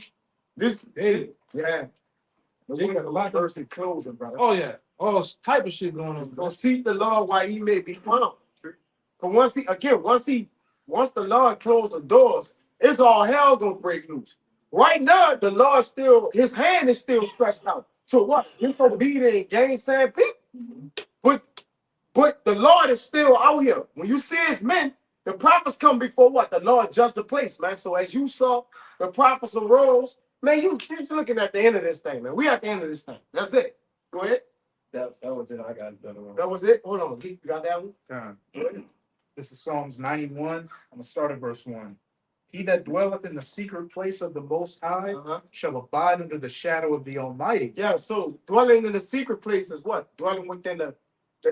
They got a lot to person closing, brother. oh yeah. All type of shit going on. Gonna seek the Lord while he may be found. But once the Lord closed the doors, it's all hell gonna break loose. Right now, the Lord still, his hand is still stretched out to what? Disobedient and gainsaying people. But the Lord is still out here. When you see his men, the prophets come before what? The Lord just the place, man. So as you saw the prophets arose, man, you're looking at the end of this thing, man. We at the end of this thing. That's it. Go ahead. That was it. I got it. That was it. Hold on. You got that one? This is Psalms 91. I'm gonna start at verse 1. He that dwelleth in the secret place of the Most High shall abide under the shadow of the Almighty. Yeah, so dwelling in the secret place is what? Dwelling within the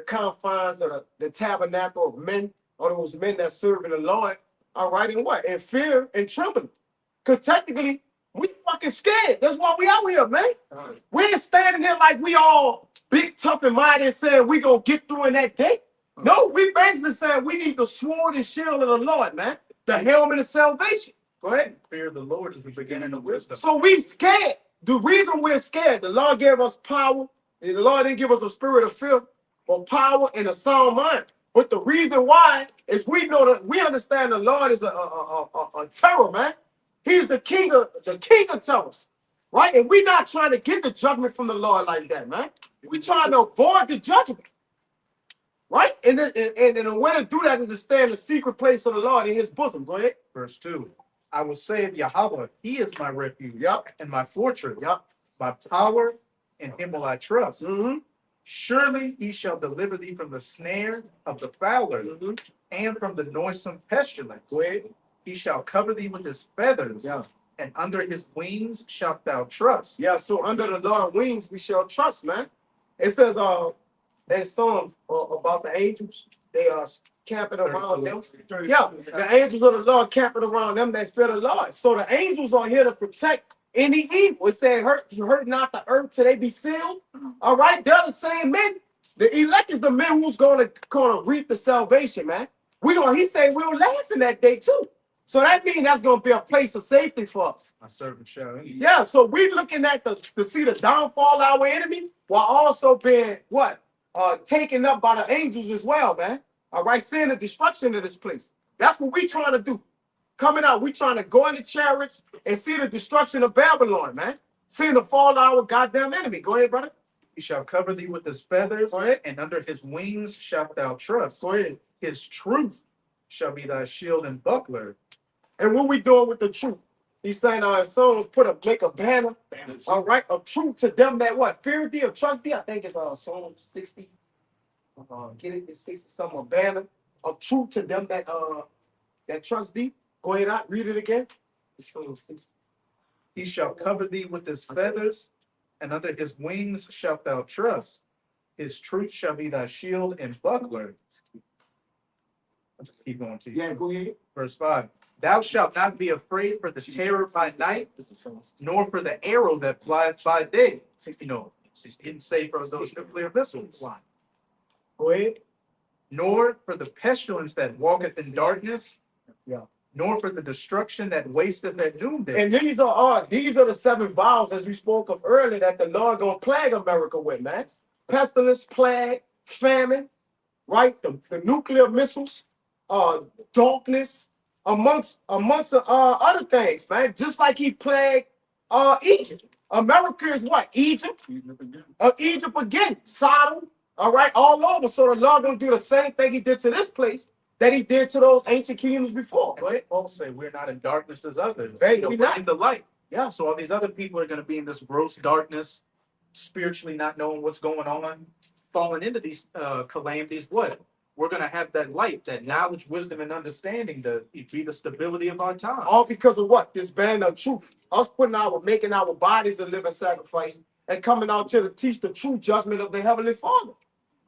confines of the tabernacle of men, or those men that serve in the Lord. All right, and what? In fear and trembling. Because technically, we fucking scared. That's why we out here, man. We ain't standing here like we all big, tough, and mighty and saying we gonna get through in that day. No, we basically saying we need the sword and shield of the Lord, man. The helmet of salvation. Go ahead. Fear of the Lord is the beginning of wisdom. So we scared. The reason we're scared, the Lord gave us power. The Lord didn't give us a spirit of fear, but power and a sound mind. But the reason why is we know that we understand the Lord is a terror, man. He's the king of terrors, right? And we're not trying to get the judgment from the Lord like that, man. We're trying to avoid the judgment, right? And the way to do that is to stay in the secret place of the Lord in his bosom. Go ahead. Verse 2. I will say of Yahawah, he is my refuge and my fortress, my power, in him will I trust. Surely he shall deliver thee from the snare of the fowler and from the noisome pestilence. Go ahead. He shall cover thee with his feathers, and under his wings shalt thou trust. Yeah, so under the Lord's wings we shall trust, man. It says in Psalms about the angels, they are camping around them. Yeah, the angels of the Lord camping around them that fear the Lord. So the angels are here to protect any evil. It said, hurt not the earth till they be sealed. All right, they're the same men. The elect is the men who's gonna reap the salvation, man. He said we'll laugh in that day too. So that means that's gonna be a place of safety for us. My servant shall eat. Yeah, so we're looking at to see the downfall of our enemy while also being what? Taken up by the angels as well, man. All right, seeing the destruction of this place. That's what we trying to do. Coming out, we trying to go in the chariots and see the destruction of Babylon, man. Seeing the fall of our goddamn enemy. Go ahead, brother. He shall cover thee with his feathers, and under his wings shalt thou trust. Go ahead. His truth shall be thy shield and buckler. And what we doing with the truth? He's saying our sons make a banner, all right, of truth to them that what? Fear thee or trust thee. I think it's Psalm 60. Get it? It's 60 something, a banner of truth to them that trust thee. Go ahead, read it again. It's Psalm 60. He shall cover thee with his feathers, and under his wings shalt thou trust. His truth shall be thy shield and buckler. I'll just keep going to you. Yeah, go ahead. Verse 5. Thou shalt not be afraid for the terror by night, nor for the arrow that flieth by day. 60, no, he didn't say for those nuclear missiles. Go ahead. Nor for the pestilence that walketh in darkness, nor for the destruction that wasteth at noonday. And these are the 7 vials, as we spoke of earlier, that the Lord gonna plague America with, man. Pestilence, plague, famine, right? The nuclear missiles, darkness, amongst other things, man. Just like he plagued Egypt. America is what? Egypt. Egypt again. Sodom. All right, all over. So the Lord gonna do the same thing he did to this place that he did to those ancient kingdoms before. Go ahead. Paul say we're not in darkness as others. Hey, we're not in the light. Yeah. So all these other people are going to be in this gross darkness, spiritually not knowing what's going on, falling into these calamities. What? We're going to have that light, that knowledge, wisdom, and understanding to be the stability of our time. All because of what? This band of truth. Us making our bodies a living sacrifice and coming out here to teach the true judgment of the Heavenly Father.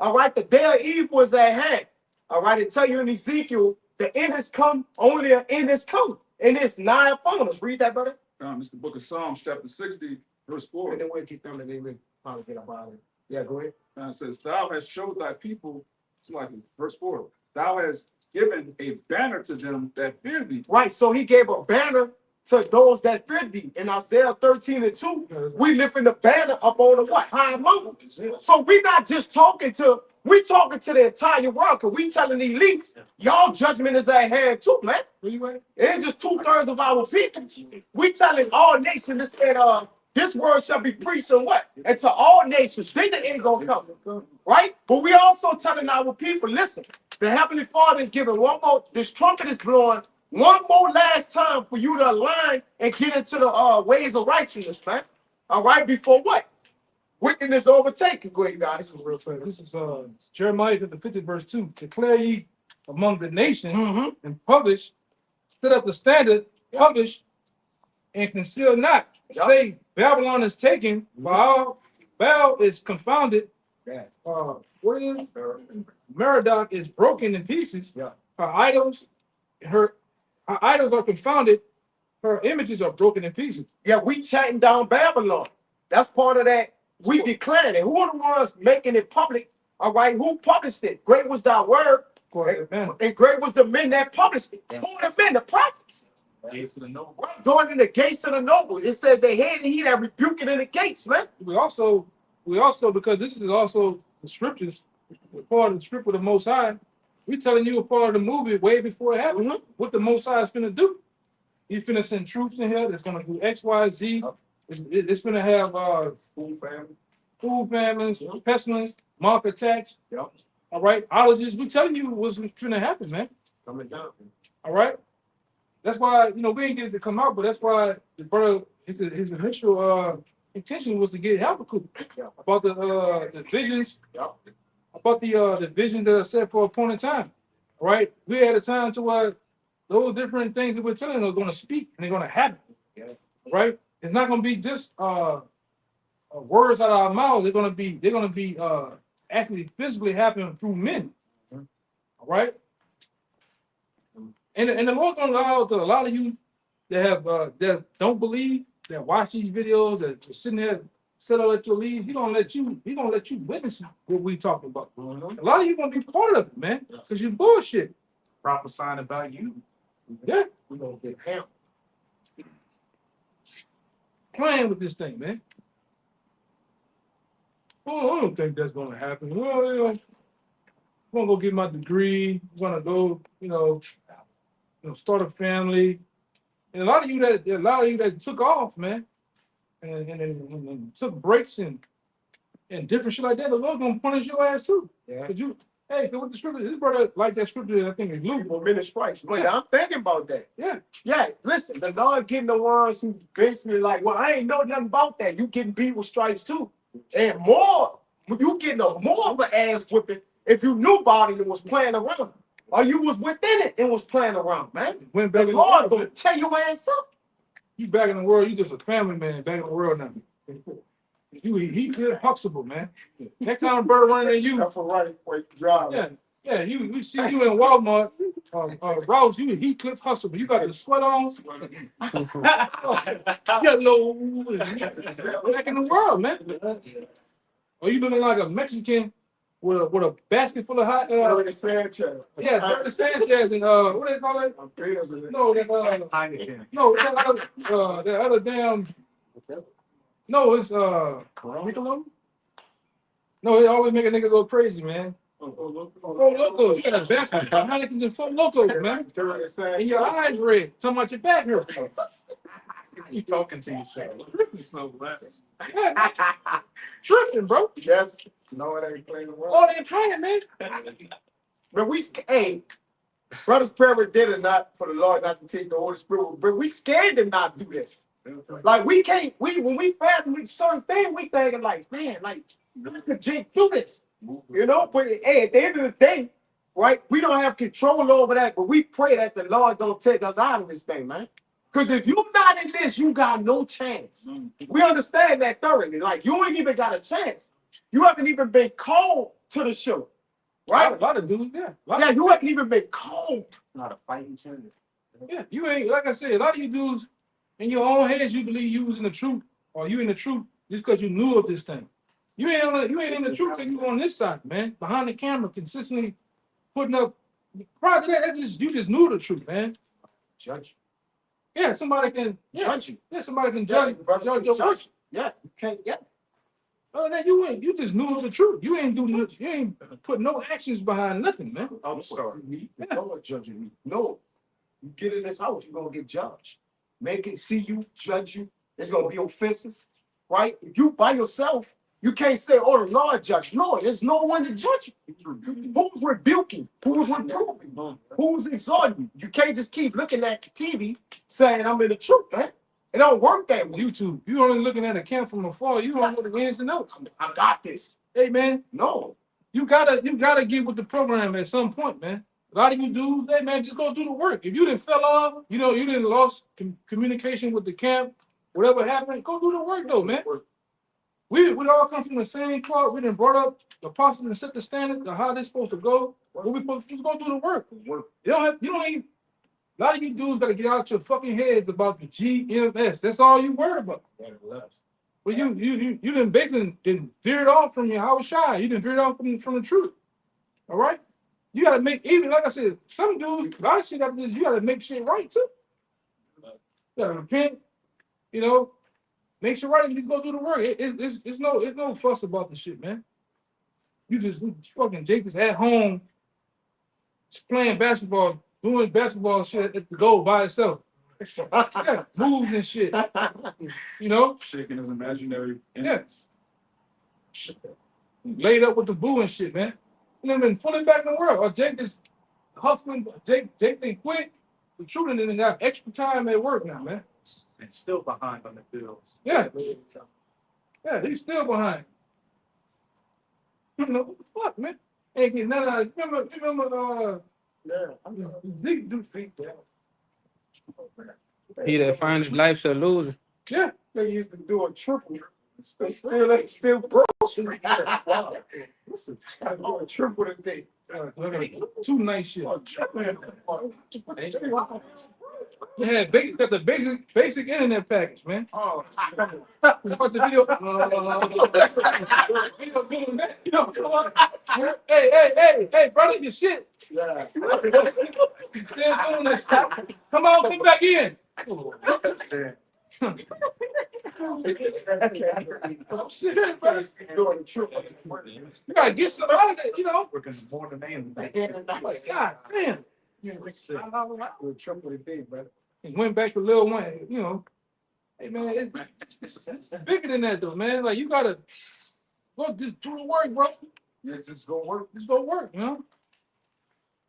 All right, the day of evil is at hand. All right, it tell you in Ezekiel, the end is come, only an end is come. And it's nigh upon us. Read that, brother. It's the book of Psalms, chapter 60, verse 4. And then we'll keep them and they will probably get up out of it. Yeah, go ahead. It says, Thou hast showed thy people, it's like verse 4, Thou hast given a banner to them that fear thee. Right, so he gave a banner to those that fear thee. In Isaiah 13:2, we lifting the banner up on the what? High mountain. So we not just talking to, we talking to the entire world, because we telling the elites, y'all judgment is at hand too, man. It ain't just 2/3 of our people. We telling all nations this word shall be preached and what? And to all nations, then the end gonna come. Right? But we also telling our people, listen, the Heavenly Father is giving one more, this trumpet is blowing one more last time for you to align and get into the ways of righteousness, man. All right, before what? Wickedness overtaken. Go ahead, guys. This is Jeremiah 50 verse 2. Declare ye among the nations and publish, set up the standard, publish, and conceal not. Say Babylon is taken, Baal is confounded. Merodach is broken in pieces. Her idols are confounded. Her images are broken in pieces. Yeah, we chatting down Babylon. That's part of that. We declaring it. Who are the ones making it public? All right, who published it? Great was thy word, and great was the men that published it. Who are the men? The prophets. Right, going in the gates of the noble. It said they hated he that rebuking in the gates, man. We also because this is also the scriptures, part of the script of the Most High. We telling you a part of the movie way before it happened. What the Most High is finna do. He's finna send troops in here that's gonna do X, Y, Z. It's gonna have food famines, pestilence, mock attacks. All right, allergies. We telling you what's finna happen, man. Coming down. All right. That's why we ain't get it to come out, but that's why the brother his initial intention was to get Habakkuk about the visions, about the visions that are set for appointed time. All right, we had a time to where those different things that we're telling are going to speak and they're going to happen. Right? It's not going to be just words out of our mouths. They're going to be actually physically happening through men. All right. And the Lord's going to allow to a lot of you that don't believe, that watch these videos, that are sitting there, settle at your leave. He's gonna let you witness what we talking about. A lot of you gonna be part of it, man, because you're bullshit. Prophesying about you. Yeah, We're gonna get hammered. Playing with this thing, man. Oh, I don't think that's gonna happen. Well, I'm gonna go get my degree. I'm gonna go, start a family. And a lot of you that took off, man, and took breaks and different shit like that, the Lord gonna punish your ass too. Yeah. Cause what the scripture, this brother like that scripture, I think it's Luke. For many stripes. But I'm thinking about that. Yeah. Yeah, listen, the Lord getting the ones who basically like, well, I ain't know nothing about that. You getting beat with stripes too. And more, you getting more of an ass whipping if you knew about it and was playing around. Or you was within it and was playing around, man. Went back The in Lord the gonna world. tear your ass up. You back in the world, you just a family man back in the world now. He good Huxtable, man. Next time a bird running at you, That's a right way to drive. yeah, we see you in Walmart, Rouse, you Heathcliff Huxtable. You got the sweat on. Yellow. Back in the world, man. Or you looking like a Mexican with a basket full of hot Dirty Sanchez. yeah, Dirty Sanchez and what do they call it? No, Heineken. no, that other damn. No, it's Nicola? no, it always make a nigga go crazy, man. Four Locos, you got a basket, Heineken's and Four Locos, man. Dirty Sanchez. And your eyes red, talking about your back hurt. You talking to yourself. Yeah, tripping, bro. Yes. No, it ain't playing around. Oh, they playing, man. But hey, Brother's prayer did it not for the Lord not to take the Holy Spirit, but we scared to not do this. Like we can't, when we fathom certain things, we thinking like, man, like we could just do this. But hey, at the end of the day, right, we don't have control over that, but we pray that the Lord don't take us out of this thing, man. Because if you're not in this, you got no chance. We understand that thoroughly. Like, you ain't even got a chance. You haven't even been called to the show, right? A lot of dudes, yeah. Yeah, you haven't even been called. A lot of fighting chance. Yeah, you ain't, like I said, a lot of you dudes, in your own heads, you believe you was in the truth, or you in the truth just because you knew of this thing. You ain't in the truth till you on this side, man. Behind the camera, consistently putting up. Prior to that, you just knew the truth, man. Judge. Yeah, somebody can Judge you. Yeah, somebody can judge your work. Yeah, you can't. Yeah. Oh, then you just knew of the truth. You ain't put no actions behind nothing, man. I'm sorry. No one judging me. No. You get in this house, you're gonna get judged. Make it see you, judge you. There's gonna be offenses, right? If you by yourself, you can't say, "Oh, the Lord judge." No, there's no one to judge you. Who's rebuking? Who's reproving? Who's exhorting you? You can't just keep looking at the TV saying, "I'm in the truth," man. It don't work that way. YouTube, you only looking at a camp from afar. You don't know the ins and outs. I got this. Hey, man, No. you gotta get with the program at some point, man. A lot of you dudes, hey man, just go do the work. If you didn't fell off, you didn't lost communication with the camp, whatever happened, go do the work though, man. We all come from the same cloth. We done brought up the apostles and set the standard of how they're supposed to go. What we supposed to just go do the work. You don't even. A lot of you dudes gotta get out your fucking heads about the GMS. That's all you worry about. Well, you didn't basically veer it off from your YAHAWASHI. You didn't veer it off from the truth. All right. You gotta make, even like I said, some dudes, a lot of shit after this, you gotta make shit right too. You gotta repent, make shit right and just go do the work. It's no fuss about the shit, man. You fucking Jake is at home playing basketball, doing basketball shit at the goal by itself. Yeah, moves and shit. Shaking his imaginary ends. Laid up with the boo and shit, man. You know, been fully back in the world. Or Jake is hustling. Jake didn't quit. The truth and then got extra time at work now, man. And still behind on the bills. Yeah. Yeah, he's still behind. What the fuck, man? Ain't getting none of that. Remember, Zeke do Zeke that. He that finds his life shall lose it. Yeah. They used to do a triple. They still broke. Listen, I do a triple today. Two nice shit. You had got the basic internet package, man. Oh, What the video? Hey, brother, your shit. yeah. Still doing that stuff. Come on, come back in. Doing a triple. You gotta get some out of that, Working more than and God damn. Do a triple today, brother. And went back to Lil Wayne, Hey man, it's bigger than that though, man. Like you gotta go just do the work, bro. It's just gonna work. Just go work,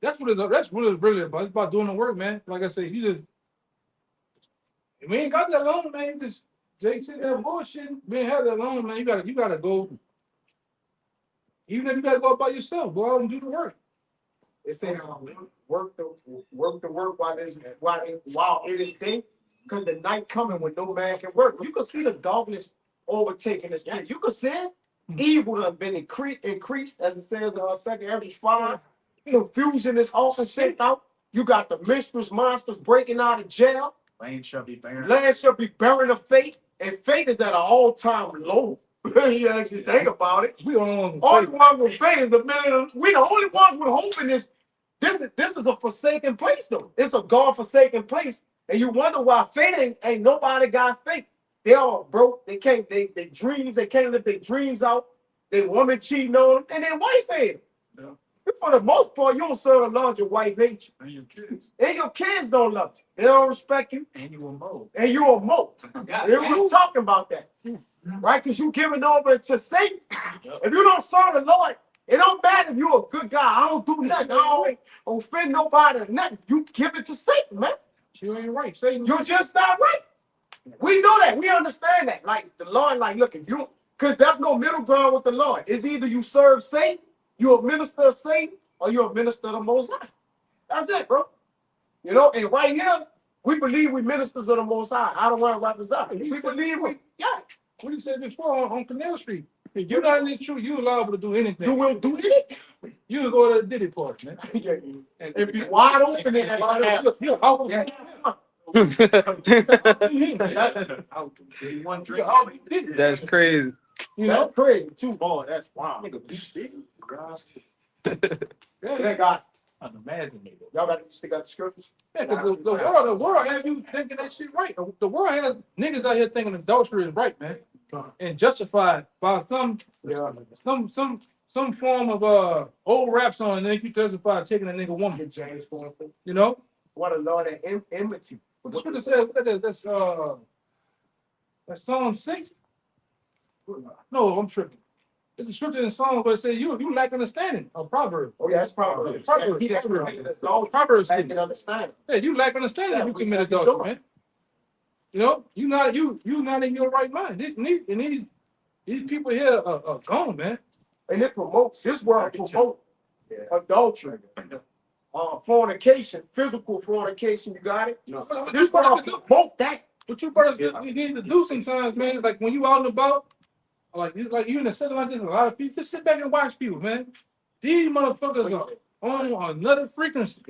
That's what it's really about. It's about doing the work, man. Like I said, we ain't got that long, man. You just Jake said that bullshit. We ain't have that long, man. You gotta go. Even if you gotta go by yourself, go out and do the work. It said work the work while it is day, because the night coming when no man can work. You can see the darkness overtaking this place. You can see it. Evil have been increased, as it says in 2 Ezra 5. Confusion is often sent out. You got the mistress monsters breaking out of jail. Land shall be barren. Land shall be barren of faith, and faith is at an all-time low. You actually think about it. We don't All the ones with faith is we the only ones with hope in this. This is a forsaken place, though. It's a God-forsaken place. And you wonder why faith ain't nobody got faith. They all broke. They can't live their dreams out. Their woman cheating on them, and their wife hate them. Yeah. For the most part, you don't serve the Lord, your wife hates you. and your kids. And your kids don't love you. They don't respect you. And you will mold. And you a moat. They was talking about that. Right? Because you giving over to Satan. If you don't serve the Lord, it don't matter if you're a good guy. I don't do nothing. I don't offend nobody or nothing. You give it to Satan, man. You ain't right. Satan. You're just not right. We know that. We understand that. Like the Lord, look, if you, because there's no middle ground with the Lord. It's either you serve Satan, you're a minister of Satan, or you're a minister of the Most High. That's it, bro. And right here, We believe we ministers of the Most High. I don't want to represent. We believe we, yeah. What you said before on Canal Street? If you're not in the truth, you're liable to do anything. You will do anything. You will go to the Diddy party, man. And be wide open in that. One drink. That's crazy. You That's know? crazy too. Oh, that's wow. They got. Unimaginable. Y'all got to stick out the scriptures. Yeah, 'cause the world has you thinking that shit right. The world has niggas out here thinking adultery is right, man, and justified by some form of old rap song, and then you justify taking a nigga woman. Get James for You know, what a Lord of enmity. the scripture says look at this. That's Psalm 6. No, I'm tripping. It's a scripture in Psalm where it says you lack understanding. Or Proverbs. Oh yeah, that's Proverbs. Proverbs. He that's Proverbs. I can understand. Yeah, you lack understanding Yeah, if you we commit have to do adultery, man. You know, you not in your right mind. These people here are gone, man. And it promotes this world promote adultery, fornication, physical fornication. You got it. This world promote that. What you brothers you need to do sometimes, man. Like when you out and about, like you in a setting like this, a lot of people just sit back and watch people, man. These motherfuckers are on another frequency.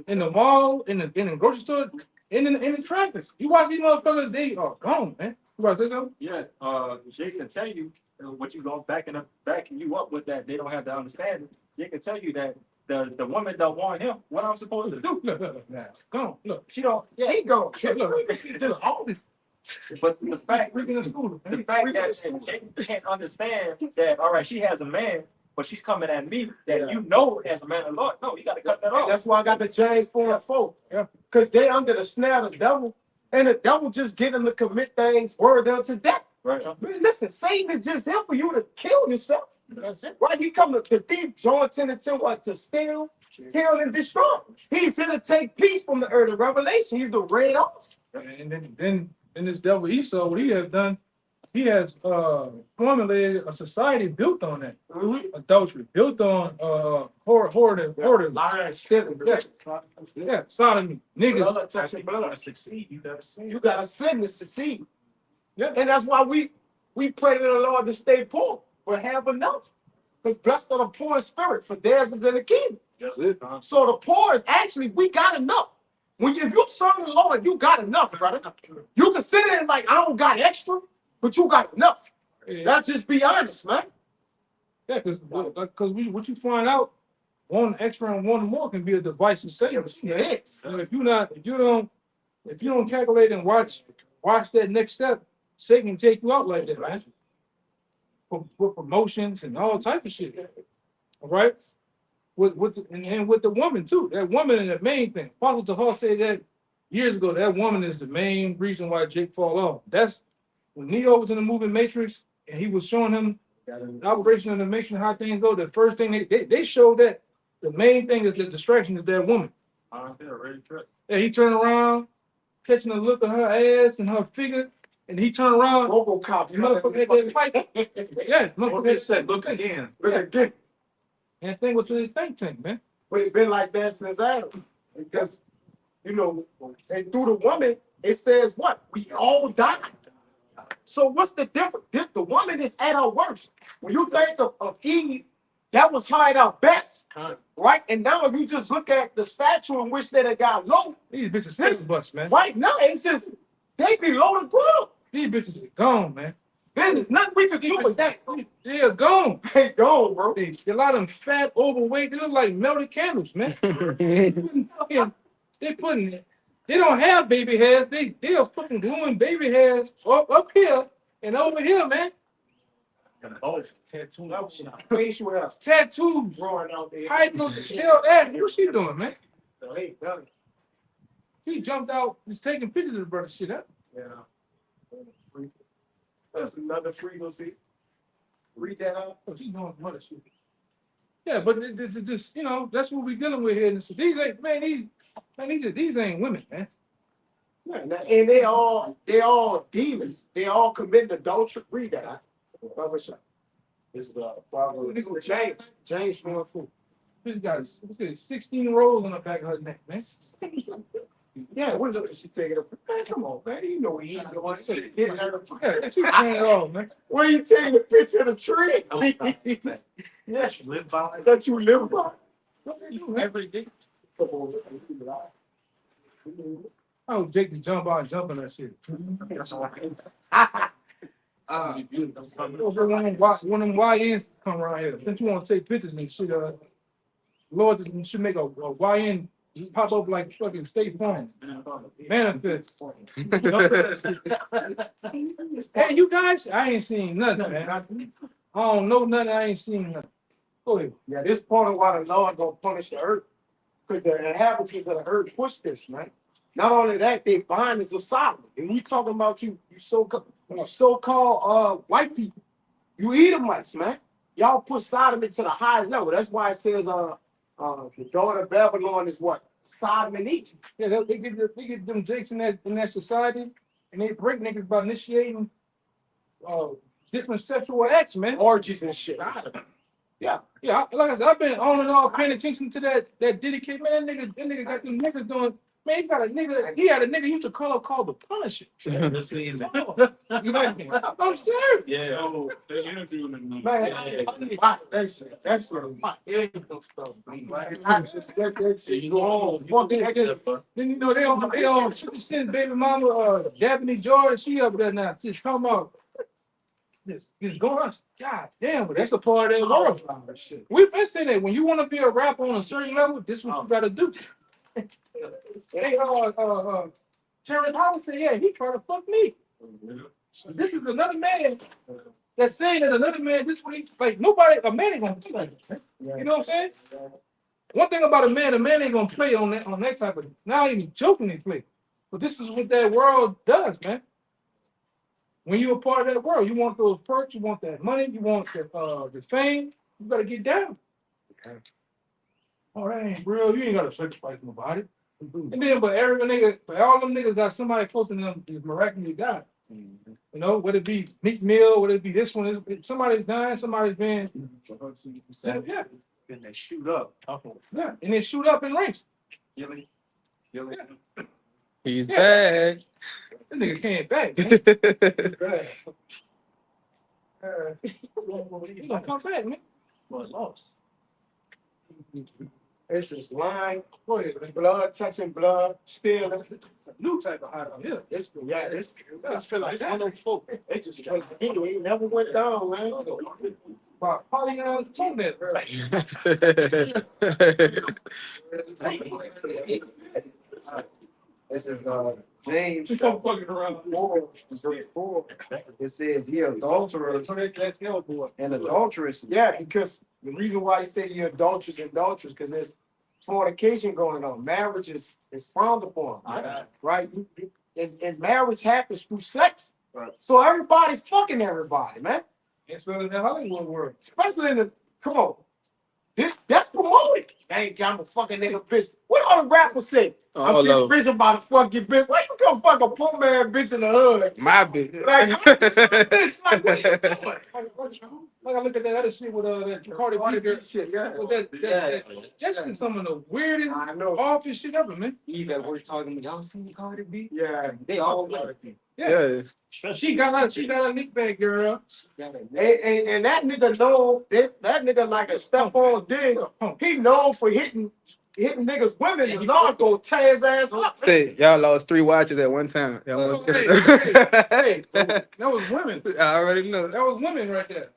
In the mall, in the grocery store, in the traffic. You watch these motherfuckers, they are gone, man. You watch this one? Yeah, they can tell you what you go backing you up with that. They don't have the understanding. They can tell you that the woman don't want him. What I'm supposed to do? Look. Gone. Look. She don't. Yeah, He go. Look. but the fact that they can't understand that. All right, she has a man, but she's coming at me. That you know as a man of Lord. No, you got to cut that off. That's why I got the James 4:4. Yeah. Because they under the snare of the devil, and the devil just get them to commit things word unto death. Right. Man, listen, Satan is just here for you to kill yourself. That's it. Right? He come to the thief, John 10 and 10, what? To steal, kill, and destroy. He's here to take peace from the earth of Revelation. He's the red horse. And then this devil Esau, what he has done, he has formulated a society built on that. Adultery, built on hoarding, Lying, stealing. yeah, sodomy, niggas. Blood touching blood. Succeed. You gotta see. You got to sin to succeed. Yeah. And that's why we pray to the Lord to stay poor, but have enough. Because blessed are the poor in spirit, for theirs is in the kingdom. That's it. So the poor is actually, we got enough. If you serve the Lord, you got enough, brother. You can sit there and like, I don't got extra, but you got enough. Yeah, Let's just be honest, man. because what you find out, one extra and one more can be a device of Satan. It is. So if you don't calculate and watch that next step, Satan can take you out like that, man. With promotions and all types of shit. All right? With the woman too. That woman is the main thing. Apostle Tahar said that years ago. That woman is the main reason why Jake fall off. That's when Neo was in the movie Matrix and he was showing him the operation of the Matrix, how things go. The first thing they showed that the main thing is the distraction is that woman. Yeah, he turned around, catching a look at her ass and her figure, and he turned around. RoboCop. You motherfucker had that fight. Yeah, motherfucker Said, look again. Look again. and that thing was in his think tank, man. But it's been like that since Adam. Because, and through the woman, it says what? We all died. So what's the difference? The woman is at her worst. When you think of Eve, that was her at her best. Right? And now if you just look at the statue in which they got low, These bitches still bust, man. right now, it's just, they below the ground. These bitches are gone, man. There's nothing we can do with that. They are gone. They gone, bro. A lot of them fat, overweight. They look like melted candles, man. They don't have baby hairs. They are fucking gluing baby hairs up here and over here, man. Facial hair Tattoos. growing out there. How you gonna tell that? What's she doing, man? Hey, done. She jumped out, just taking pictures of the brother shit up. Yeah. That's another frequency. Read that out. Oh, she's doing some other shit. Yeah, but just that's what we're dealing with here. So these ain't these ain't women, man. Yeah, and they all demons. They all committing adultery. Read that out. This is James 4:4. She's got 16 rolls on the back of her neck, man. Yeah, what is it? She taking a man, come on, man. You know what he doing. Yeah, she turn it off, man. Where you taking a picture of the tree? Yeah, she live by. That you live by. What they do, man? Every day. Oh, Jake to jump out and jump on that shit. One of them YNs come around here. Since you want to take pictures and shit, Lord should make a YN pop up like fucking State Farm. Manifest. Hey, you guys, I ain't seen nothing, man. I don't know nothing. I ain't seen nothing. Go ahead. Yeah, this part of why the Lord gonna punish the earth. Because the inhabitants of the earth push this, man. Not only that, they bind us of Sodom. And we talking about you so-called white people. You Edomites, man. Y'all push Sodom into the highest level. That's why it says the daughter of Babylon is what? Sodom and Egypt. Yeah, they get them jakes in that society, and they break niggas by initiating different sexual acts, man. Orgies and shit. Yeah. Yeah, like I said, I've been on and off paying attention to that dedicate, man. That nigga got them niggas doing. Man, he had a nigga he used to call the Punisher. I'm serious. Yeah. Oh, they interviewing him. Man, watch that shit. That's what I'm You go home. Then you know they on 50 Cent baby mama Daphne George. She up there now. Just come out. It's going. God damn, but that's a part of that world. We've been saying that when you want to be a rapper on a certain level, this is what you gotta do. Hey, Terrence Howard said, yeah, he tried to fuck me. This is another man that's saying that another man, this week, like a man ain't gonna do like that. You know what I'm saying? One thing about a man ain't gonna play on that type of, not even jokingly play. But this is what that world does, man. When you're a part of that world, you want those perks, you want that money, you want the fame, you better get down. Oh, that ain't real. You ain't gotta sacrifice nobody. And then, but all them niggas got somebody close to them is miraculously died. You know, whether it be Meek Mill, whether it be this one, somebody's dying, somebody's been. Yeah. And they shoot up. Yeah, and they shoot up in race. He's back. This nigga came back, man. You gonna come back, man? Well, lost. It's just lying, blood touching blood, stealing. It's a new type of hot on here. I feel like I know folk. They just it never went down, man. Polygon's toenail. This is James Come fucking around. 4, verse 4. It says here adulterers and adulteress. Yeah, because the reason why he said you're adulterous, because there's fornication going on. Marriage is frowned upon, right? And marriage happens through sex. Right. So everybody fucking everybody, man. Especially in the Hollywood world. Especially in the, come on. That's promoted. Ain't I'm a fucking nigga bitch. What all the rappers say? I'm getting rich about to fuck your bitch. Why you come fuck a poor man bitch in the hood? My bitch. Like, bitch, like, what you doing? Like I look at that other shit with that Cardi B shit, yeah. with that's just some of the weirdest, I know. awful shit ever, man. Eve at work talking to me. Y'all seen Cardi B? Yeah. They all like it. Yeah. She got a lick back, girl. And that nigga know that nigga like a Stephon Diggs. He known for hitting niggas women. The Lord go tear his ass up. Say, y'all lost 3 watches at one time. Hey, that was women. I already know. That was women right there.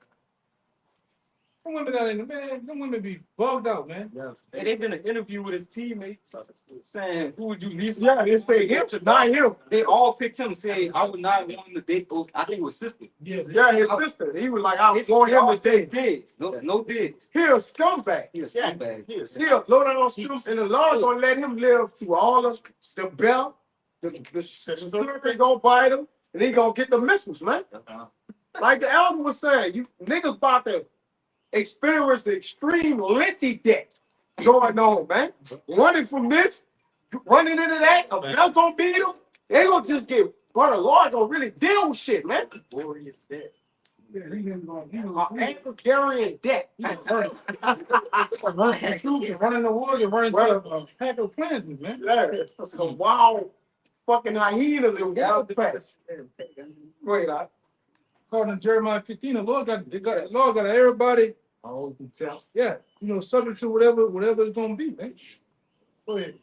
Them women out in the man, them women be bugged out, man. Yes. Hey, they did an interview with his teammates saying, who would you least? Yeah, they say him, not him. They all picked him, saying, I would not want him to date. I think it was sister. Yeah, his sister. He was like, I was going him to date. Digs. No digs. He a scumbag. He was scumbag. He a low down screws, and the Lord gonna let him live through all of the belt. The serpent gonna bite him, and he gonna get the missiles, man. Like the elder was saying, you niggas about to experience extreme lengthy death going on, man. Running from this, running into that, a belt gonna beat them. They gonna just get, but the Lord gonna really deal with shit, man. Glorious death. Yeah, he Anger carrying debt. running the woods and running to a pack of Klansmen, man. Yeah, some wild fucking hyenas and wild pets. Wait, According to Jeremiah 15, the Lord got everybody, oh, you can tell. yeah, subject to whatever it's gonna be, man. Go ahead.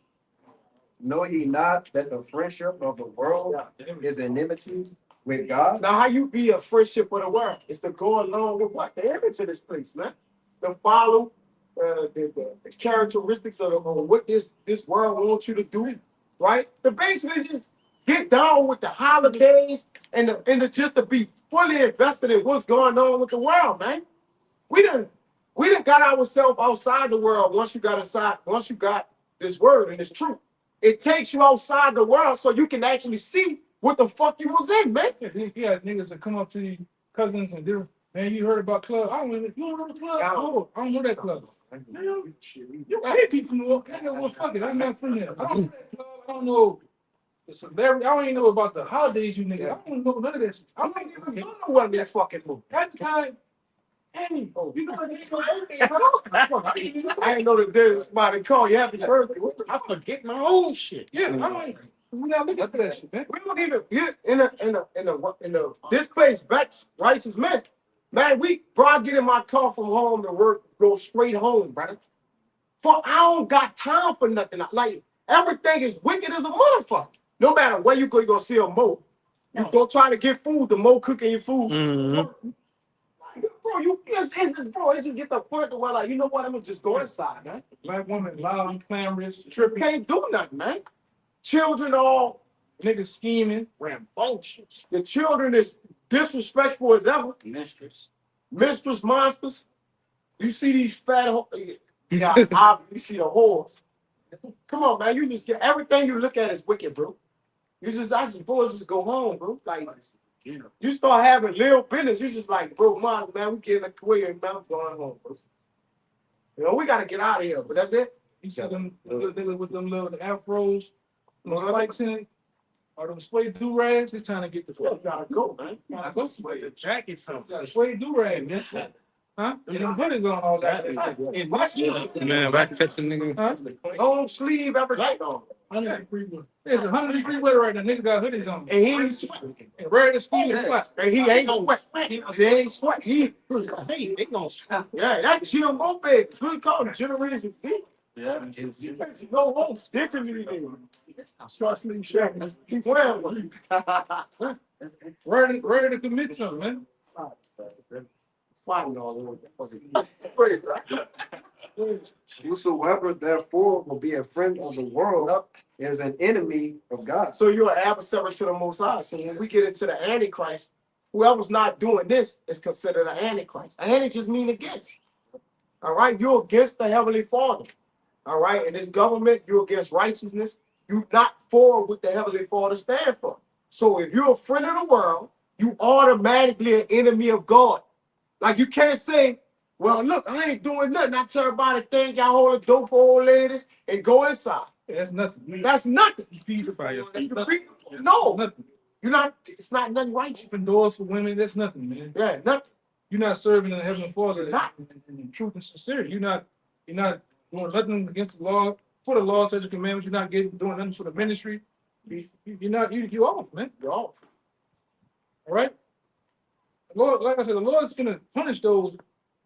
Know ye not that the friendship of the world is enmity with God? Now, how you be a friendship with the world? It's to go along with what? The image of this place, man. To follow the characteristics of what this world wants you to do, right? To basically just get down with the holidays and just to be fully invested in what's going on with the world, man. We done got ourselves outside the world once you got this word and this truth. It takes you outside the world so you can actually see what the fuck you was in, man. Yeah, niggas that come up to you, cousins, and they're, man, you heard about club? I don't know. You don't know the club? No, I don't know that club. Man, you hate people from New York. Well, fuck it. I'm not from there. I don't know that club. I don't know the celebrity. I don't even know about the holidays, you niggas. I don't know none of that shit. I don't even know what that fucking movie. At the time, hey, you know what I mean? I ain't know that there's somebody call you happy birthday. I forget my own shit. Yeah, we not looking for that shit, man. We don't even in the this place backs righteous men. Man, I get in my car from home to work, go straight home, brother. For I don't got time for nothing. Like everything is wicked as a motherfucker. No matter where you go, you're gonna see a mo. You go try to get food, the mo cooking your food. Mm-hmm. Bro, it's just get the point to where like, you know what, I'm gonna just go inside, man. Black woman loud and clamorous, Tripping. Can't do nothing, man. Children all niggas scheming, rambunctious. The children is disrespectful as ever. Mistress monsters. You see these fat you see the whores. Come on, man. You just get everything you look at is wicked, bro. I just go home, bro. Like you start having little business. You just like, bro, man, we getting away and man, going home, bro. You know, we gotta get out of here, but that's it. You see them niggas with them little afros, those spikes in it, or them suede do-rags, they're trying to get the fuck. Gotta go, man. Gotta go. Suede jacket, something. Suede do-rag. Huh? And them hoodies on all that. Man, back catching nigga. Huh? Long sleeve, everything on. There's 100-degree weather right now. Nigga got hoodies on. And he ain't sweating. And ready to ski and fly. And he ain't sweat. He ain't sweat. He gonna sweat. Yeah, that's you don't go big. Good call. Generation Z. Yeah. No home. Differently. Trust me, Shaq. Keep wearing one. Ready to commit something, man. Flying all over. Whosoever therefore will be a friend of the world is an enemy of God. So you're an adversary to the Most High. So when we get into the Antichrist, whoever's not doing this is considered an Antichrist. Anti just mean against. All right, you're against the Heavenly Father. All right, in this government, you're against righteousness. You're not for what the Heavenly Father stand for. So if you're a friend of the world, you automatically an enemy of God. Like you can't say, well, look, I ain't doing nothing. I tell everybody, think y'all hold a dope for old ladies and go inside. Yeah, that's nothing. That's nothing. You feed the fire. No, nothing. You're not. It's not nothing righteous. Open doors for women. That's nothing, man. Yeah, nothing. You're not serving the Heavenly Father in truth and sincerity. You're not doing nothing against the law for the law, such a commandments. You're not doing nothing for the ministry. You're off, man. You're off. All right. The Lord, like I said, the Lord's gonna punish those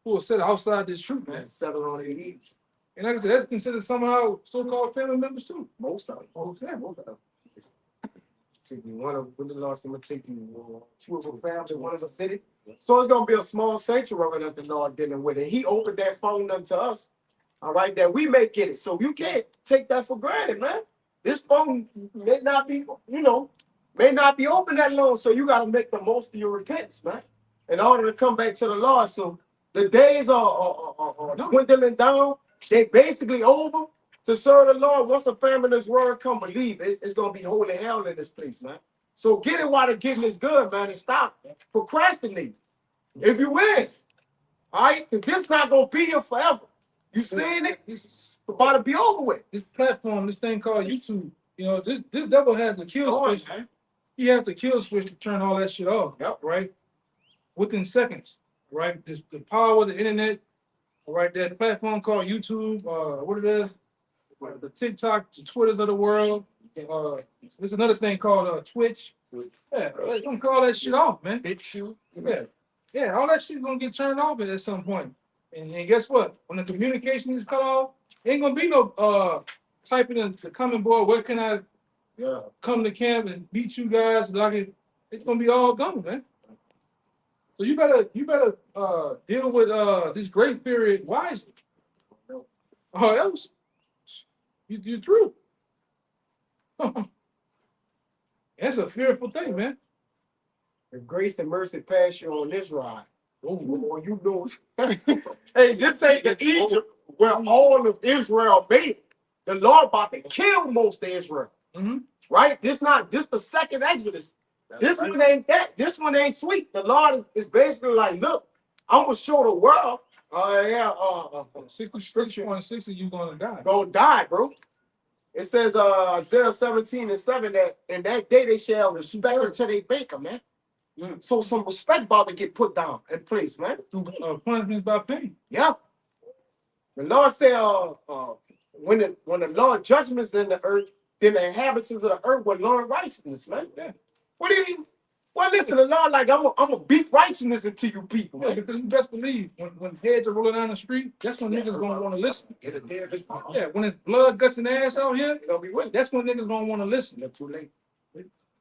who are set outside this truth, man. 7 on 8. And like I said, that's considered somehow so-called family members too. Most of them. Most of them. Take you one of the Lord, I'm gonna take you 2 of them family, 1 of the city. So it's gonna be a small sanctuary that the Lord dealing with it. He opened that phone unto us. All right, that we may get it. So you can't take that for granted, man. This phone may not be, may not be open that long. So you gotta make the most of your repentance, man, in order to come back to the Lord. So the days are dwindling down. They basically over to serve the Lord. Once a family in this world come believe, it's gonna be holy hell in this place, man. So get it while the getting is good, man, and stop procrastinating. If you is, all right, because this not gonna be here forever. You seen it? It's about to be over with. This platform, this thing called YouTube, this devil has a kill switch. He has a kill switch to turn all that shit off. Yep. Right? within seconds, right? Just the power of the internet, all right? That platform called YouTube, what it is, the TikTok, the Twitters of the world. There's another thing called Twitch. Yeah, let's gonna call that shit off, man. Yeah, all that shit's gonna get turned off at some point. And guess what? When the communication is cut off, ain't gonna be no typing in the comment board. Where can I come to camp and beat you guys? It's gonna be all gone, man. So you better deal with this grace period wisely, or else you're through. That's a fearful thing, man. If grace and mercy pass you on this ride, what you doing? Hey, this ain't the Egypt where all of Israel made. The Lord about to kill most of Israel. Right? This the second Exodus. This one ain't that. This one ain't sweet. The Lord is basically like, look, I'm gonna show the world. 60, you're gonna die. Gonna die, bro. It says Isaiah 17:7 that in that day they shall respect until they maker, man. So some respect about to get put down in place, man. Punishment by pain. Yeah. The Lord said, when the Lord judgments in the earth, then the inhabitants of the earth will learn righteousness, man. Yeah. What do you? Well, listen, the Lord like I'm gonna beat righteousness into you people. Yeah, because you best believe when heads are rolling down the street, that's when niggas gonna want to listen. Yeah, when it's blood, guts, and ass out here, that's when niggas gonna want to listen. They're too late.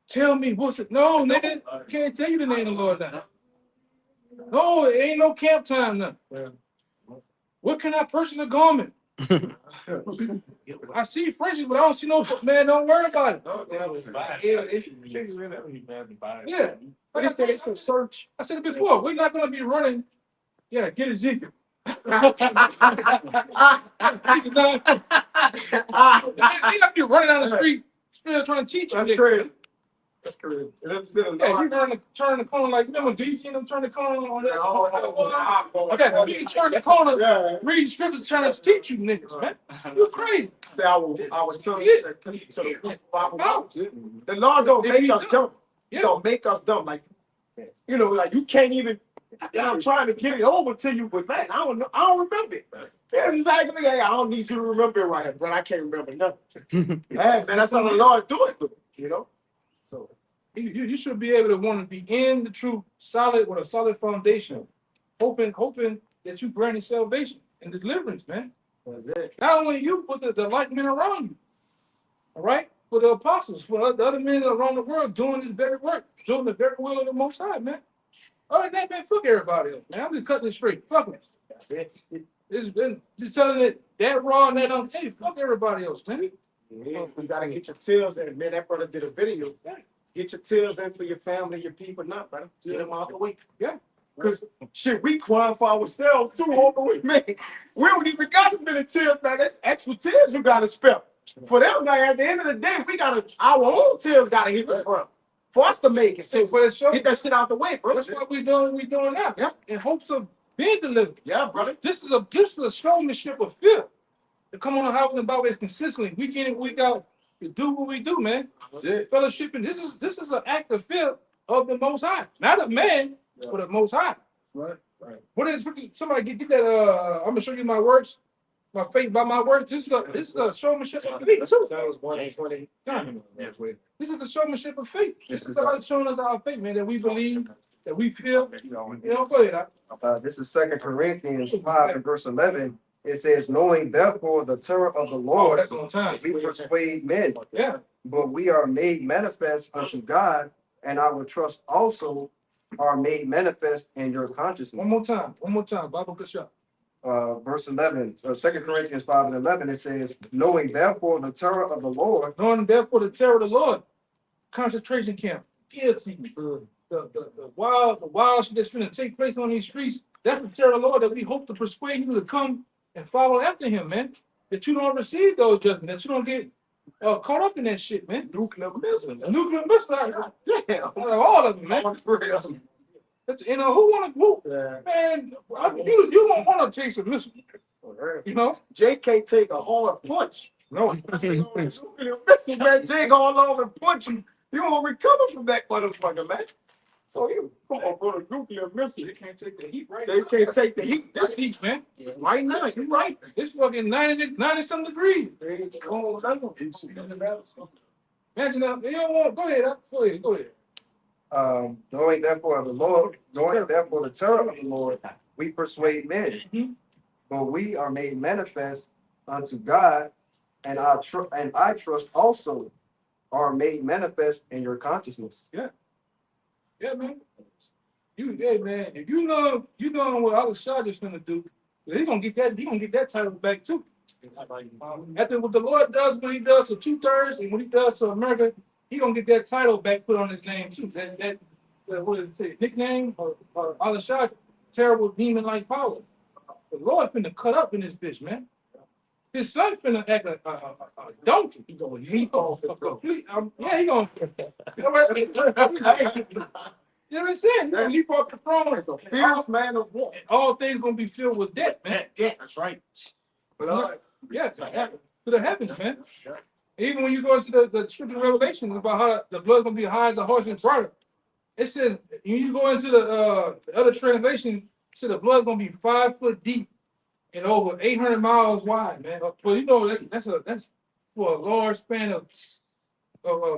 Tell me what's it? No, nigga, I can't tell you the name of the Lord now. No, it ain't no camp time now. What can I purchase a garment? I see friendship, but I don't see no man. Don't worry about it. Yeah, like I said, it's a search. I said it before. We're not gonna be running. Yeah, get Ezekiel. We're not be running down the street, trying to teach you. That's crazy. That's crazy. Yeah, you turn the corner like remember BG and them turn the corner on that. Okay, you turn the corner, read scripture trying to teach you niggas, man. You crazy. Say I was telling you the Lord don't make us dumb. He don't make us dumb. Like like you can't even. I'm trying to get it over to you, but man, I don't know. I don't remember it. Yeah, exactly. Hey, I don't need you to remember it right here, but I can't remember nothing. Man, that's how the Lord do it, So you should be able to want to be in the truth, solid with a solid foundation, hoping that you granted salvation and deliverance, man. That's it. Not only you, but the like men around you. All right, for the apostles, for the other men around the world doing this very work, doing the very will of the Most High, man. Other than that, man, fuck everybody else, man. I'm just cutting it straight. Fuck it. That's it. It's been just telling it that raw and that hey, fuck everybody else, man. Yeah, you gotta get your tears in. Man, that brother did a video. Get your tears in for your family, your people, not, brother. Get them out the way. Yeah. Because shit, we crying for ourselves too, homie. Man, we don't even got as many tears, man. That's extra tears you gotta spell. For them, man, at the end of the day, our own tears gotta hit the front. For us to make it. So get that shit out the way, bro. That's what we're doing now. Yeah. In hopes of being delivered. Yeah, brother. This is a showmanship of fear. To come on the house and Bible consistently, week in and week out, to do what we do, man. Fellowshipping. This is an act of fear of the Most High, not a man, but the Most High. Right. What is somebody get that? I'm gonna show you my works, my faith by my works. This is a showmanship of faith. This is the showmanship of faith. This is about showing us our faith, man. That we believe, that we feel. Go ahead. This is 2 Corinthians 5 and verse 11. It says, knowing therefore the terror of the Lord, we persuade men. Yeah. But we are made manifest unto God, and our trust also are made manifest in your consciousness. One more time. Bible good shot. Verse 11, 2 Corinthians 5 and 11, it says, knowing therefore the terror of the Lord. Knowing therefore the terror of the Lord. Concentration camp. Guilty. The wild shit that's going to take place on these streets. That's the terror of the Lord that we hope to persuade you to come and follow after him, man. That you don't receive those judgments. That you don't get caught up in that shit, man. Nuclear missile. Damn. All of them, man. Who want to man, you don't want to take some missile. Jay can't take a hard punch. No. Nuclear missile, man. Jay go all over and punch you. You won't recover from that motherfucker, man. So you Oh, for the nuclear missile, they can't take the heat right They can't take the heat. that's heat, man. Right now, you're right. It's fucking 90 some degrees. Oh, that one. Imagine that. You don't want. Go ahead. Go ahead. Go ahead. Knowing therefore the terror of the Lord, we persuade men. Mhm. But we are made manifest unto God, and I trust also are made manifest in your consciousness. Yeah, man. Hey, man. If you know what Halalyam is gonna do, he's gonna get that. He's gonna get that title back too. After what the Lord does, when He does to 2/3, and when He does to America, He gonna get that title back put on His name too. That what is it? Nickname or Halalyam, terrible demon-like power. The Lord finna cut up in this bitch, man. His son finna act like a donkey. He gonna leap off the throne. Yeah, he gonna. You know what I'm saying? You know what I'm saying? He's gonna leap off the throne. Fierce man of war. And all things gonna be filled with death, man. Yeah, that's right. Blood. Yeah, to heaven, to the heavens, man. Even when you go into the scripture of Revelation about how the blood gonna be high as a horse and brighter. It says when you go into the other translation, it said the blood's gonna be 5 foot deep and over 800 miles wide, man. Well, you know that's for a large span of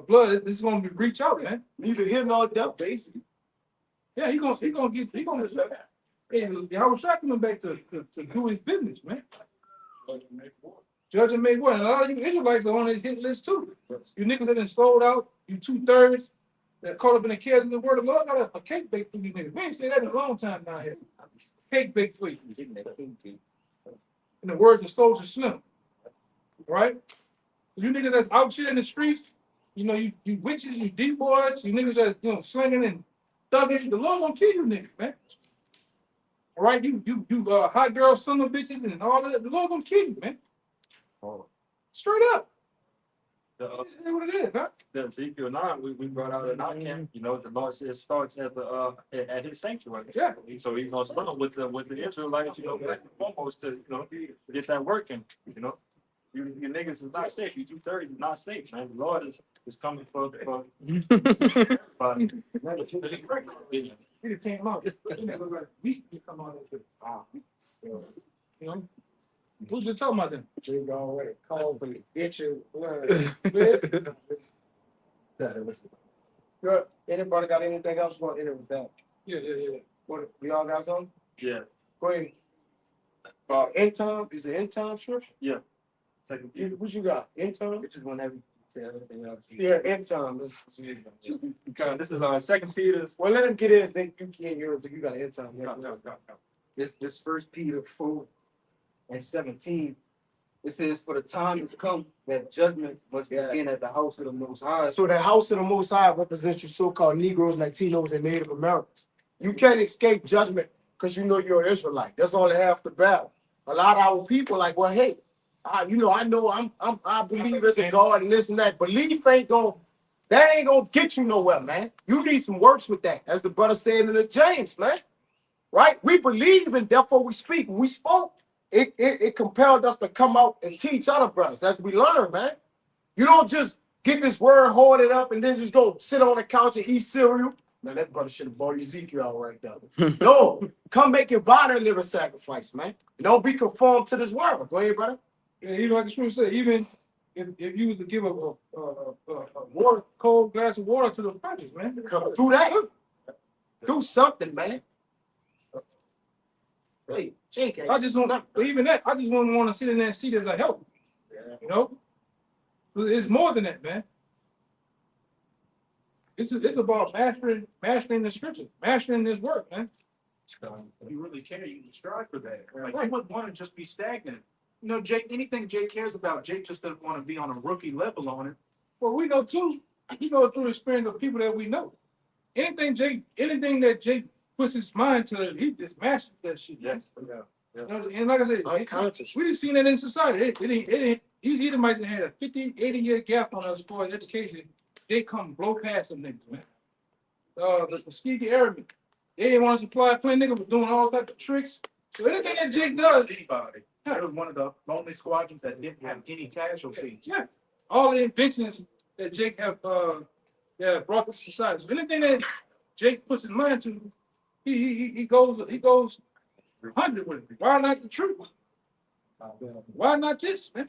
blood. It's gonna be reach out, man. Neither here nor there, basically. Yeah, he gonna Hey, YAHAWASHI coming back to do his business, man. Judge and make war. And a lot of you Israelites are on his hit list too. You niggas that been sold out, you 2/3 that caught up in the cares of the word of the Lord, got a cake baked for you niggas. We ain't seen that in a long time down here. Cake baked for you. In the words of Soldier Slim. Right? You niggas that's out here in the streets, you know, you witches, you D-boys, you niggas that slinging and thugging, the Lord gonna kill you niggas, man. All right, you hot girl son of bitches and all that, the Lord gonna kill you, man. Straight up. That's what it is, huh? The Ezekiel 9, we brought out in our camp, the Lord says starts at the at his sanctuary. Yeah. So he's gonna start with the Israelites, first and foremost to get that working. You niggas is not safe. You 2/3 is not safe, man. The Lord is coming for He just came out. We come out of it. Who's you talking about then? Drink already. Call for the itching blood. Good. Anybody got anything else want to enter with that? Yeah. What, we all got something? yeah. Go ahead. End time? Is it end time scripture? Yeah. Second, What you got? End time? we just want to have you say everything else. Yeah, end time. Let's see it. This is 2 Peter. Well, let him get in. Then you can't hear it. You got end time. No. This 1 Peter 4:17. It says, for the time has come that judgment must begin at the house of the Most High. So the house of the Most High represents you so-called Negroes, Latinos, and Native Americans. You can't escape judgment because you know you're an Israelite. That's only half the battle. A lot of our people like, well, hey, I believe it's a God and this and that. Belief ain't gonna get you nowhere, man. You need some works with that, as the brother said in the James, man. Right? We believe and therefore we speak. When we spoke, it compelled us to come out and teach other brothers as we learn, man. You don't just get this word hoarded up and then just go sit on the couch and eat cereal. Now that brother should have bought Ezekiel out right there. No, come make your body a living sacrifice, man. Don't be conformed to this world. Go ahead, brother. Yeah, even like I just say, even if you was to give a cold glass of water to the punches, man. Do that. Do something, man. Hey, Jake. I just want to sit in that seat as a help. You know? It's more than that, man. It's about mastering the scripture, mastering this work, man. If you really care, you can strive for that. Like, you wouldn't want to just be stagnant. Jake, anything Jake cares about, Jake just doesn't want to be on a rookie level on it. Well, we know too. We know through the experience of people that we know. Anything that Jake puts his mind to, he just masters that shit. Yes. And like I said, unconscious. We done seen that in society. It ain't. These Edomites that had a 50, 80-year gap on us as far as education. They come blow past them niggas, man. The Tuskegee Airmen, they didn't want to supply plain niggas was doing all types of tricks. So anything that Jake does, Anybody. That was one of the only squadrons that didn't have any casualties. yeah, all the inventions that Jake have brought to society. So anything that Jake puts his mind to, he goes 100 with it. Why not the truth? Why not this, man?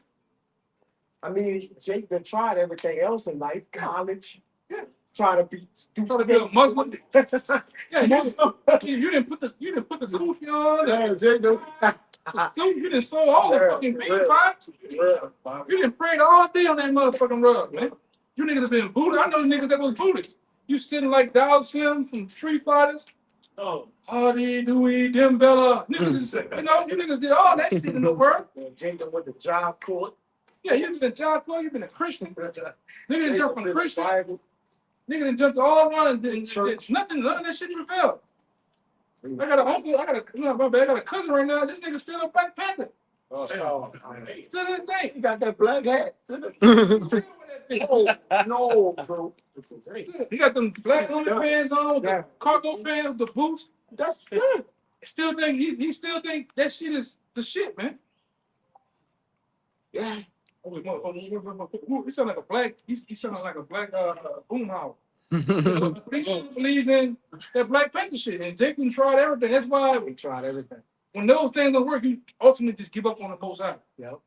I mean, Jake done tried everything else in life, college. Yeah. Trying to be a Muslim. Yeah, Muslim. you didn't put the goofy on. Yeah, Jake done. You didn't sow all the fucking beans, right? You didn't pray all day on that motherfucking rug, man. You niggas been booted. I know niggas that was booted. You sitting like Dow Slim from Street Fighters. Oh, Hardy, Dewey, Dembella. Niggas, you niggas did all that shit in the world. Jake done went to job court. Yeah, you've been a job court, you've been a Christian. Niggas jumped from Christian. Niggas done jumped all around and nothing, none of that shit even fell. I got an uncle, I got a cousin right now. This nigga still a Black Panther. To this day. He got that black hat. No, bro. He got them black underpants on, the cargo pants, the boots. That's good. Still think he still think that shit is the shit, man. Yeah. He sound like a black. He sound like a black boomhauer. He still believes in that Black Panther shit, and Jake tried everything. That's why We tried everything. when those things don't work, you ultimately just give up on the Most High. Yep.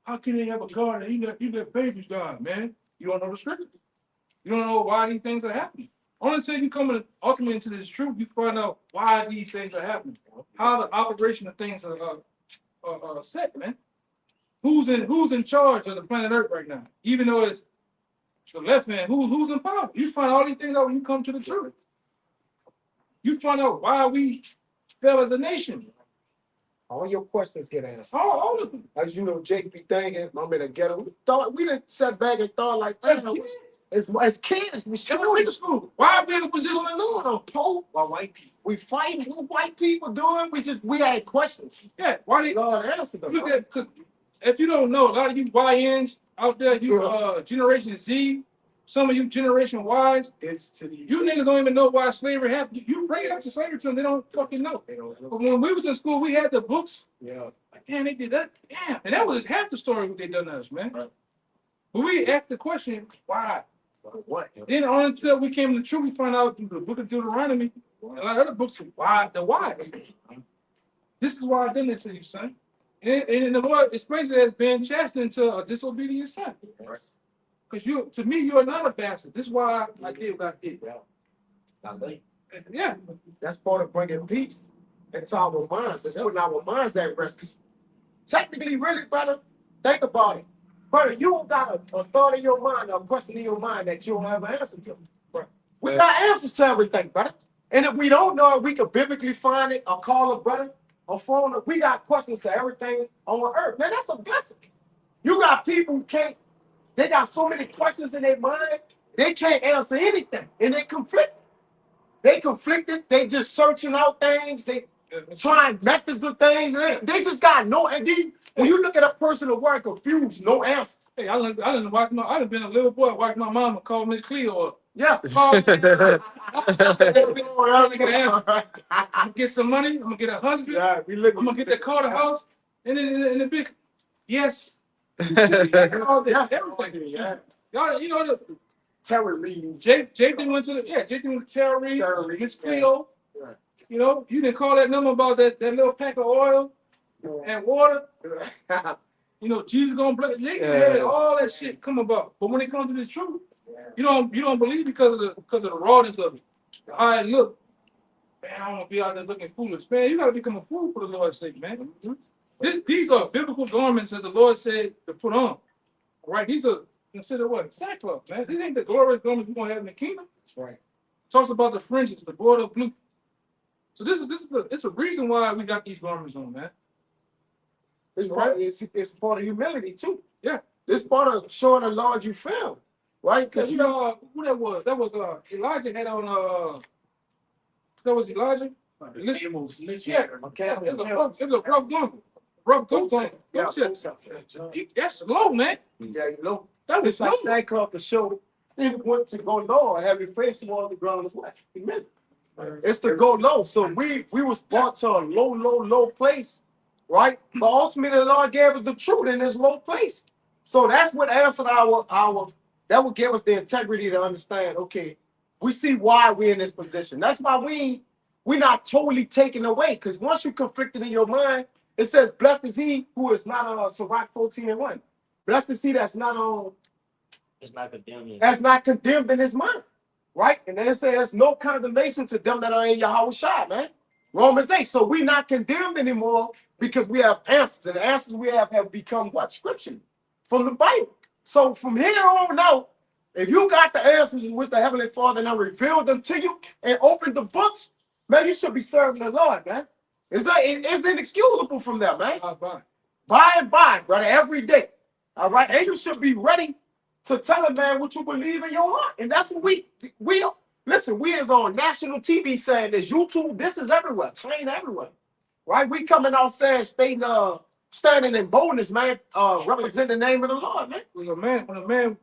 How can they have a God and he let babies die, man? You don't know the scripture. You don't know why these things are happening. Only until you come ultimately into this truth, you find out why these things are happening, how the operation of things are set, man. Who's in charge of the planet Earth right now? Even though it's the left hand, who's in power? You find all these things out when you come to the truth. You find out why we fell as a nation. All your questions get answered. All of them. As you know, Jake be thinking, I'm in a ghetto. We didn't sit back and thought like, as kids, we still in school. Why we in a position? going on, Pope? Why white people? We fighting what white people doing. We had questions. Yeah, why they God answered them. look at, because if you don't know, a lot of you YNs out there, you Generation Z, some of you Generation Ys, It's to the you niggas don't even know why slavery happened. You bring it up to slavery to them, they don't fucking know. They don't know. But when we was in school, we had the books. Yeah. Like, damn, they did that. Damn, and that was half the story what they done to us, man. Right. But we asked the question, why? What? Then until we came to the truth, we found out through the book of Deuteronomy, and a lot of other books, why. This is why I done it to you, son. And the Lord explains it as being chastened to a disobedient son. Because to me, you're not a bastard. This is why I did what I did. Yeah. That's part of bringing peace into our minds. That's putting our minds at rest. 'Cause technically, really, brother, think about it. Brother, you don't got a thought in your mind or a question in your mind that you don't have an answer to. Right. We got answers to everything, brother. And if we don't know it, we can biblically find it or call a brother or phone her. We got questions to everything on earth. Man, that's a blessing. You got people who they got so many questions in their mind, they can't answer anything. And they conflicted. They just searching out things. They trying methods of things. And they just got no. And then when you look at a person who work confused, no answers. Hey, I done been a little boy, watch my mama call Miss Cleo. Yeah. I'm gonna get some money. I'm gonna get a husband. Yeah, I'm gonna get that car, the house, and then in the big, yes. All this, Yes. everything. Yeah. Y'all, you know the Terror readings. Jake went to the Tara Reid, Miss Cleo. Yeah. You know, you didn't call that number about that little pack of oil and water. You know, Jesus gonna bless. Jake had all that shit come about. But when it comes to the truth, you don't believe because of the rawness of it. All right, look, man, I don't want to be out there looking foolish. Man, you gotta become a fool for the Lord's sake, man. These are biblical garments that the Lord said to put on. All right, these are considered what? Sackcloth, man. These ain't the glorious garments we're gonna have in the kingdom. That's right. Talks about the fringes, the border blue. So it's a reason why we got these garments on, man. It's part of humility too. Yeah. It's part of showing the Lord you found. Right? Because You know who that was? That was Elijah had on that was Elijah. Yeah. Okay. It was a rough garment. Rough garment. Yeah. That's low, man. Yeah, you know. That was It's like low. sackcloth to show even went to go low and have your face on the ground as well. Amen. It's to go low. So we was brought to a low place, right? But ultimately the Lord gave us the truth in this low place. So that's what answered that would give us the integrity to understand, okay, we see why we're in this position. That's why we're not totally taken away. Because once you conflicted in your mind, it says, blessed is he who is not on Sirach 14:1. Blessed is he that's not on, It's not condemned. that's not condemned in his mind. Right? And then it says there's no condemnation to them that are in YAHAWASHI, man. Romans 8. So we're not condemned anymore because we have answers. And the answers we have become what? Scripture from the Bible. So from here on out, if you got the answers with the Heavenly Father and I revealed them to you and opened the books, man, you should be serving the Lord, man. It's inexcusable from them, man. By and by, brother, every day. All right. And you should be ready to tell a man what you believe in your heart. And that's what we listen, we is on national TV saying this, YouTube, this is everywhere, train everywhere. Right? We coming out saying, standing in boldness, man, representing the name of the Lord, man. When a man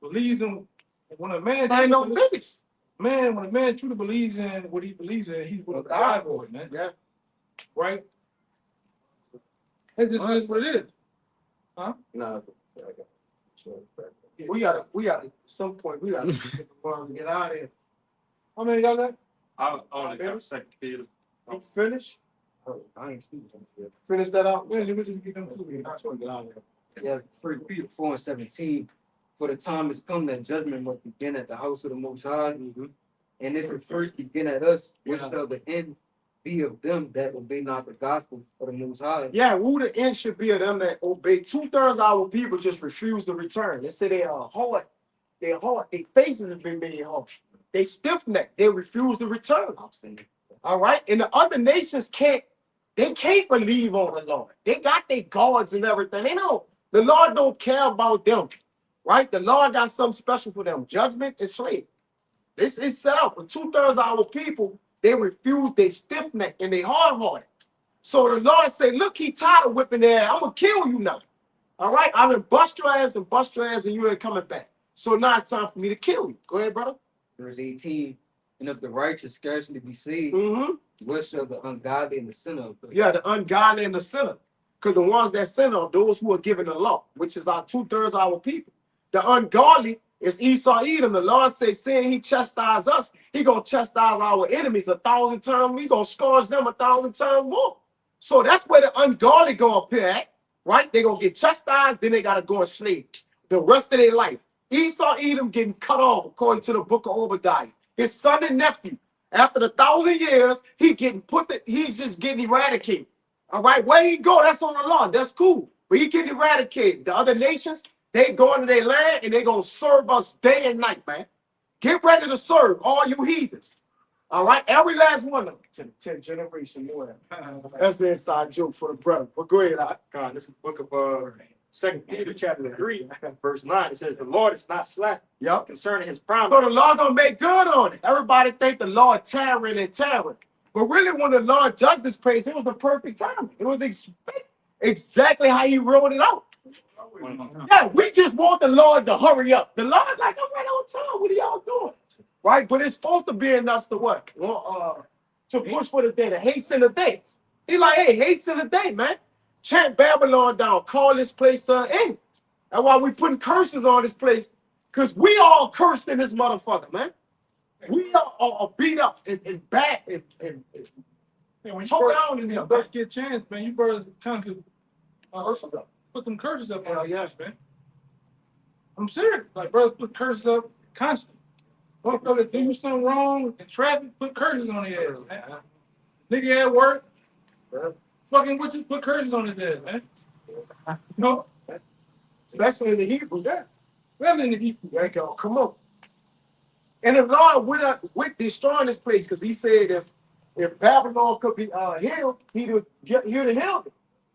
believes in, when a man stand on business. Man, when a man truly believes in what he believes in, he's going to die for it, man. Yeah. Right? It just is what it is. Huh? No. We gotta, at some point, we gotta get out of here. How many y'all got? I only got a second kid. I'm finished. Oh, I ain't speaking. Finish that out. Yeah, you get them too. I just want to get out of here. Yeah, 1 Peter 4:17. For the time has come that judgment must begin at the house of the Most High. And if it first begin at us, what shall the end be of them that obey not the gospel of the Most High? Yeah, who the end should be of them that obey. 2/3 of our people just refuse to return. They say they are hard. They're hard. Their faces have been made hard. They stiff-necked. They refuse to return. All right? And the other nations can't believe on the Lord. They got their gods and everything. They know the Lord don't care about them. Right? The Lord got something special for them. Judgment and slavery. This is set up. But 2/3 of our people, they refuse, they stiff-necked, and they hard-hearted. So the Lord say, look, he tired of whipping their ass. I'm going to kill you now. All right? I'm going to bust your ass, and you ain't coming back. So now it's time for me to kill you. Go ahead, brother. Verse 18. And if the righteous scarcely be saved, what shall the ungodly and the sinner be? Yeah, the ungodly and the sinner. Because the ones that sin are those who are given the law, which is our 2/3 of our people. The ungodly is Esau Edom. The Lord says, saying he chastise us, he going to chastise our enemies 1,000 times. We going to scourge them 1,000 times more. So that's where the ungodly going to appear at, right? They're going to get chastised, then they got to go and slave the rest of their life. Esau Edom getting cut off, according to the book of Obadiah. His son and nephew, after the 1,000 years, he's just getting eradicated. All right, where he go, that's on the law. That's cool. But he getting eradicated. The other nations, they going to their land and they going to serve us day and night, man. Get ready to serve all you heathens. All right, every last one of them. To the 10th generation. That's an inside joke for the brother. But go ahead, God, this is the book of 2 Peter chapter 3, verse 9. It says, the Lord is not slack concerning his promise. So the Lord gonna make good on it. Everybody think the Lord tearing and tearing. But really, when the Lord does this praise, it was the perfect time. It was exactly how he wrote it out. Yeah, we just want the Lord to hurry up. The Lord, like, I'm right on time. What are y'all doing? Right? But it's supposed to be in us to what? To push for the day, to hasten the day. He like, hey, hasten the day, man. Chant Babylon down. Call this place in. That's why we putting curses on this place. Because we all cursed in this motherfucker, man. We are beat up and bad and when tore down in here. Best get a chance, man. You better trying to put them curses up. Hell yes, man. I'm serious. Like, brother, put curses up constantly. Well, brother, do something wrong in traffic, put curses on his ass, man. Nigga at work, fucking what you put curses on his ass, man. You know? Especially in the Hebrew, yeah. Well, in the Hebrew. There you go. Come on. And the Lord with destroying this place, because he said if Babylon could be healed, he'd have healed it.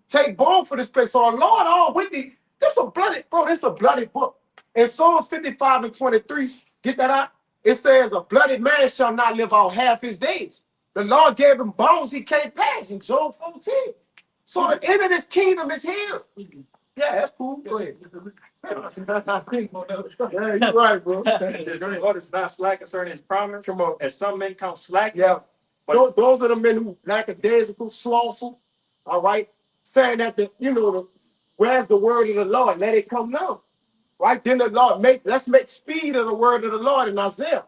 Take bone for this place. So our Lord, all with it. This a bloody book. In Psalms 55:23, get that out? It says, a blooded man shall not live out half his days. The Lord gave him bones he can't pass in Job 14. So the end of this kingdom is here. Yeah, that's cool. Go ahead. Yeah, you're right, bro. The Lord is not slack concerning his promise. Come on. As some men count slack. Yeah. Those are the men who lackadaisical, slothful, all right? Saying that where's the word of the Lord? Let it come now. Right? Then the Lord let's make speed of the word of the Lord in Isaiah.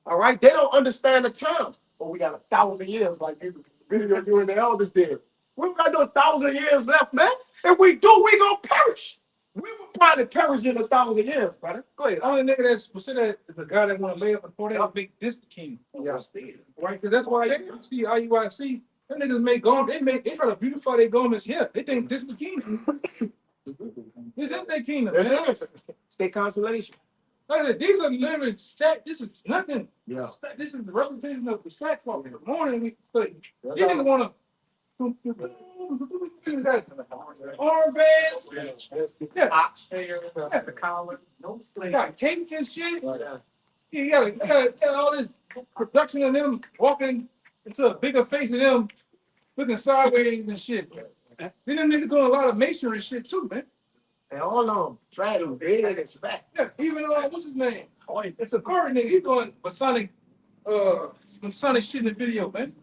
All right, they don't understand the term. But we got 1,000 years, like you video you and the elders did. We got no 1,000 years left, man. If we do, we gonna perish. We will probably perish in 1,000 years, brother. Go ahead. Only nigga that's considered is the guy that want to lay up before they make this the king. Yeah. Right? Because that's why you see IUIC, them niggas make garments, they try to beautify their garments here. They think this is the kingdom. This is their kingdom. This Man. is state consolation. Like I said, these are literally stack. This is nothing. Yeah. This is the representation of the stack clock. In the morning we study. These niggas want to. Armbands. Yeah. Oxtail, the collar, no slave. Got cake and shit. You got all this production of them walking into a bigger face of them looking sideways and shit. Then them niggas doing a lot of masonry shit too, man. And all of them, try to big and fat. Yeah, even what's his name? Oh, it's a Corey nigga. He's doing Masonic shit in the video, man.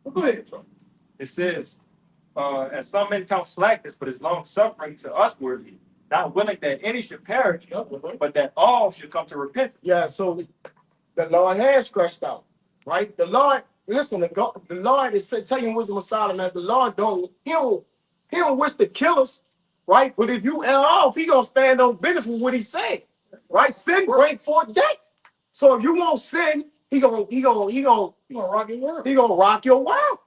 Well, go ahead, bro. It says, and some men count slackness, but is long suffering to us worthy, not willing that any should perish, but that all should come to repentance. Yeah, so the Lord has scratched out, right? The Lord, listen, the Lord is telling you wisdom of Solomon, the Lord he don't wish to kill us, right? But if you err off, he gonna stand on business with what he said, right? Sin bring forth death. So if you won't sin, he gonna rock your world. He gonna rock your world.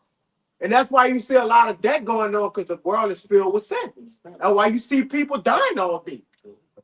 And that's why you see a lot of that going on, because the world is filled with sin. That's why you see people dying all day.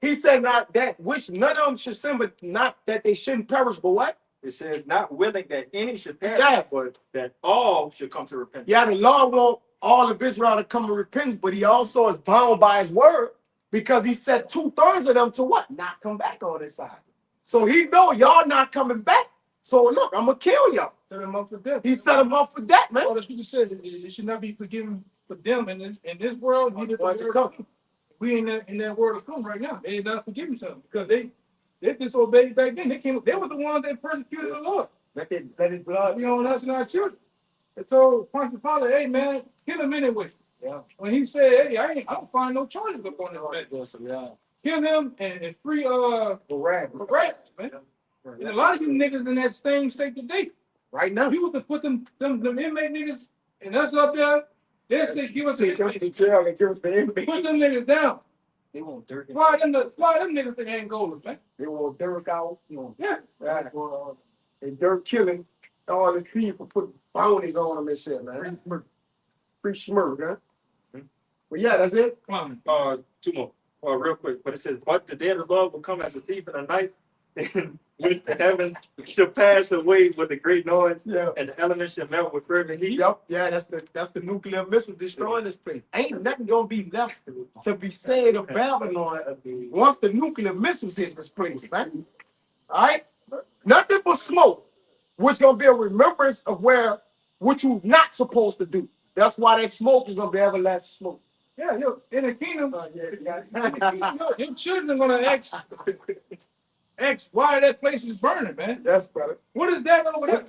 He said not that which none of them should sin, but not that they shouldn't perish, but what? It says, not willing that any should perish, Yeah. but that all should come to repentance. Yeah, the Lord want all of Israel to come to repentance, but he also is bound by his word, because he said 2/3 of them to what? Not come back on his side. So he know y'all not coming back. So look, I'm gonna kill y'all. Set them up for death. He set them up for that, man. All the people said it should not be forgiven for them in this world. Neither the world come. We in that world to come right now. They ain't not forgiving to them because they disobeyed back then. They were the ones that persecuted the Lord. Let his blood be on us and our children. They told Pontius Pilate, hey man, kill him anyway. Yeah. When he said, hey, I don't find no charges up on this man. Yeah. Kill him and free Barabbas, man. And a lot of you niggas in that same state today. Right now. You was to put them inmate niggas and us up there. They'll say, give us the jail and give us the inmate. Put them niggas down. They want dirt. Fly them niggas to Angola, man. They want dirt out. Yeah. Right. And dirt killing all these people, put bounties on them and shit, man. Free smirk, huh? But yeah, that's it. Come on, two more. Real quick. But it says, but the day of the Lord will come as a thief in the night, and with the heavens shall pass away with a great noise, and the elements shall melt with fervent heat. Yep, yeah, that's the nuclear missile destroying this place. Ain't nothing gonna be left to be said of Babylon once the nuclear missiles hit this place, man. All right, nothing but smoke, which gonna be a remembrance of what you're not supposed to do. That's why that smoke is gonna be everlasting smoke. Yeah, in the kingdom, your children are gonna ask why that place is burning, man. Yes, brother. What is that over there?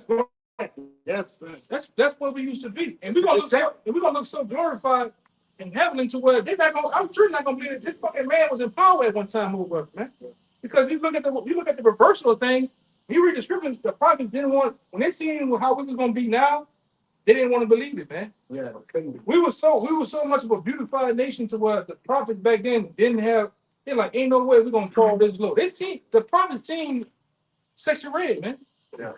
Yes, sir. That's what we used to be, and we're gonna look so glorified in heaven to where they're not gonna. I'm sure not gonna believe that this fucking man was in power at one time over us, man. Because you look at the reversal of things. You read the scriptures. The prophets didn't want when they seen how we was gonna be now. They didn't want to believe it, man. Yeah, we were so much of a beautified nation to where the prophets back then didn't have. They're like, ain't no way we're gonna fall this low. The prophets seen sexy red, man. Yeah.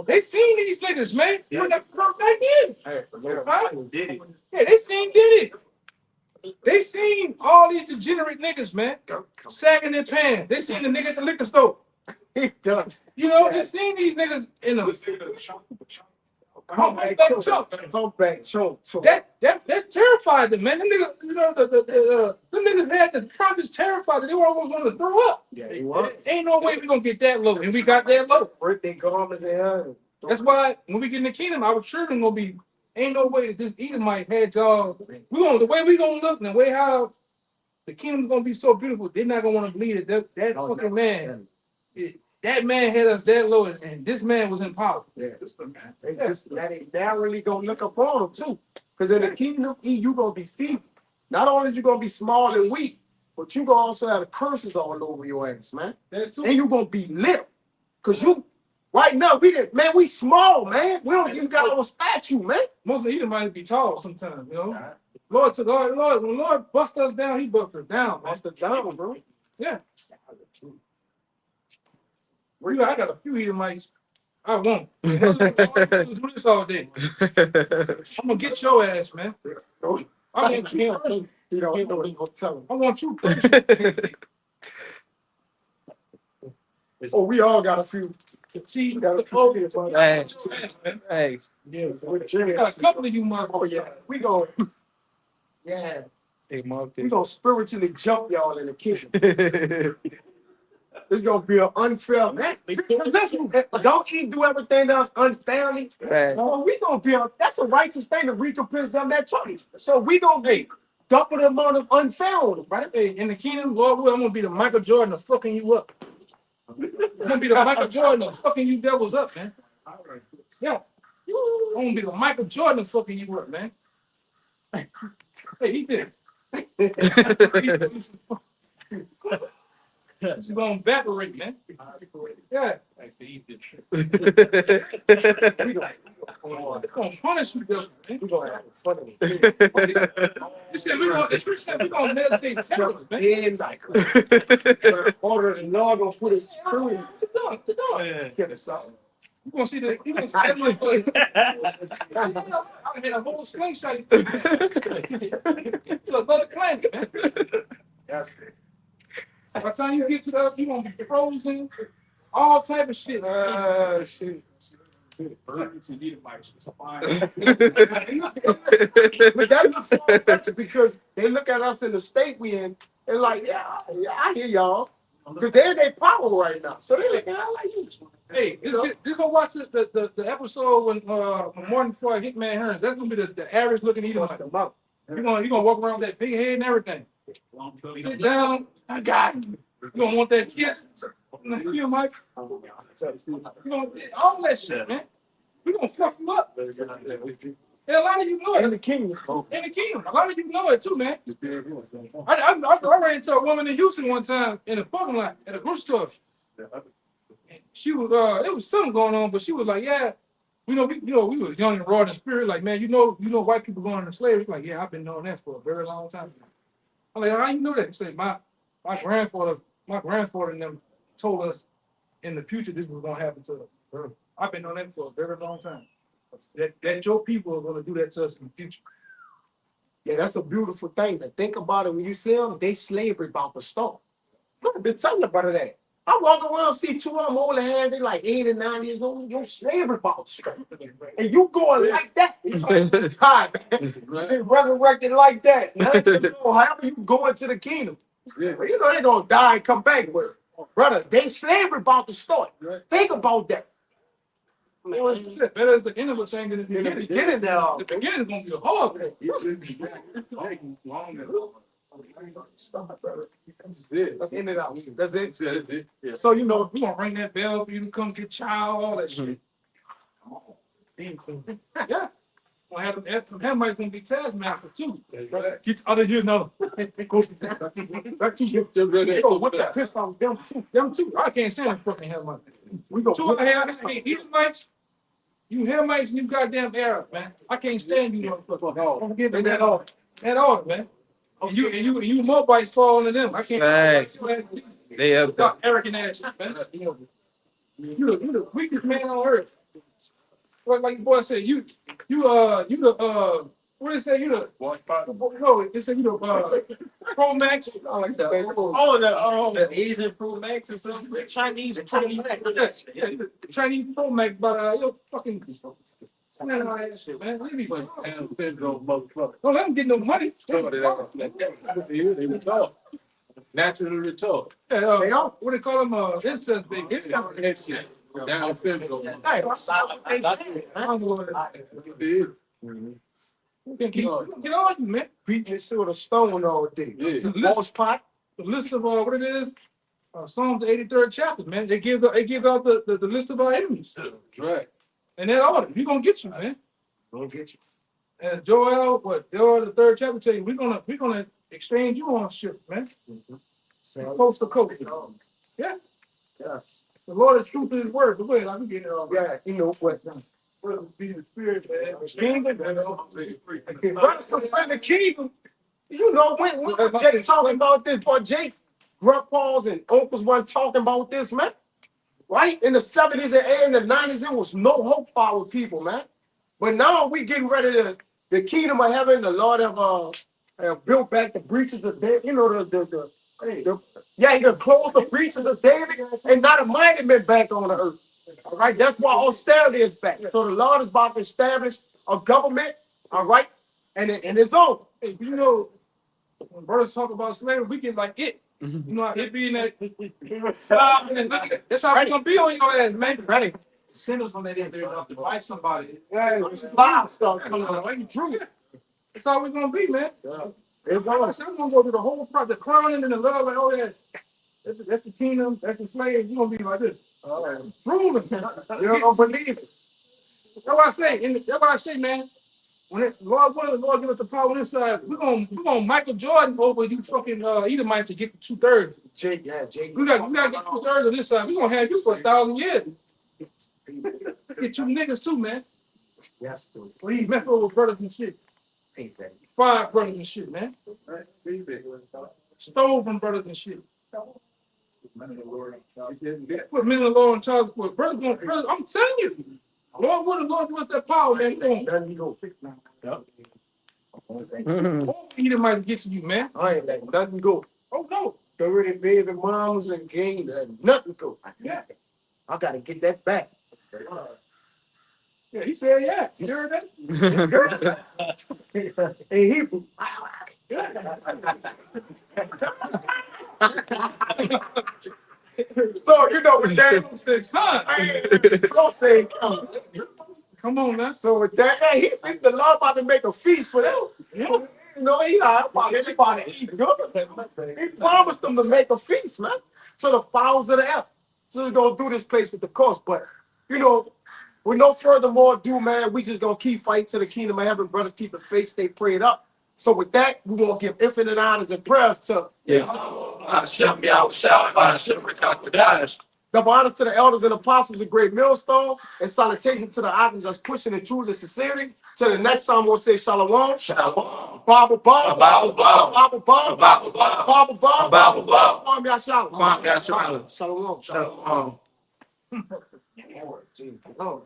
They seen these niggas, man. Yes. Back then. Right? Did it? Yeah, they seen did it. They seen all these degenerate niggas, man, sagging their pants. They seen the nigga at the liquor store. He does. You know, they seen these niggas in a humpback choke. That terrified them, man. Them niggas, you know, the niggas had the prophets terrified that they were almost going to throw up. Yeah, he was. Ain't no way we gonna get that low, and we got that low. Birthday garments and That's why when we get in the kingdom, our children gonna be. Ain't no way that this Edomite had y'all. The way we gonna look and the way how the kingdom's gonna be so beautiful. They're not gonna want to believe that fucking man. That man had us that low, and this man was in power. Yeah. It's just that they really gonna look up on him too. Because in the kingdom of E, you gonna be feeble. Not only is you gonna be small and weak, but you gonna also have the curses all over your ass, man. And you gonna be little. Cause you right now we small, man. We don't even got our statue, man. Most of them might be tall sometimes, you know. Lord, when Lord bust us down, he bust us down, man. Bust us down, bro. Yeah. I got a few Edomites. I won't. Do this all day. I'm gonna get your ass, man. I want you personally. He don't know what he gonna tell him. I want you personally. Oh, we all got a few. See, Got a few. Thanks. man. Thanks. Yes, I got a couple of you, motherfuckers. oh yeah, we gonna Take them up we there. gonna spiritually jump y'all in the kitchen. It's gonna be an unfair match. Listen, don't do everything else unfairly. Thanks. So we gonna be that's a righteous thing to recompense them that charge. So we gonna be double the amount of unfair on them, right? Hey, in the kingdom, Lord, I'm gonna be the Michael Jordan of fucking you up. I'm gonna be the Michael Jordan of fucking you devils up, man. Yeah. I'm gonna be the Michael Jordan of fucking you up, man. Hey, he did. It's gonna evaporate, man. Yeah. It's gonna punish you, devil, man. We gonna have fun of it. We're gonna meditate terror, man. Yeah, exactly. Order the Lord gonna put his spirit. Get us out. You gonna see the you gonna see that I had a whole slingshot to another planet, man. That's good. By the time you get to the you gonna be frozen, all type of shit. Shit. Birds and Edomites, it's fine. But that looks far-fetched because they look at us in the state we in and like, yeah, I hear y'all. Because they're in their power right now. So they're looking at like you. Hey, just go watch the episode when Morning before Hitman Hearns. That's gonna be the average looking Edomite. You're gonna walk around with that big head and everything. Sit down, I got you. You gonna want that kiss? You Mike? You gonna all that shit, man. We gonna fuck you up. And a lot of you know it. In the kingdom. In the kingdom. A lot of you know it too, man. I ran into a woman in Houston one time in a parking lot at a grocery store. She was it was something going on, but she was like, yeah, we were young and raw in spirit. Like, man, you know, white people going into slavery. Like, yeah, I've been knowing that for a very long time. I'm like, how you know that? She said, my grandfather and them told us in the future this was gonna happen to us. I've been knowing that for a very long time. That your people are gonna do that to us in the future. Yeah, that's a beautiful thing. To think about it when you see them, they slavery about to start. I've been telling you about that. I walk around, see two of them old hands, they like 8 and 9 years old. Your slavery about to start. And you going like that. They resurrected like that. So however you go into the kingdom, you know they're gonna die and come back with it. Brother, they slavery about to start. Think about that. Better is the end of the thing than the beginning. The beginning now. The beginning is gonna be a hard thing. Let's end it out. That's it. That's it. Yeah. So you know, We gonna ring that bell for you to come get child, all that shit. Yeah. Gonna have them Hamites gonna be taskmaster too. Get other you know. Yo, what that piss on them too? Them too. I can't stand them fucking Hamites. We go. Two of Edomites. You Hamites and you goddamn Arab, man. I can't stand you motherfuckers. Don't give them that off. At all, man. And you Moabites fall into them. I can't. Thanks. They up there. Arrogant ass, man. You the weakest man on earth. Like the boy said, you the what did it say? You the no, it said you the Pro Max. I like that. The Asian Pro Max or something. Chinese Pro Max. Yeah, you the Chinese Pro Max, but you're fucking smelling all that shit, man. Leave me, man. Don't let them get no money. They were taught. Naturally retarded. Yeah, they don't. What they call them? Incense baby. It's got that shit. Down federal. Hey, what's up? I don't know what it is. Get on you, man. Beat this shit with a stone all day. Yeah. Boss pot. The list of what it is. Psalms the 83rd chapter, man. They give out the list of our enemies. That's right. And that order, we're gonna get you, man. Gonna get you. And Joel, Joel the 3rd chapter tell you we're gonna exchange you on ship, man. Coast to coast. Yeah. Yes. The Lord is true to his word. But wait, I'm getting it all. Yeah, you know what? Brothers be in the spirit, man. Kingdom. Brothers confront the kingdom. You know, when Jake talking about this, boy, Jake, grandpas and uncles weren't talking about this, man. Right? In the 70s and the 90s, there was no hope for our people, man. But now we getting ready to, the kingdom of heaven, the Lord have built back the breaches of David, you know, he done closed the breaches of David, and not a mighty man back on the earth. All right, that's why austerity is back. So the Lord is about to establish a government, all right, and it's on. Hey, you know, when brothers talk about slavery, we get like it. You know, it being that. That's how we gonna be on your ass, man. Right. Send us on that end there to buy somebody. Yeah, it's live stuff coming on. Like you drew. That's how we gonna be, man. Yeah. It's I'm on. gonna go through the whole process, the crowning and the love, and all that. That's the kingdom, that's the slave. You gonna be like this. All right. Ruling. You don't believe it. That's what I say. That's what I say, man. When the Lord give us the power inside, we're gonna Michael Jordan over you fucking Edomites to get 2/3. Jake. We gotta get 2/3 on this side. We're gonna have you for 1,000 years. Get you niggas too, man. Yes, please. Please mess with brothers and shit. 5 brothers and shit, man. Stole from brothers and shit. Put men in the Lord in charge. Brothers, I'm telling you. Lord, what the Lord give us that power, man. Then you go. Either might get to you, man. I ain't letting nothing go. Oh no. They already made the moms and gained nothing go. Yeah. I gotta get that back. Yeah, he said, yeah. You heard that? In Hebrew. So you know with that, don't say Come on, man. so with that, hey, the Lord about to make a feast for them. Yeah. You know, he about everybody eat good. He promised them to make a feast, man, to the fowls of the air. So he's gonna do this place with the cost, but you know, with no further more ado, man, we just gonna keep fighting to the kingdom of heaven. Brothers, keep the faith, stay prayed up. So with that, we gonna give infinite honors and prayers to Bahasham, YAHAWASHI, bahasham, double honors to the elders and apostles of Great Millstone, and salutation to the items that's pushing the truth and sincerity. To the next time, we'll say Shalawam. Shalawam. Bible, Bible, Bible, Bible. Bible, Bible, Bible, Bible. Bible, Bible, Bible, Bible. Kwam Yashala. Kwam Yashala. Shalom. Shalawam. Lord.